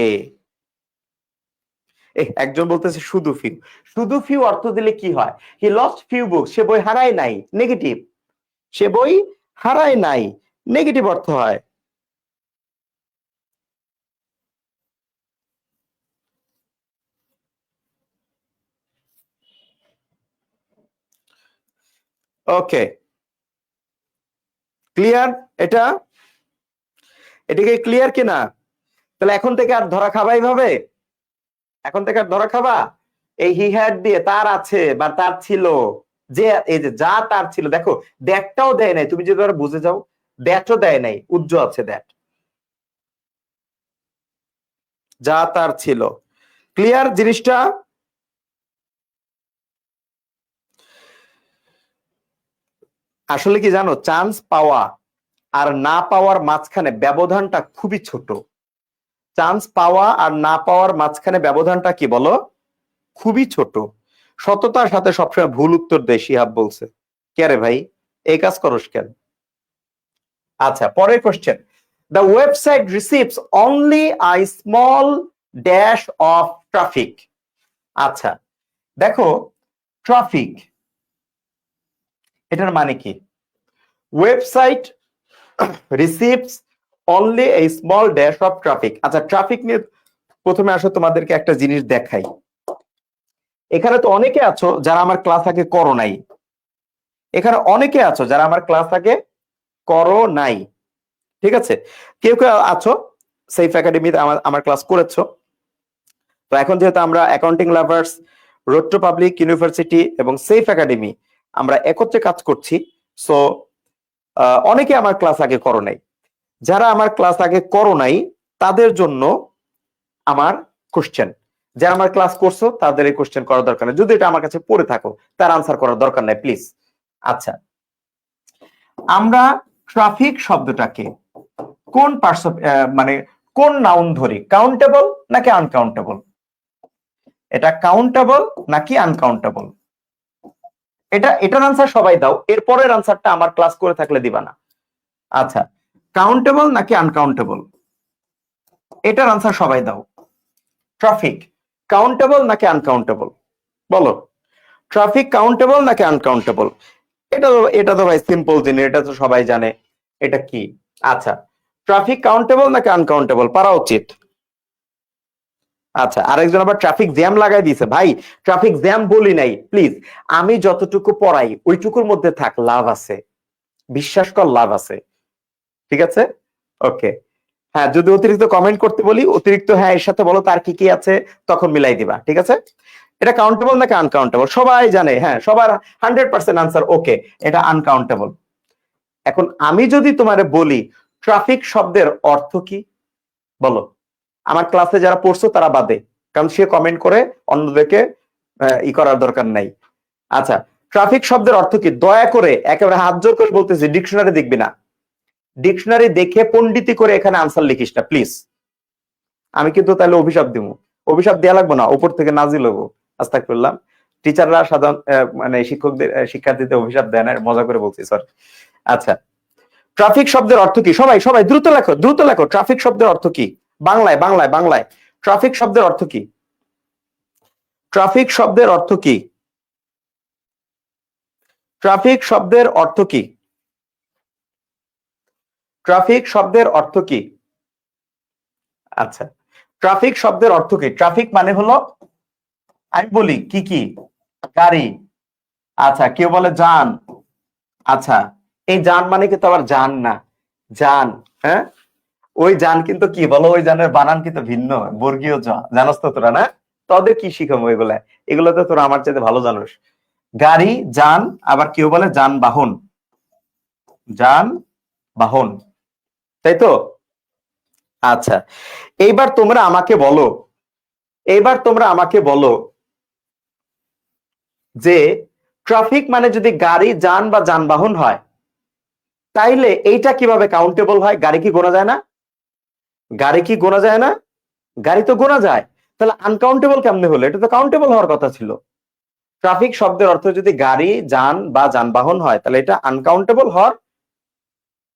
একজন বলতেছে শুধু ফিউ। শুধু ফিউ অর্থ দিলে কি হয়? হি লস্ট ফিউ বুকস, সে বই হারায় নাই, নেগেটিভ। সে বই হারায় নাই, নেগেটিভ অর্থ হয়। ওকে, ক্লিয়ার? এটাকে ক্লিয়ার কিনা? তাহলে এখন থেকে আর ধরা খাবাই ভাবে, এখন থেকে আর ধরা খাবা? এই হি হ্যাড দিয়ে তার আছে বা তার ছিল, যে এই যে যা তার ছিল, দেখো দ্যাটটাও দেয় নাই, তুমি যদি ধরো বুঝে যাও, দ্যাটও দেয় নাই, উজ্জ আছে দ্যাট, যা তার ছিল। ক্লিয়ার জিনিসটা? আসলে কি জানো, চান্স পাওয়া আর না পাওয়ার মাঝখানে ব্যবধানটা খুবই ছোট। চান্স পাওয়া আর না পাওয়ার মাঝখানে ব্যবধানটা কি বলো? খুবই ছোট। সততার সাথে সবসময় ভুল উত্তর দেয় শিহাব বলছে। কে রে ভাই, এই কাজ করস কেন? আচ্ছা, পরের question. The website receives only a small dash of traffic. আচ্ছা দেখো, ট্রাফিক এটার মানে কি? Website receives only a small dash of traffic. আচ্ছা, ট্রাফিক নিয়ে প্রথমে আসো তোমাদেরকে একটা জিনিস দেখাই। এখানে তো অনেকে আছো যারা আমার ক্লাস আগে করো নাই, এখানে অনেকে আছো যারা আমার ক্লাস আগে করো নাই, ঠিক আছে? কেউ কেউ আছো সেফ একাডেমিতে আমার ক্লাস করেছো। তো এখন যেহেতু আমরা accounting lovers, road to public university এবং সেফ একাডেমি আমরা একত্রে কাজ করছি, সো অনেকে আমার ক্লাস আগে করো নাই। যারা আমার ক্লাস আগে করো নাই তাদের জন্য আমার কোশ্চেন, যারা আমার ক্লাস করছো তাদের এই কোশ্চেন করার দরকার নেই, যদি এটা আমার কাছে পড়ে থাকো তার আনসার করার দরকার নাই প্লিজ। আচ্ছা, আমরা ট্রাফিক শব্দটাকে কোন মানে কোন নাউন ধরি, কাউন্টেবল নাকি আনকাউন্টেবল? এটা কাউন্টেবল নাকি আনকাউন্টেবল? এটার আনসার সবাই দাও, এরপরের আনসারটা আমার ক্লাস করে থাকলে দিবা না। আচ্ছা, কাউন্টেবল নাকি আনকাউন্টেবল, এটার আনসার সবাই দাও। ট্রাফিক কাউন্টেবল নাকি আনকাউন্টেবল? বলো, ট্রাফিক কাউন্টেবল নাকি আনকাউন্টেবল? এটা তো ভাই সিম্পল জিনিস, এটা তো সবাই জানে। এটা কি? আচ্ছা, ট্রাফিক কাউন্টেবল নাকি আনকাউন্টেবল পারা উচিত। আচ্ছা, আরেকজন আবার ট্রাফিক জ্যাম লাগাই দিয়েছে। ভাই ট্রাফিক জ্যাম বলি নাই, প্লিজ আমি যতটুকু পড়াই ওইটুকুর মধ্যে থাক, লাভ আছে, বিশ্বাস কর লাভ আছে, ঠিক আছে? ওকে, হ্যাঁ যদি অতিরিক্ত কমেন্ট করতে বলি, অতিরিক্ত হ্যাঁ এর সাথে বলো তার কি কি আছে, তখন মিলাই দিবা, ঠিক আছে? এটা কাউন্টেবল নাকি আনকাউন্টেবল সবাই জানে, হ্যাঁ সবার 100% আনসার ওকে, এটা আনকাউন্টেবল। এখন আমি যদি তোমারে বলি ট্রাফিক শব্দের অর্থ কি, বলো। আমার ক্লাসে যারা পড়ছো তারা বাদে, কারণ সে কমেন্ট করে অন্যদেরকে ই করার দরকার নাই। আচ্ছা, ট্রাফিক শব্দের অর্থ কি? দয়া করে একেবারে হাত জোর করে বলতেছি, ডিকশনারি দেখবি না, ডিকশনারি দেখে পণ্ডিতি করে এখানে আনসার লিখিস না প্লিজ। আমি কিন্তু তাহলে অভিশাপ দিব, অভিশাপ দেওয়া লাগবো না, উপর থেকে নাজিল হবো। আস্তাগফিরুল্লাহ। টিচাররা সাধারণ মানে শিক্ষকদের শিক্ষার্থীদের অভিশাপ দেয় না, মজা করে বলছি, সরি। আচ্ছা, ট্রাফিক শব্দের অর্থ কি? সবাই সবাই দ্রুত লেখো, দ্রুত লেখো, ট্রাফিক শব্দের অর্থ কি? বাংলায় বাংলায় বাংলায় ট্রাফিক শব্দের অর্থ কি? ট্রাফিক শব্দের অর্থ কি? ট্রাফিক শব্দের অর্থ কি? ট্রাফিক শব্দের অর্থ কি? আচ্ছা, ট্রাফিক শব্দের অর্থ কি? ট্রাফিক মানে হলো, আমি বলি কি কি, গাড়ি। আচ্ছা, কেউ বলে যান। আচ্ছা, এই যান মানে কিন্তু আবার যান না, যান, হ্যাঁ ওই যান কিন্তু কি বলো, ওই যানের বানান কিন্তু ভিন্ন, বর্গীয় জ, জানোস তো তোরা না? তোদের কি শিখাবো এগুলা, এগুলো তো তোরা আমার চাইতে ভালো জানোস। গাড়ি, যান, আবার কেউ বলে যানবাহন, যানবাহন, তাই তো? আচ্ছা, এইবার তোমরা আমাকে বলো, এইবার তোমরা আমাকে বলো যে ট্রাফিক মানে যদি গাড়ি, যান বা যানবাহন হয়, তাইলে এইটা কিভাবে কাউন্টেবল হয়? গাড়ি কি গোনা যায় না? গাড়ি কি গোনা যায় না? গাড়ি তো গোনা যায়, তাহলে আনকাউন্টেবল কেমনে হলো? এটা তো কাউন্টেবল হওয়ার কথা ছিল। ট্রাফিক শব্দের অর্থ যদি গাড়ি, যান বা যানবাহন হয়, তাহলে এটা আনকাউন্টেবল হওয়ার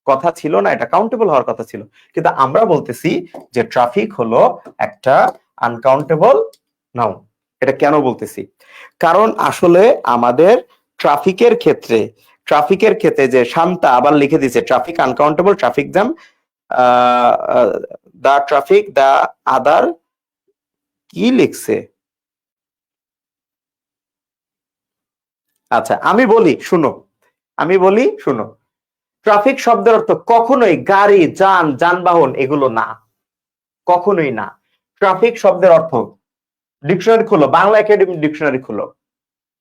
কথা ছিল না, এটা কাউন্টেবল হওয়ার কথা ছিল। কিন্তু আমরা বলতেছি যে ট্রাফিক হলো একটা আনকাউন্টেবল নাউন। এটা কেন বলতেছি? কারণ আসলে আমাদের ট্রাফিকের ক্ষেত্রে যে শান্তা আবার লিখে দিছে ট্রাফিক আনকাউন্টেবল, ট্রাফিক জ্যাম, দা ট্রাফিক, দা আদার, কি লিখছে? আচ্ছা আমি বলি শুনো। ট্রাফিক শব্দের অর্থ কখনোই গাড়ি, যানবাহন এগুলো না, কখনোই না। ট্রাফিক শব্দের অর্থ, ডিকশনারি খুলো, বাংলা একাডেমি ডিকশনারি খুলো,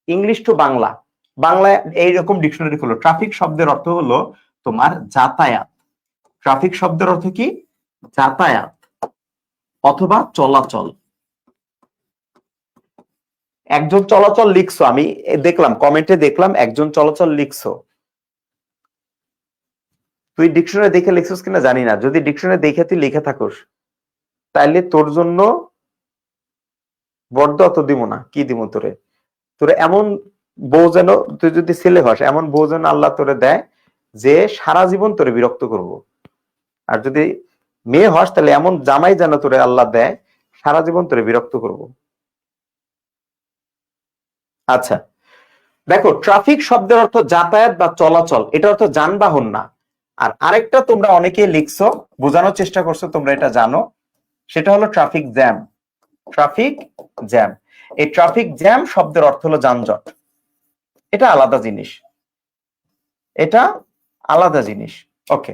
ইংলিশ টু বাংলা, বাংলা এইরকম ডিকশনারি খুলো। ট্রাফিক শব্দের অর্থ হলো তোমার যাতায়াত। ট্রাফিক শব্দের অর্থ কি? যাতায়াত অথবা চলাচল। একজন চলাচল লিখছো, আমি দেখলাম কমেন্টে, দেখলাম একজন চলাচল লিখছো। তুই ডিকশনারি দেখে লিখছিস কিনা জানি না, যদি ডিকশনারি দেখে তুই লিখে থাকোস তাইলে তোর জন্য বড্ড অত দিব না, কি দিব তোরে? তোরে এমন বউ যেন, তুই যদি ছেলে হস, এমন বউ যেন আল্লাহ তোরে দেয় যে সারা জীবন তোরে বিরক্ত করব। আর যদি মেয়ে হস, তাহলে এমন জামাই যেন তোরে আল্লাহ দেয় সারা জীবন তোরে বিরক্ত করব। আচ্ছা, দেখো ট্রাফিক শব্দের অর্থ যাতায়াত বা চলাচল, এটা অর্থ যানবাহন না। আর আরেকটা তোমরা অনেকে লিখছো, বোঝানোর চেষ্টা করছো, তোমরা এটা জানো, সেটা হলো ট্রাফিক জ্যাম। ট্রাফিক জ্যাম, এই ট্রাফিক জ্যাম শব্দের অর্থ হলো যানজট। এটা আলাদা জিনিস, এটা আলাদা জিনিস। ওকে,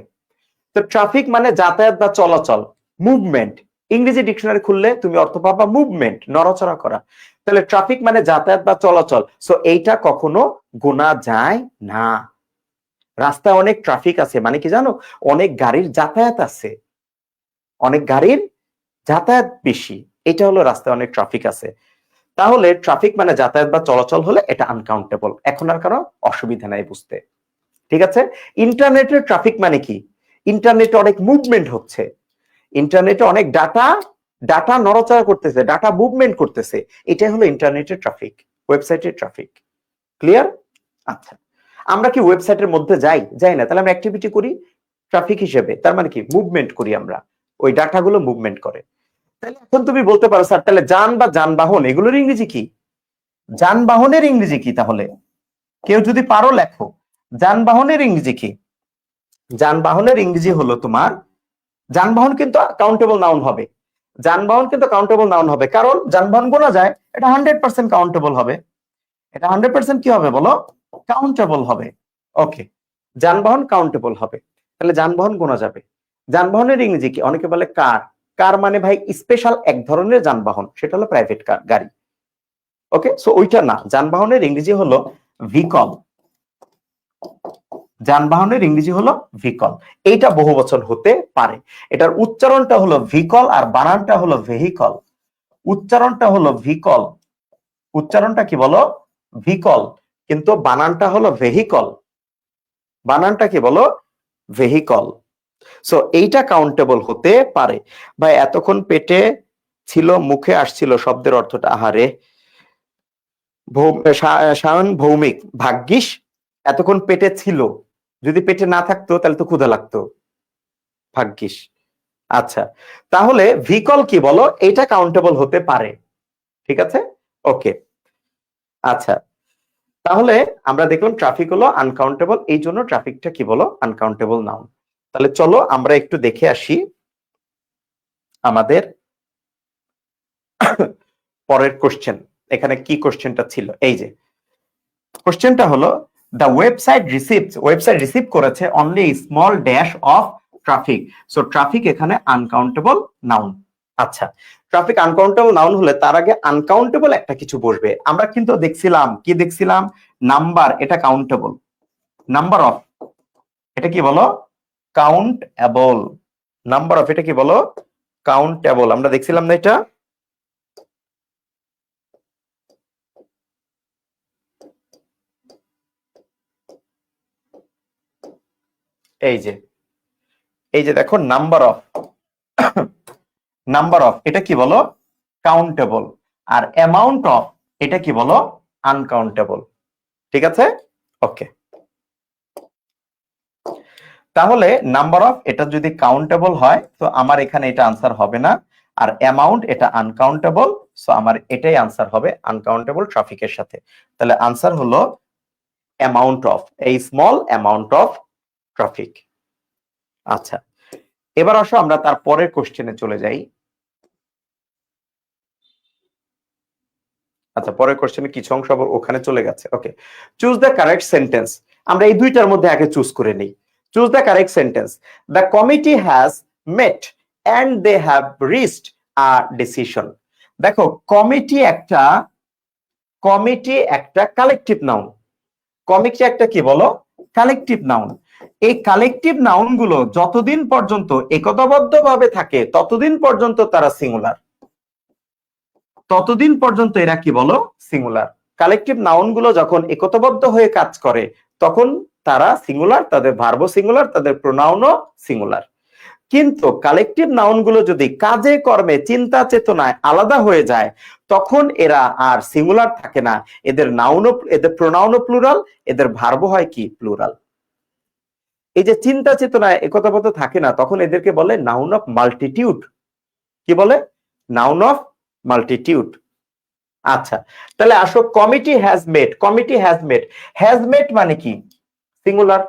তো ট্রাফিক মানে যাতায়াত বা চলাচল, মুভমেন্ট। ইংরেজি ডিকশনারি খুললে তুমি অর্থ পাবা মুভমেন্ট, নড়াচড়া করা। তাহলে ট্রাফিক মানে যাতায়াত বা চলাচল, সো এইটা কখনো গোনা যায় না। রাস্তায় অনেক ট্রাফিক আছে মানে কি জানো? অনেক গাড়ির যাতায়াত আছে, অনেক গাড়ির যাতায়াত বেশি, এটা হলো রাস্তায় অনেক ট্রাফিক আছে। তাহলে ট্রাফিক মানে যাতায়াত বা চলাচল হলে এটা আনকাউন্টেবল, এখন আর কারো অসুবিধা নাই বুঝতে। ঠিক আছে? ইন্টারনেটের ট্রাফিক মানে কি? ইন্টারনেটে অনেক মুভমেন্ট হচ্ছে, ইন্টারনেটে অনেক ডাটা নড়াচড়া করতেছে, ডাটা মুভমেন্ট করতেছে, এটাই হলো ইন্টারনেটের ট্রাফিক, ওয়েবসাইটের ট্রাফিক। ক্লিয়ার? আচ্ছা, আমরা কি ওয়েবসাইটের মধ্যে যাই না, তাহলে আমরা অ্যাক্টিভিটি করি ট্রাফিক হিসেবে, তার মানে কি মুভমেন্ট করি আমরা, ওই ডাটাগুলো মুভমেন্ট করে। তাহলে এখন তুমি বলতে পারো স্যার, তাহলে যান বা যানবাহন এগুলোর ইংরেজি কি? যানবাহনের ইংরেজি কি তাহলে? কেউ যদি পারো লেখো, যানবাহনের ইংরেজি কি? যানবাহনের ইংরেজি হলো তোমার, যানবাহন কিন্তু কাউন্টেবল নাউন হবে, যানবাহন কিন্তু কাউন্টেবল নাউন হবে, কারণ যানবাহন গোনা যায়, এটা 100% কাউন্টেবল হবে, এটা 100% কি হবে বলো? কাউন্টেবল হবে। ওকে, যানবাহন কাউন্টেবল হবে, তাহলে যানবাহন গোনা যাবে। যানবাহনের ইংরেজি কি? অনেকে বলে কার। কার মানে ভাই স্পেশাল এক ধরনের যানবাহন, সেটা হলো প্রাইভেট কার, গাড়ি। ওকে, সো ওইটা না, যানবাহনের ইংরেজি হলো ভিকল। যানবাহনের ইংরেজি হলো ভিকল। এইটা বহুবচন হতে পারে, এটার উচ্চারণটা হলো ভিকল আর বানানটা হলো ভেহিকল। উচ্চারণটা হলো ভিকল, উচ্চারণটা কি বলো? ভিকল, কিন্তু বানানটা হলো ভেহিকল। বানানটা কি বলো? ভেহিকল। সো এইটা কাউন্টেবল হতে পারে। ভাই এতক্ষণ পেটে ছিল, মুখে আসছিল শব্দের অর্থটা, আহারে। সায়ন ভৌমিক, ভাগ্যিস এতক্ষণ পেটে ছিল, যদি পেটে না থাকতো তাহলে তো ক্ষুধা লাগতো, ভাগ্যিস। আচ্ছা, তাহলে ভিকল কি বলো? এটা কাউন্টেবল হতে পারে, ঠিক আছে? ওকে, আচ্ছা, তাহলে আমরা দেখলাম ট্রাফিক হলো আনকাউন্টেবল, এই জন্য ট্রাফিকটা কি বলো? Uncountable noun. তাহলে চলো আমরা একটু দেখে আসি আমাদের পরের কোশ্চেন, এখানে কি কোশ্চেনটা ছিল। এই যে কোশ্চেনটা হলো, দ্য ওয়েবসাইট রিসিভ করেছে only small dash of traffic. So traffic এখানে আনকাউন্টেবল নাউন। আচ্ছা, ট্রাফিক আনকাউন্টেবল নাউন হলে তার আগে আনকাউন্টেবল একটা কিছু বসবে। আমরা কিন্তু দেখছিলাম, কি দেখছিলাম? নাম্বার, এটা কাউন্টেবল। নাম্বার অফ, এটা কি বলো? কাউন্টেবল। নাম্বার অফ, এটা কি বলো? কাউন্টেবল। আমরা দেখছিলাম না এটা? এই যে দেখো নাম্বার অফ, নাম্বার অফ এটা কি বলো? কাউন্টেবল। আর অ্যামাউন্ট অফ এটা কি বলো? আনকাউন্টেবল। ঠিক আছে, ওকে। তাহলে নাম্বার অফ এটা যদি কাউন্টেবল হয় তো আমার এখানে এটা আনসার হবে না, আর অ্যামাউন্ট এটা আনকাউন্টেবল, সো আমার এটাই আনসার হবে আনকাউন্টেবল ট্রাফিকের সাথে। তাহলে আনসার হলো অ্যামাউন্ট অফ, এই স্মল অ্যামাউন্ট অফ ট্রাফিক। আচ্ছা, এবার আসো আমরা তার পরের কোশ্চেনে চলে যাই। আচ্ছা, পরের কোশ্চেনে কিছু অংশ ওখানে চলে গেছে। Okay, choose the correct sentence. আমরা এই দুইটার মধ্যে আগে চুজ করে নিই। Choose the correct sentence. The committee has met and they have reached a decision. দেখো, কমিটি একটা কালেকটিভ নাউন। কমিটি একটা কি বলো? Collective noun. এই কালেকটিভ নাউন গুলো যতদিন পর্যন্ত একতাবদ্ধ ভাবে থাকে ততদিন পর্যন্ত তারা সিঙ্গুলার, ততদিন পর্যন্ত এরা কি বলো? সিঙ্গুলার। কালেকটিভ নাউন গুলো যখন একতাবদ্ধ হয়ে কাজ করে তখন তারা সিঙ্গুলার, তাদের ভার্বও সিঙ্গুলার, তাদের প্রোনাউনও সিঙ্গুলার। কিন্তু কালেকটিভ নাউন গুলো যদি কাজে কর্মে চিন্তা চেতনায় আলাদা হয়ে যায় তখন এরা আর সিঙ্গুলার থাকে না, এদের নাউনও, এদের প্রোনাউনও প্লুরাল, এদের ভার্বও হয় কি? প্লুরাল। এই যে চিন্তা চেতনায় একতাবদ্ধ থাকে না তখন এদেরকে বলে নাউন অফ মাল্টিটিউড। কি বলে? Noun of multitude. আচ্ছা, তাহলে আসো, committee has met. Committee has met, has met মানে কি? সিঙ্গুলার।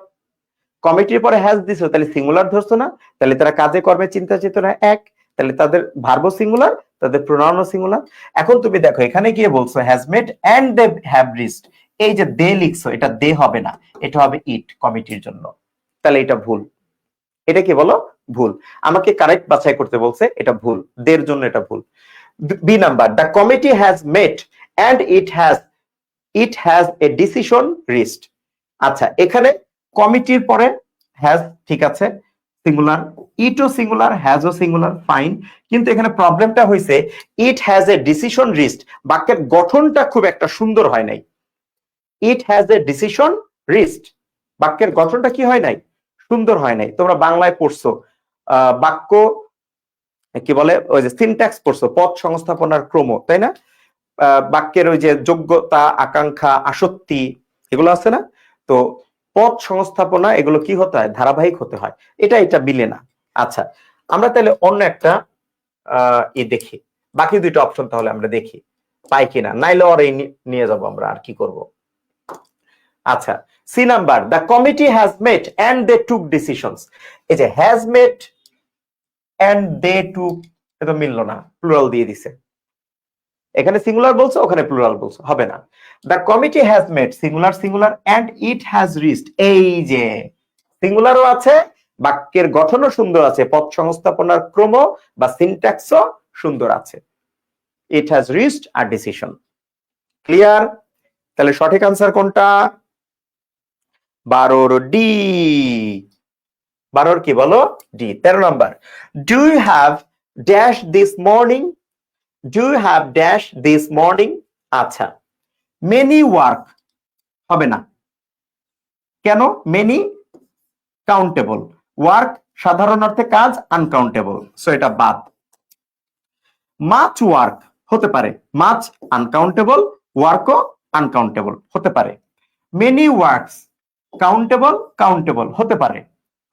কমিটির পরে হ্যাজ দিছো, তাহলে সিঙ্গুলার ধরছো না? তাহলে তারা কাজে কর্মে চিন্তা চেতনা এক, তাহলে তাদের ভার্বও সিঙ্গুলার, তাদের প্রোনাউনও সিঙ্গুলার। এখন তুমি দেখো এখানে গিয়ে বলছো has met and they have reached. এই যে দে লিখছো, এটা দে হবে না, এটা হবে ইট কমিটির জন্য। তাহলে এটা ভুল। এটা কি বলো? ভুল। আমাকে কারেক্ট বাছাই করতে বলছে, এটা ভুল, দের জন্য এটা ভুল। B number, the committee has met and it has a decision reached. আচ্ছা, এখানে কমিটির পরে হ্যাজ, ঠিক আছে, সিঙ্গুলার, ইটও সিঙ্গুলার, হ্যাজও সিঙ্গুলার, ফাইন। কিন্তু এখানে প্রবলেমটা হয়েছে it has a decision reached, বাক্যের গঠনটা খুব একটা সুন্দর হয় নাই। It has a decision reached, বাক্যের গঠনটা কি হয় নাই? সুন্দর হয় নাই। তোমরা বাংলায় পড়ছো, বাক্য কি বলে, ওই যে সিনট্যাক্স পড়ছো, পদ সংস্থাপনার ক্রম, তাই না? বাক্যের ওই যে যোগ্যতা, আকাঙ্ক্ষা, আসক্তি, এগুলো আছে না? তো পদ সংস্থাপনা এগুলো কি হতে হয়? ধারাবাহিক হতে হয়। এটা মিলে না। আচ্ছা, আমরা তাহলে অন্য একটা দেখি, বাকি দুইটা অপশন তাহলে আমরা দেখি পাই কিনা, নাইলে ওর নিয়ে যাব আমরা, আর কি করব। আচ্ছা, C number, the committee has met and they took decisions. এই যে হ্যাজ মেট এন্ড দে টুক, এটা মিললো না, প্লুরাল দিয়ে দিছে। এখানে সিঙ্গুলার বলছো, ওখানে প্লুরাল বলছো, হবে না। The committee has met, singular singular, and it has reached. এই যে সিঙ্গুলারও আছে, বাক্যের গঠনও সুন্দর আছে, পদ সংস্থাপনার ক্রম বা সিনট্যাক্সও সুন্দর আছে। It has reached a decision. Clear? তাহলে সঠিক আনসার কোনটা? 12 ডি। 12 কি বলো? D. 13 number, do you have dash this morning? Do you have dash this morning? আচ্ছা, মেনি ওয়ার্ক হবে না। কেন? মেনি কাউন্টেবল, ওয়ার্ক সাধারণ অর্থে কাজ, আনকাউন্টেবল, সো এটা বাদ। মাচ ওয়ার্ক হতে পারে, মাচ আনকাউন্টেবল, ওয়ার্কও আনকাউন্টেবল হতে পারে। মেনি ওয়ার্কস কাউন্টেবল, কাউন্টেবল হতে পারে।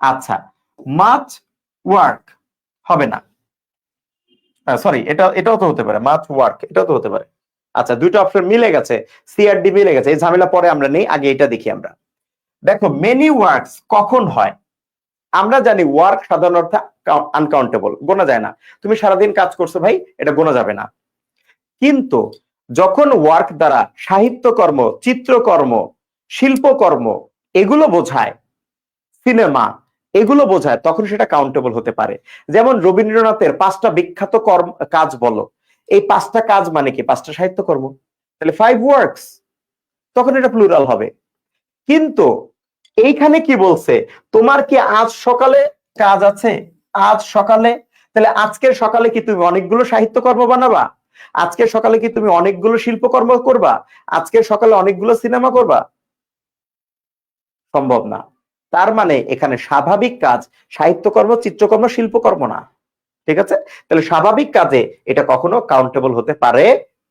আচ্ছা, মাচ ওয়ার্ক হবে না, সরি, এটাও তো হতে পারে, মাচ ওয়ার্ক এটাও তো হতে পারে। আচ্ছা, দুইটা অপশন মিলে গেছে, সি আর ডি মিলে গেছে, এই ঝামেলা পরে আমরা নেই, আগে এটা দেখি আমরা। দেখো, মেনি ওয়ার্কস কখন হয়? আমরা জানি ওয়ার্ক সাধারণ অর্থে আনকাউন্টেবল, গোনা যায় না। তুমি সারাদিন কাজ করছো ভাই, এটা গোনা যাবে না। কিন্তু যখন ওয়ার্ক দ্বারা সাহিত্যকর্ম, চিত্রকর্ম, শিল্পকর্ম এগুলো বোঝায়, সিনেমা এগুলো বোঝায়, তখন সেটা কাউন্টেবল হতে পারে। যেমন রবীন্দ্রনাথের 5টা বিখ্যাত কাজ বলো, এই 5টা কাজ মানে কি? 5টা সাহিত্যকর্ম, তাহলে 5 ওয়ার্কস, তখন এটা প্লুরাল হবে। কিন্তু এইখানে কি বলছে? তোমার কি আজ সকালে কাজ আছে? আজ সকালে, তাহলে আজকের সকালে কি তুমি অনেকগুলো সাহিত্যকর্ম বানাবা? আজকের সকালে কি তুমি অনেকগুলো শিল্পকর্ম করবা? আজকের সকালে অনেকগুলো সিনেমা করবা? সম্ভব না। তার মানে এখানে স্বাভাবিক কাজ সাহিত্যকর্ম, চিত্রকর্ম, শিল্পকর্ম না। ঠিক আছে, তাহলে স্বাভাবিক কাজে এটা কখনো কাউন্টেবল হতে পারে,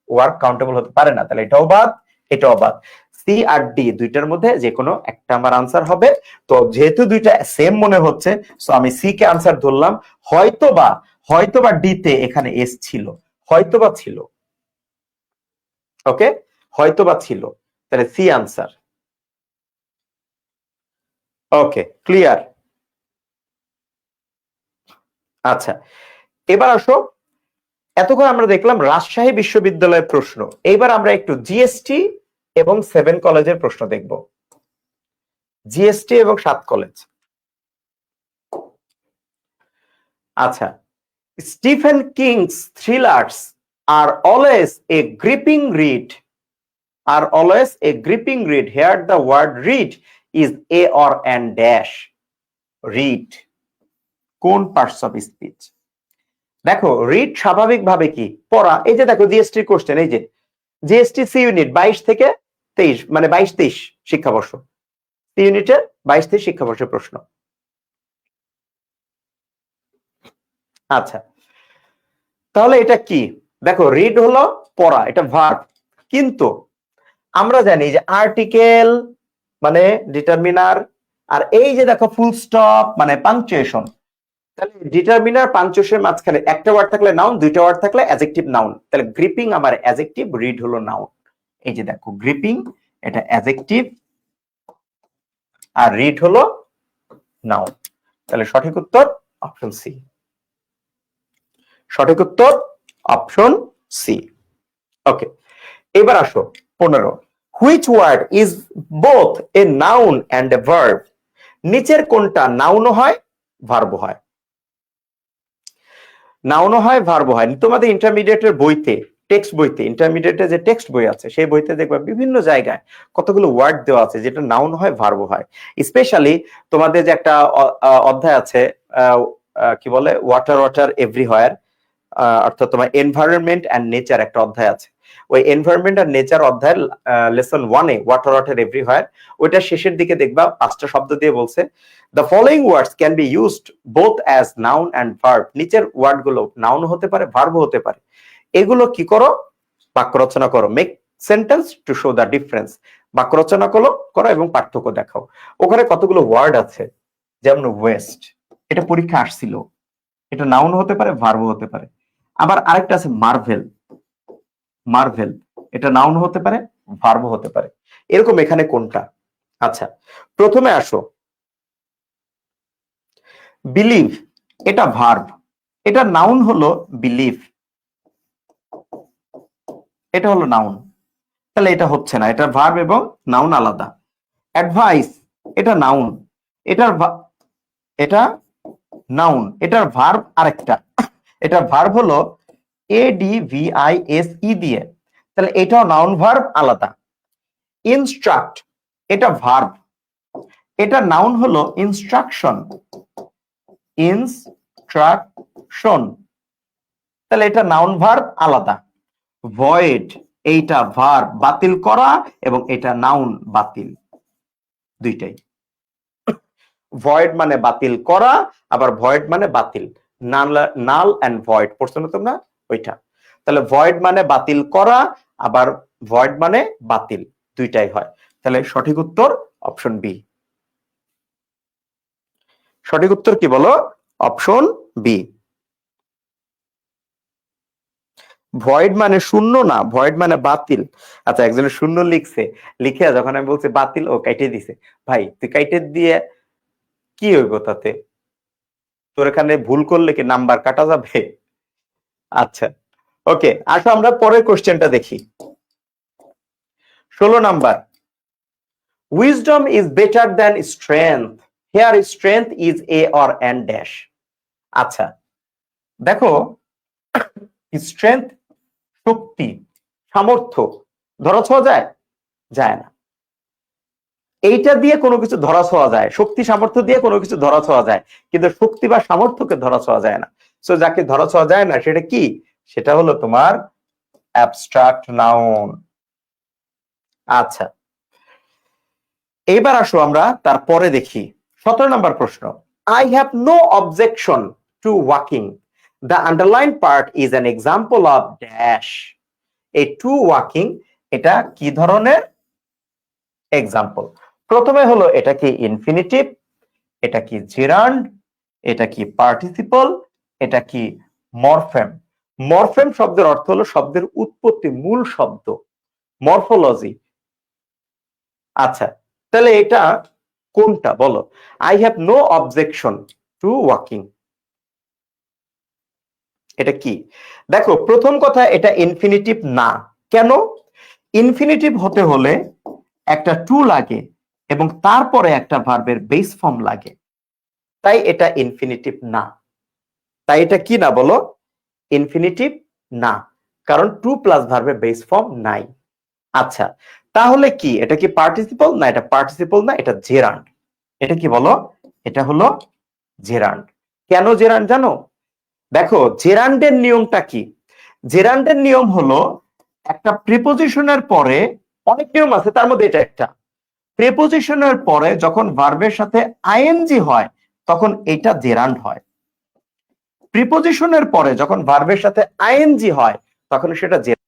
ওয়ার্ক কাউন্টেবল হতে পারে না, তাহলে এটাও বাদ, এটাও বাদ। সি আর ডি দুইটার মধ্যে যে কোনো একটা আমার আনসার হবে। তো যেহেতু দুইটা সেম মনে হচ্ছে, সো আমি সি কে আনসার ধরলাম। হয়তোবা ডি তে এখানে এস ছিল, হয়তোবা ছিল, ওকে, হয়তোবা ছিল, তাহলে সি আনসার। ওকে, ক্লিয়ার। আচ্ছা, এবার আসো, এতক্ষণ আমরা দেখলাম রাজশাহী বিশ্ববিদ্যালয়ের প্রশ্ন, এইবার আমরা একটু জিএসটি এবং 7 কলেজের প্রশ্ন দেখব। জিএসটি এবং 7 কলেজ। আচ্ছা, Stephen King's thrillers are always a gripping read, are always a gripping read. Here the word read is a or an dash. Read কোন পার্টস অফ স্পিচ? দেখো রিড স্বাভাবিকভাবে কি পড়া, এই যে দেখো জিএসটি কোশ্চেন, এই যে জিএসটি সি ইউনিট 22 থেকে 23, মানে 22-23 শিক্ষাবর্ষ, সি ইউনিটের 22-23 শিক্ষাবর্ষের প্রশ্ন। আচ্ছা, তাহলে এটা কি? দেখো রিড হলো পড়া, এটা ভার্ব, কিন্তু আমরা জানি যে আর্টিকেল মানে ডিটারমিনার, আর এই যে দেখো ফুল স্টপ মানে পাংচুয়েশন, তাহলে ডিটারমিনার পাংচুয়েশনের মাঝখানে একটা ওয়ার্ড থাকলে নাউন, দুইটা ওয়ার্ড থাকলে অ্যাডজেক্টিভ নাউন, তাহলে গ্রিপিং আমার অ্যাডজেক্টিভ, রিড হলো নাউন। এই যে দেখো গ্রিপিং এটা অ্যাডজেক্টিভ আর রিড হলো নাউন, তাহলে সঠিক উত্তর অপশন সি। সঠিক উত্তর অপশন সি। ওকে, এবার আসো 15, which word is both a noun and a verb? নিচের কোনটা নাউনও হয় ভার্ব হয়? নাউনও হয় ভার্ব হয়। তোমাদের ইন্টারমিডিয়েটের বইতে, টেক্সট বইতে, ইন্টারমিডিয়েটের যে টেক্সট বই আছে সেই বইতে দেখবা বিভিন্ন জায়গায় কতগুলো ওয়ার্ড দেওয়া আছে যেটা নাউন হয় ভার্ব হয়। স্পেশালি তোমাদের যে একটা অধ্যায় আছে কি বলে ওয়াটার ওয়াটার এভরিহোয়ার, অর্থাৎ তোমার এনভায়রনমেন্ট এন্ড নেচার একটা অধ্যায় আছে, ওই এনভায়রনমেন্ট আর নেচার অধ্যায়ের লেসন 1-এ ওয়াটার ওয়াটার এভরিহোয়ার, ওইটা শেষের দিকে দেখবা 5টা শব্দ দিয়ে বলছে the following words can be used both as noun and verb. নিচের ওয়ার্ড গুলো নাউন হতে পারে ভার্ব হতে পারে, এগুলো কি করো বাক্য রচনা করো, make sentence to show the difference, বাক্য রচনা করো এবং পার্থক্য দেখাও। ওখানে কতগুলো ওয়ার্ড আছে, যেমন ওয়েস্ট, এটা পরীক্ষা আসছিল, এটা নাউন হতে পারে ভার্ব হতে পারে। আবার আরেকটা আছে মার্ভেল, মার্ভেল এটা নাউন হতে পারে ভার্ব হতে পারে। এরকম এখানে কোনটা? আচ্ছা, প্রথমে আসো বিলিভ, এটা ভার্ব, এটা নাউন হলো বিলিভ, এটা হলো নাউন, তাহলে এটা হচ্ছে না, এটা ভার্ব এবং নাউন আলাদা। অ্যাডভাইস এটা নাউন, এটা নাউন, এটার ভার্ব আরেকটা, এটা ভার্ব হলো ADVISE দিয়ে, তাহলে এটাও নাউন ভার্ব আলাদা। ইনস্ট্রাক্ট এটা ভার্ব, এটা নাউন হলো ইনস্ট্রাকশন, ইনস্ট্রাকশন, তাহলে এটা নাউন ভার্ব আলাদা। ভয়েড এইটা ভার্ব বাতিল করা এবং এটা নাউন বাতিল, দুইটাই। ভয়েড মানে বাতিল করা, আবার ভয়েড মানে বাতিল, নাল এন্ড ভয়েড পড়ছো না তোমরা ওইটা, তাহলে ভয়েড মানে বাতিল করা, আবার ভয়েড মানে বাতিল, দুইটাই হয়, তাহলে সঠিক উত্তর অপশন বি। সঠিক উত্তর কি বলো? Option B. ভয়েড মানে শূন্য না, ভয়েড মানে বাতিল। আচ্ছা, একজনের শূন্য লিখছে, লিখে যখন আমি বলছি বাতিল ও কাইটে দিছে, ভাই তুই কাইটে দিয়ে কি হইব তাতে, তোর এখানে ভুল করলে কি নাম্বার কাটা যাবে? আচ্ছা, ওকে, আসো আমরা পরের কোশ্চেনটা দেখি। 16 number, wisdom is better than strength, here strength is a or N dash. আচ্ছা দেখো, স্ট্রেংথ শক্তি সামর্থ্য ধরা ছোঁয়া যায়? যায় না। এইটা দিয়ে কোনো কিছু ধরা ছোঁয়া যায়, শক্তি সামর্থ্য দিয়ে কোনো কিছু ধরা ছোঁয়া যায়, কিন্তু শক্তি বা সামর্থ্যকে ধরা ছোঁয়া যায় না। সো যাকে ধরা ছোঁয়া যায় না সেটা কি? সেটা হলো তোমার অ্যাবস্ট্রাক্ট নাউন। আচ্ছা, এবার আসো আমরা তারপরে দেখি 17 নম্বর প্রশ্ন, I have no objection to walking the underline part is an example of dash a to walking. এটা কি ধরনের এক্সাম্পল? প্রথমে হলো এটা কি ইনফিনিটিভ, এটা কি জেরান্ড, এটা কি পার্টিসিপল, এটা কি মরফেম। মরফেম শব্দের অর্থ হলো শব্দের উৎপত্তি, মূল শব্দ, মরফোলজি। আচ্ছা, তাহলে এটা কোনটা বলো? I have no objection to walking, এটা কি? দেখো, প্রথম কথা, এটা ইনফিনিটিভ না। কেন? ইনফিনিটিভ হতে হলে একটা টু লাগে এবং তারপরে একটা ভার্বের বেস ফর্ম লাগে, তাই এটা ইনফিনিটিভ না। তাই এটা কি না বলো? ইনফিনিটিভ না, কারণ টু প্লাস ভার্বের বেস ফর্ম নাই। আচ্ছা, তাহলে কি এটা কি পার্টিসিপল? না, এটা পার্টিসিপল না, এটা জেরান্ড। এটা কি বলো? এটা হলো জেরান্ড। কেন জেরান্ড জানো? দেখো, জেরান্ডের নিয়মটা কি? জেরান্ডের নিয়ম হলো একটা প্রিপোজিশনের পরে, অনেক নিয়ম আছে তার মধ্যে এটা একটা, প্রিপোজিশনের পরে যখন ভার্বের সাথে আইএনজি হয় তখন এটা জেরান্ড হয়। প্রিপোজিশনের পরে যখন ভার্বের সাথে আইএনজি হয় তখন সেটা জেরান্ড।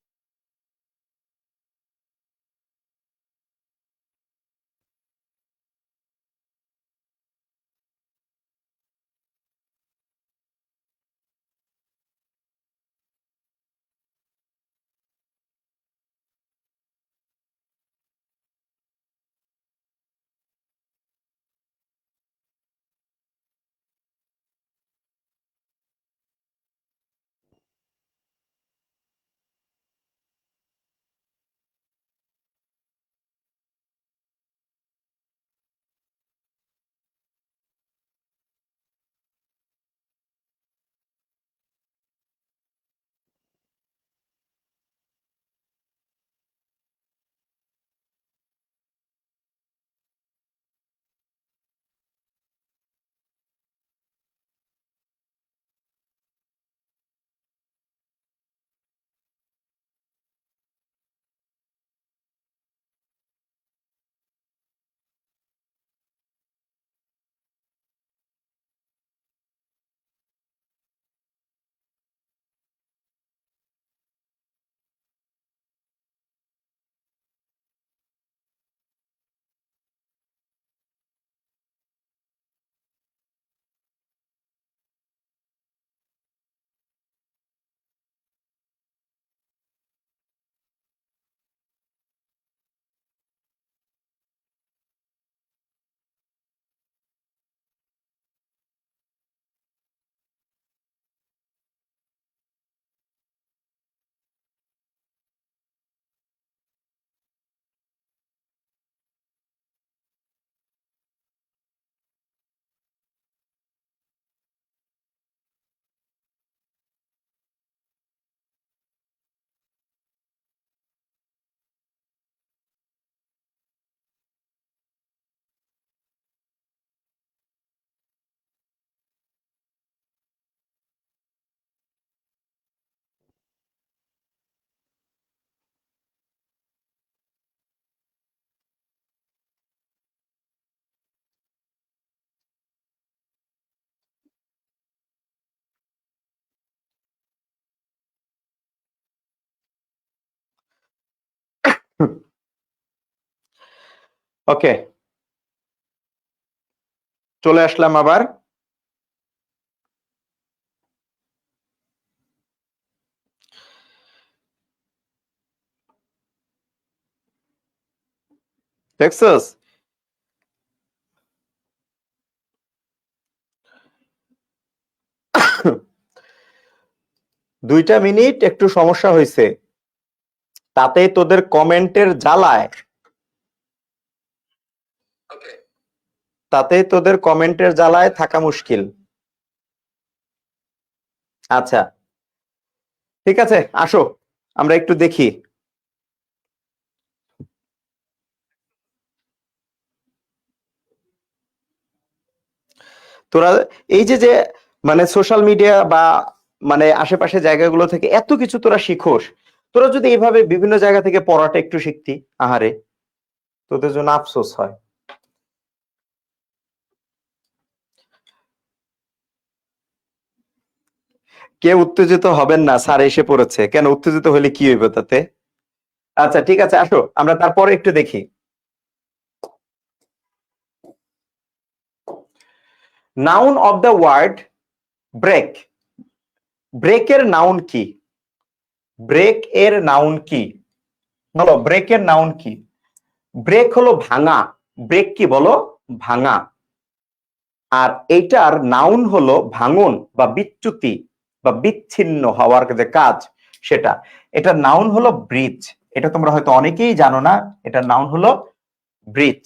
ওকে, চলে আসলাম আবার। দেখছস? 2টা মিনিট একটু সমস্যা হয়েছে, তাতে তোদের কমেন্টের জ্বালায়, তাতে তোদের কমেন্টের জ্বালায় থাকা মুশকিল। আচ্ছা, ঠিক আছে, আসো আমরা একটু দেখি। তোরা এই যে যে মানে সোশ্যাল মিডিয়া বা মানে আশেপাশে জায়গাগুলো থেকে এত কিছু তোরা শিখোস, তোরা যদি এইভাবে বিভিন্ন জায়গা থেকে পড়াটা একটু শিখতি, আহারে, তোদের জন্য আফসোস হয়। কেউ উত্তেজিত হবেন না, স্যার এসে পড়েছে। কেন উত্তেজিত হলে কি হইব তাতে? আচ্ছা ঠিক আছে, আসো আমরা তারপরে একটু দেখি। Noun of the word break. ব্রেকের নাউন কি? ব্রেক এর নাউন কি? বলো, ব্রেকের নাউন কি? ব্রেক হলো ভাঙা। ব্রেক কি বলো? ভাঙা। আর এইটার নাউন হলো ভাঙন বা বিচ্যুতি বা বিচ্ছিন্ন হওয়ার যে কাজ সেটা। এটার নাউন হলো ব্রিজ। এটা তোমরা হয়তো অনেকেই জানো না, এটার নাউন হলো ব্রিজ।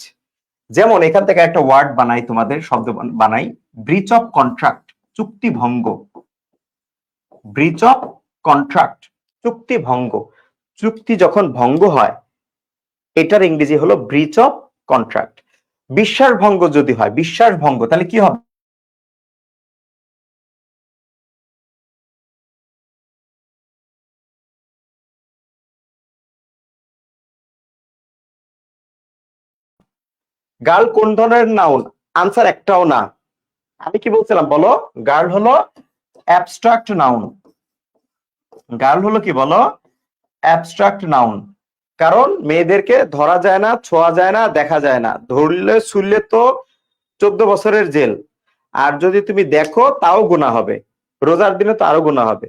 যেমন এখান থেকে একটা ওয়ার্ড বানাই, তোমাদের শব্দ বানাই, ব্রিচ অফ কন্ট্রাক্ট, চুক্তি ভঙ্গ। ব্রিচ অফ কন্ট্রাক্ট, চুক্তি ভঙ্গ। চুক্তি যখন ভঙ্গ হয় এটার ইংরেজি হলো ব্রিচ অফ কন্ট্রাক্ট। বিশ্বাস ভঙ্গ যদি হয়, বিশ্বাস ভঙ্গ, তাহলে কি হবে? গার্ল কোন ধরনের নাউন? আনসার একটাও না। আমি কি বলছিলাম বলো? গার্ল হলো অ্যাবস্ট্রাক্ট নাউন। গার্ল হলো কি বলো? Abstract noun. কারণ মেয়েদেরকে ধরা যায় না, ছোঁয়া যায় না, দেখা যায় না। ধরলে শুনলে তো 14 বছরের জেল। আর যদি তুমি দেখো তাও গুনাহ হবে। রোজার দিনে তো আরো গুনাহ হবে।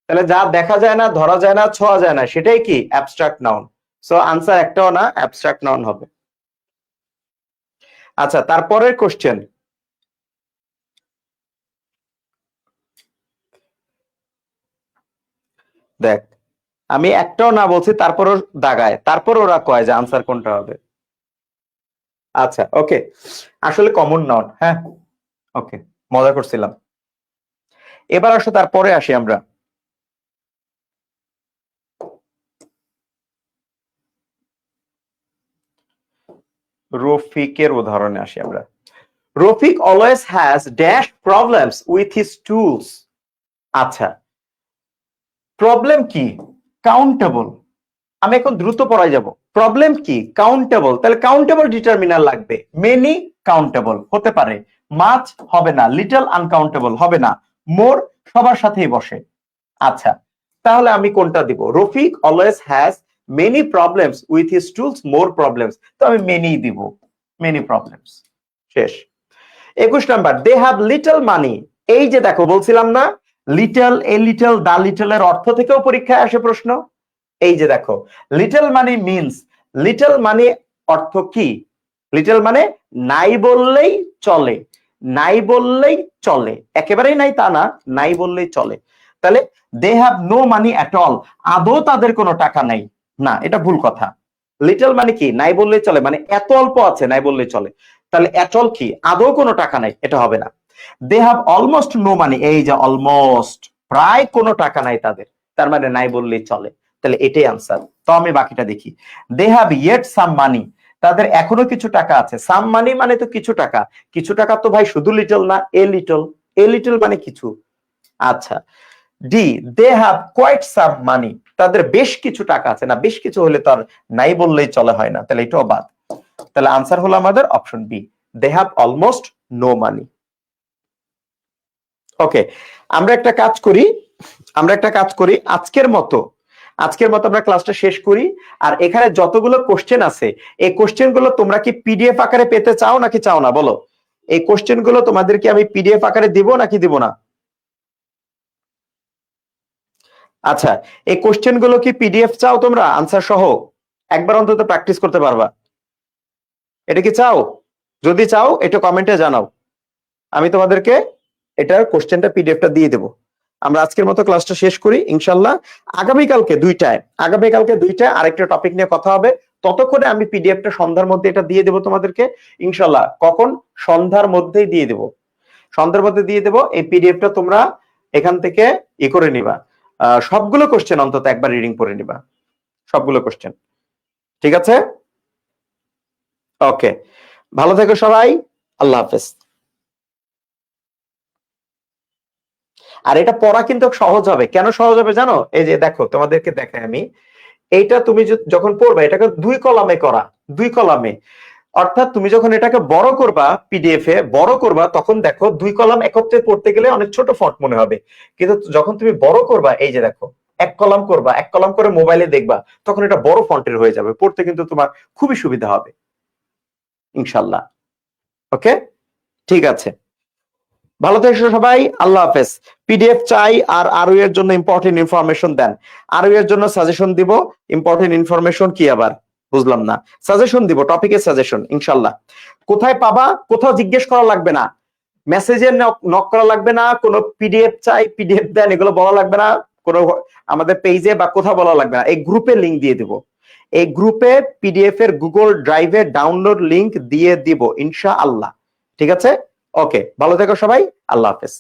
তাহলে যা দেখা যায় না, ধরা যায় না, ছোঁয়া যায় না, সেটাই কি? Abstract noun. সো আনসার একটাও না, অ্যাবস্ট্রাক্ট নাউন হবে। আচ্ছা, তারপরের কোশ্চেন। দেখ, আমি একটাও না বলছি, তারপরও দাগায়, তারপর ওরা কয় যে আনসার কোনটা হবে। আচ্ছা ওকে, আসলে কমন নাউন। হ্যাঁ ওকে, মজা করছিলাম। এবার আসো তারপরে আসি আমরা। রফিকের উদাহরণে আসি আমরা। Rafiq always has dash problems with his tools. আচ্ছা, প্রবলেম কি? কাউন্টেবল। আমি এখন দ্রুত পড়ায় যাব। প্রবলেম কি? কাউন্টেবল। তাহলে কাউন্টেবল ডিটারমিনার লাগবে। মেনি কাউন্টেবল হতে পারে, মাছ হবে না, লিটল আনকাউন্টেবল হবে না, মোর সবার সাথেই বসে। আচ্ছা, তাহলে আমি কোনটা দিব? Rafiq always has many problems with his tools, more problems, তো আমি মেনি দিব। মেনি প্রবলেমস, শেষ। 21 number, they have little money. এই যে দেখো, বলছিলাম না little, a little, the little এর অর্থ থেকেও পরীক্ষায় আসে প্রশ্ন। এই যে দেখো, little money means, little money অর্থ কি? লিটল মানে নাই বললেই চলে। নাই বললেই চলে, একেবারেই নাই তা না, নাই বললেই চলে। তাহলে they have no money at all, আদৌ তাদের কোনো টাকা নাই না, এটা ভুল কথা। লিটল মানে কি? নাই বললেই চলে, মানে এত অল্প আছে নাই বললেই চলে। তাহলে অ্যাট অল কি? আদৌ কোনো টাকা নাই, এটা হবে না। They have almost no money, এই যে অলমোস্ট, প্রায় কোনো টাকা নাই তাদের, তার মানে নাই বললেই চলে। তাহলে এটাই আনসার। তো আমি বাকিটা দেখি। দে হ্যাভ ইয়েট সাম মানি, তাদের এখনো কিছু টাকা আছে। সাম মানি মানে তো কিছু টাকা। কিছু টাকা তো ভাই শুধু লিটল না, এ লিটল। এ লিটল মানে কিছু। আচ্ছা, ডি, দে হ্যাভ কোয়াইট সাম মানি, তাদের বেশ কিছু টাকা আছে। না, বেশ কিছু হলে তো আর নাই বললেই চলে হয় না, তাহলে এটাও বাদ। তাহলে আনসার হলো আমাদের option B, they have almost no money. Okay, আমরা একটা কাজ করি, আজকের মতো আমরা ক্লাসটা শেষ করি। আর এখানে যতগুলো কোশ্চেন আছে, এই কোশ্চেন গুলো তোমরা কি পিডিএফ আকারে পেতে চাও নাকি চাও না বলো? এই কোশ্চেন গুলো তোমাদেরকে আমি পিডিএফ আকারে দিব নাকি দিব না? আচ্ছা, এই কোশ্চেন গুলো কি পিডিএফ চাও তোমরা আনসার সহ? একবার অন্তত প্র্যাকটিস করতে পারবা, এটা কি চাও? যদি চাও এটা কমেন্টে জানাও, আমি তোমাদেরকে এটার কোশ্চেনটা পিডিএফটা দিয়ে দেবো। আমরা আজকের মতো ক্লাসটা শেষ করি ইনশাল্লাহ। আগামীকালকে দুইটায় আরেকটা টপিক নিয়ে কথা হবে। ততক্ষণে আমি পিডিএফটা সন্ধ্যার মধ্যে এটা দিয়ে দেবো তোমাদেরকে ইনশাল্লাহ। কখন? সন্ধ্যার মধ্যেই দিয়ে দেবো, সন্ধ্যার মধ্যে দিয়ে দেবো। এই পিডিএফটা তোমরা এখান থেকে করে নিবা। সবগুলো কোশ্চেন অন্তত একবার রিডিং করে নিবা, সবগুলো কোশ্চেন। ঠিক আছে? ওকে, ভালো থেকো সবাই, আল্লাহ হাফেজ। আর এটা পড়া কিন্তু সহজ হবে। কেন সহজ হবে জানো? এই যে দেখো, তোমাদেরকে দেখাই আমি। এইটা তুমি যখন পড়বে, এটাকে 2 কলামে করা, 2 কলামে। অর্থাৎ তুমি যখন এটাকে বড় করবা, পিডিএফ এ বড় করবা, তখন দেখো 2 কলাম একত্রে পড়তে গেলে অনেক ছোট ফন্ট মনে হবে, কিন্তু যখন তুমি বড় করবা, এই যে দেখো 1 কলাম করবা, 1 কলাম করে মোবাইলে দেখবা, তখন এটা বড় ফন্টের হয়ে যাবে, পড়তে কিন্তু তোমার খুবই সুবিধা হবে ইনশাআল্লাহ। ওকে, ঠিক আছে, ভালো থেকো সবাই, আল্লাহ হাফেজ। পিডিএফ চাই আর আরও এর জন্য ইম্পর্টেন্ট ইনফরমেশন দেন, আরও এর জন্য সাজেশন দিব। ইম্পর্টেন্ট ইনফরমেশন কি আবার বুঝলাম না, সাজেশন দিব, টপিকের সাজেশন ইনশাআল্লাহ। কোথায় পাবা, কোথাও জিজ্ঞেস করা লাগবে না, মেসেজে নক করা লাগবে না, কোনো পিডিএফ চাই পিডিএফ দেন এগুলো বলা লাগবে না, কোনো আমাদের পেজে বা কোথাও বলা লাগবে না, এই গ্রুপে লিংক দিয়ে দিব, এই গ্রুপে পিডিএফ এর গুগল ড্রাইভে ডাউনলোড লিংক দিয়ে দিব ইনশাআল্লাহ। ঠিক আছে, ওকে, ভালো থেকো সবাই, আল্লাহ হাফেজ।